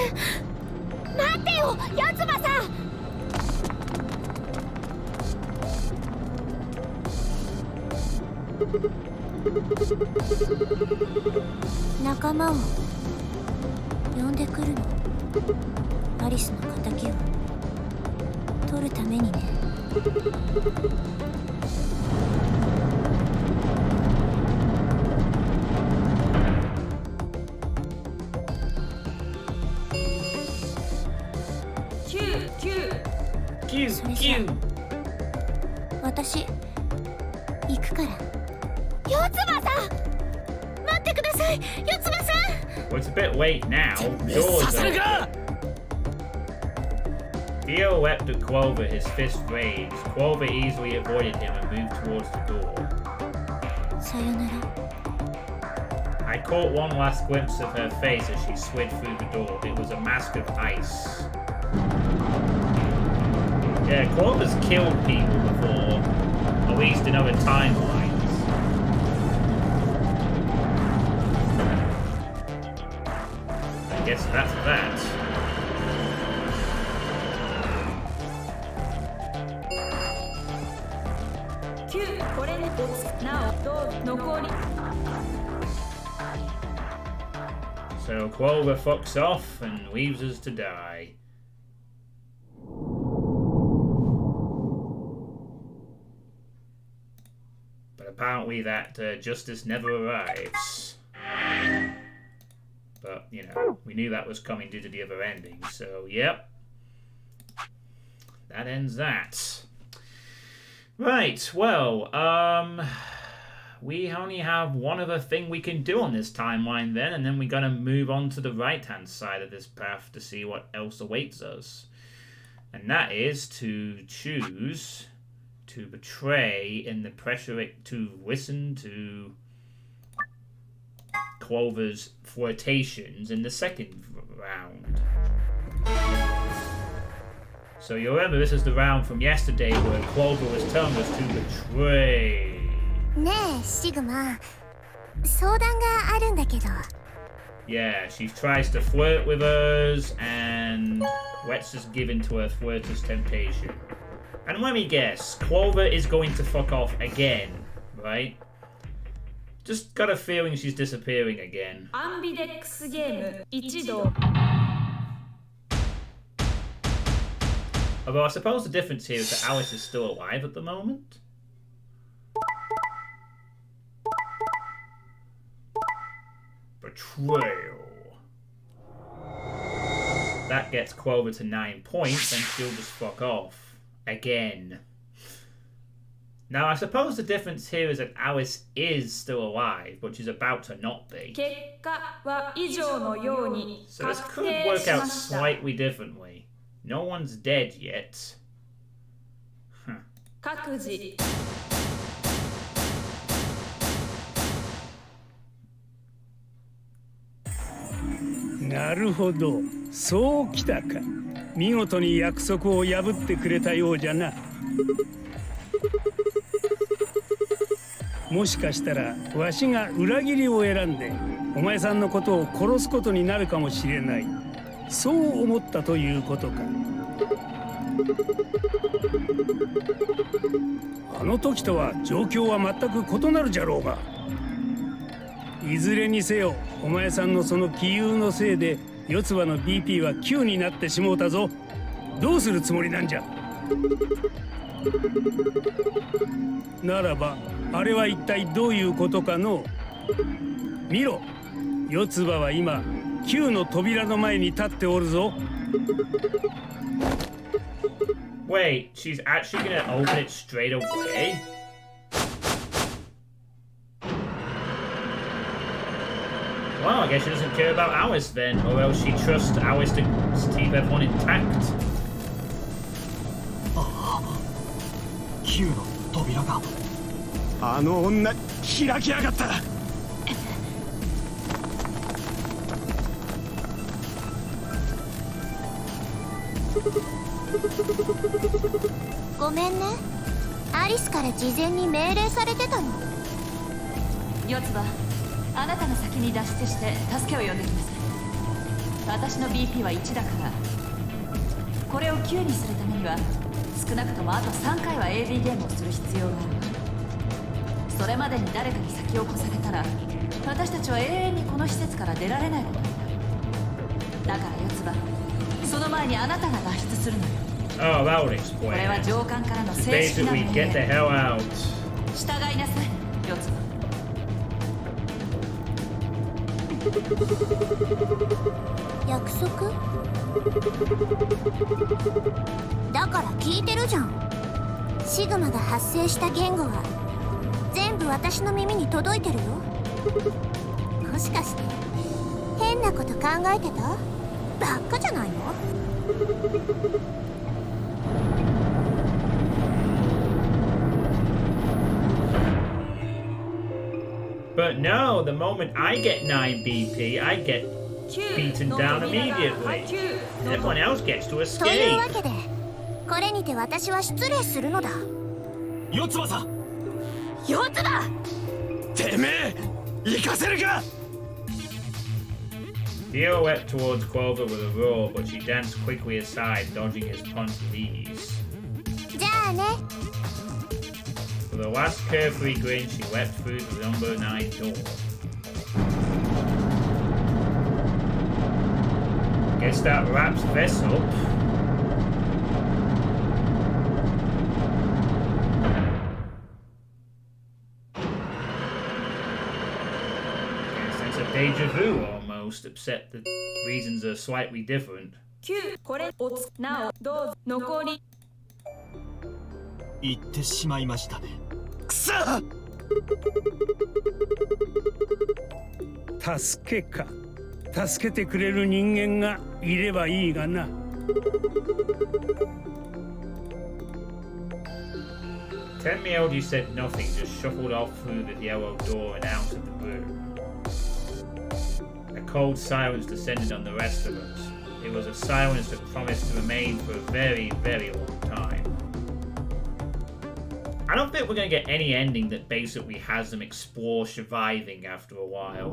待ってよ、四つ葉さん。仲間を呼んでくるの。アリスの敵を取るためにね。それじゃ私行くから。四つ葉さん、待ってください、四つ葉さん。Well, it's a bit late now. Doors open. Theo leapt at Clover, his fist raised. Clover easily avoided him and moved towards the door. さよなら。 I caught one last glimpse of her face as she slid through the door. It was a mask of ice. Yeah, Clover's killed people before, at least in other timelines. I guess that's that. So Clover fucks off and leaves us to die. But apparently that justice never arrives. But, you know, we knew that was coming due to the other ending, so yep. That ends that. Right, well, we only have one other thing we can do on this timeline then, and then we're going to move on to the right-hand side of this path to see what else awaits us. And that is to choose to betray in the pressure, to listen to Clover's flirtations in the second round. So you remember this is the round from yesterday where Clover was telling us to betray. ねえ、シグマ。相談があるんだけど。Yeah, she tries to flirt with us and lets us give in to her flirtous temptation. And let me guess, Clover is going to fuck off again, right? Just got a feeling she's disappearing again. アンビデックスゲーム一度。 Although I suppose the difference here is that Alice is still alive at the moment. Betrayal. That gets Clover to 9 points, and she'll just fuck off. Again. Now, I suppose the difference here is that Alice is still alive, but she's about to not be. 結果は以上のように So this 確 could 定 work し out ました。 slightly differently. No one's dead yet. Huh. 各自。なるほど、そうきたか。見事に約束を破ってくれたようじゃな。もしかしたらわしが裏切りを選んでお前さんのことを殺すことになるかもしれない。そう思ったということか。あの時とは状況は全く異なるじゃろうが。いずれにせよお前さんのその杞憂のせいで四つ葉の BP は9になってしもうたぞ。どうするつもりなんじゃ。ならばあれは一体どういうことかの。見ろ、四つ葉は今9の扉の前に立っておるぞ。Wait, she's actually gonna open it straight away? Well, I guess she doesn't care about Alice then, or else she trusts Alice to keep everyone intact. 9の扉が。あの女開きやがった。ごめんね。アリスから事前に命令されてたの。四つ葉、あなたが先に脱出して助けを呼んできます。私の BP は1だから、これを9にするためには少なくともあと3回は AD ゲームをする必要がある。それまでに誰かに先を越されたら私たちは永遠にこの施設から出られないことになる。だから四つ葉、その前にあなたが脱出するのよ。Oh, that would これは explain it. 上官からの正式な Basically, 命 get the 令。 hell out. 従いなさい、四つ葉。約束？だから聞いてるじゃん。シグマが発生した言語は全部私の耳に届いてるよ。もしかして変なこと考えてた？バカじゃないの？ But no, the moment I get 9 BP, I get beaten down immediately. Everyone else gets to という escape. わけでこれにて私は失礼するのだ。四つ葉さん、四つだ。てめえ行かせるか。 Theo wept towards Quover with a roar, but she danced quickly aside, dodging his punch with ease. じゃあね。 With a last carefree grin, she leapt through the number 9 door. Guess that wraps this up. Guess it's a deja vu almost, except the reasons are slightly different. 9これをつなおどうぞ残り言ってしまいましたね。くそ。助けか。助けてくれる人間がいればいいがな。Tenmyoji said nothing, just shuffled off through the yellow door and out of the room. A cold silence descended on the rest of us. It was a silence that promised to remain for a very, very long time. I don't think we're going to get any ending that basically has them explore surviving after a while.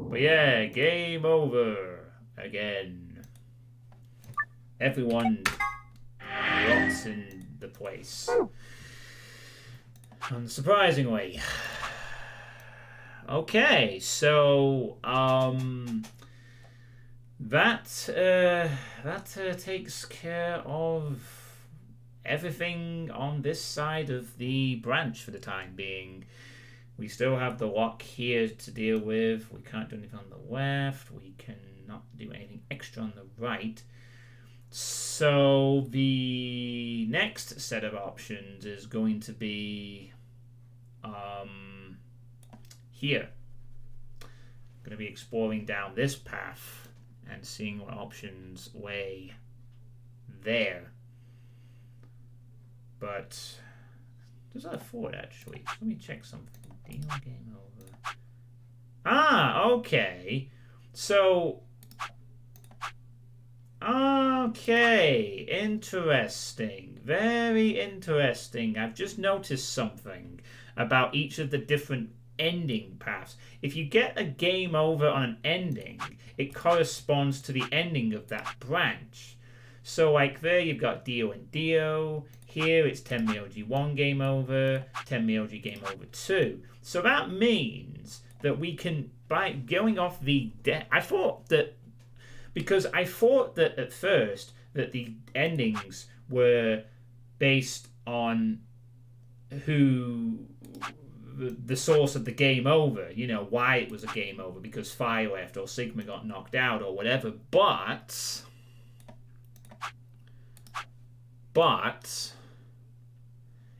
But yeah, game over again. Everyone rots in the place. Unsurprisingly. Okay, so that takes care of everything on this side of the branch for the time being. We still have the lock here to deal with. We can't do anything on the left. We cannot do anything extra on the right. So the next set of options is going to be here. I'm going to be exploring down this path and seeing what options lay there. But there's a forward actually. Let me check something. Deal game over. Ah, okay. So okay, interesting. Very interesting. I've just noticed something about each of the different ending paths. If you get a game over on an ending, it corresponds to the ending of that branch. So like there you've got Dio and Dio. Here it's Tenmyoji 1 game over, Tenmyoji game over 2. So that means that we can, by going off the I thought that at first that the endings were based on who the source of the game over, you know, why it was a game over, because Phi left or Sigma got knocked out or whatever, but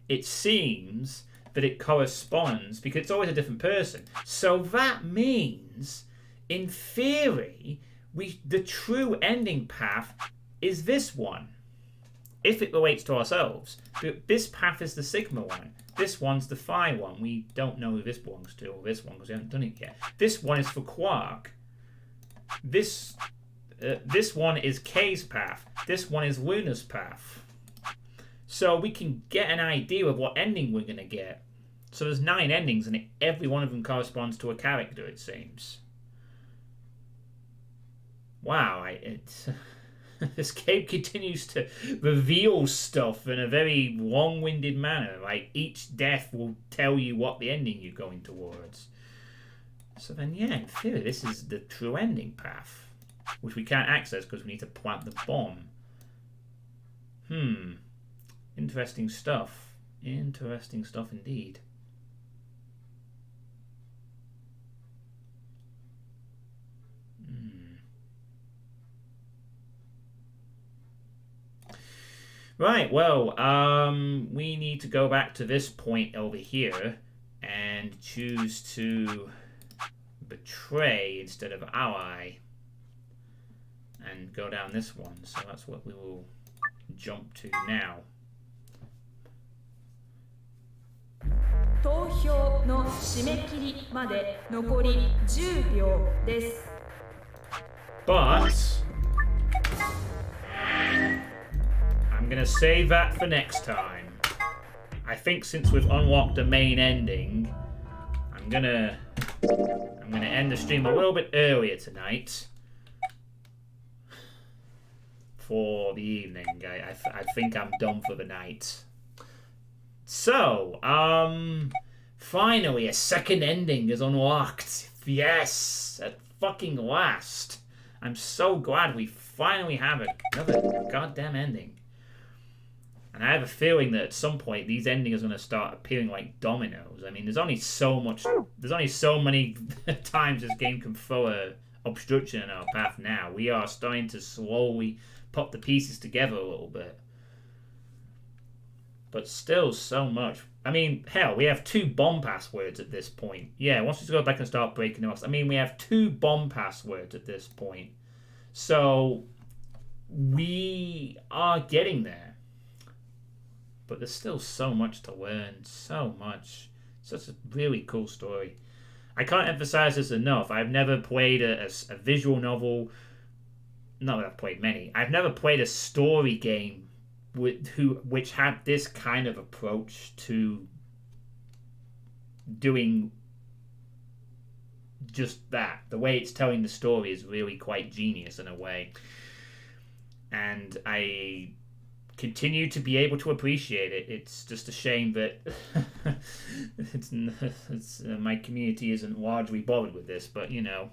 it seems that it corresponds because it's always a different person. So that means, in theory, the true ending path is this one, if it relates to ourselves. This path is the Sigma one. This one's the Phi one. We don't know who this belongs to, or this one, because we haven't done it yet. This one is for Quark. This one is K's path. This one is Luna's path. So we can get an idea of what ending we're going to get. So there's 9 endings, and every one of them corresponds to a character, it seems. Wow, this game continues to reveal stuff in a very long-winded manner. Like, each death will tell you what the ending you're going towards. So then, yeah, in theory, this is the true ending path, which we can't access because we need to plant the bomb. Interesting stuff. Interesting stuff indeed. Right, well, we need to go back to this point over here and choose to betray instead of ally and go down this one. So that's what we will jump to now. 投票の締め切りまで残り10秒です。But I'm gonna save that for next time. I think since we've unlocked the main ending, I'm gonna end the stream a little bit earlier tonight for the evening. I think I'm done for the night. So, finally a second ending is unlocked. Yes, at fucking last. I'm so glad we finally have another goddamn ending. And I have a feeling that at some point these endings are going to start appearing like dominoes. I mean, there's only so many times this game can throw a obstruction in our path now. We are starting to slowly put the pieces together a little bit. But still so much. I mean, hell, we have 2 bomb passwords at this point. Yeah, once we go back and start breaking them off. I mean, we have 2 bomb passwords at this point. So, we are getting there. But there's still so much to learn. So much. Such a really cool story. I can't emphasize this enough. I've never played a visual novel. Not that I've played many. I've never played a story game which had this kind of approach to doing just that. The way it's telling the story is really quite genius in a way. And I continue to be able to appreciate it. It's just a shame that my community isn't largely bothered with this, but you know,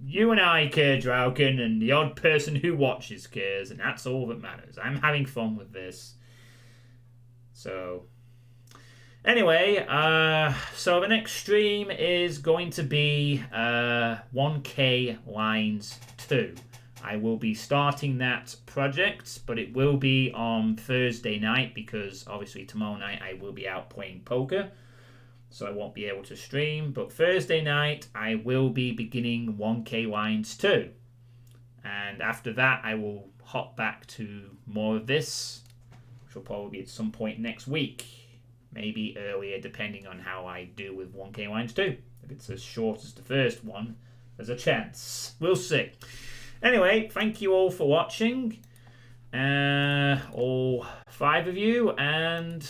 you and I care, Draugen, and the odd person who watches cares, and that's all that matters. I'm having fun with this. So, anyway, so the next stream is going to be 1K Lines 2. I will be starting that project, but it will be on Thursday night because obviously tomorrow night I will be out playing poker. So I won't be able to stream. But Thursday night, I will be beginning 1K Lines 2. And after that, I will hop back to more of this, which will probably be at some point next week. Maybe earlier, depending on how I do with 1K Lines 2. If it's as short as the first one, there's a chance. We'll see. Anyway, thank you all for watching. All 5 of you. And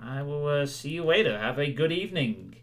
I will see you later. Have a good evening.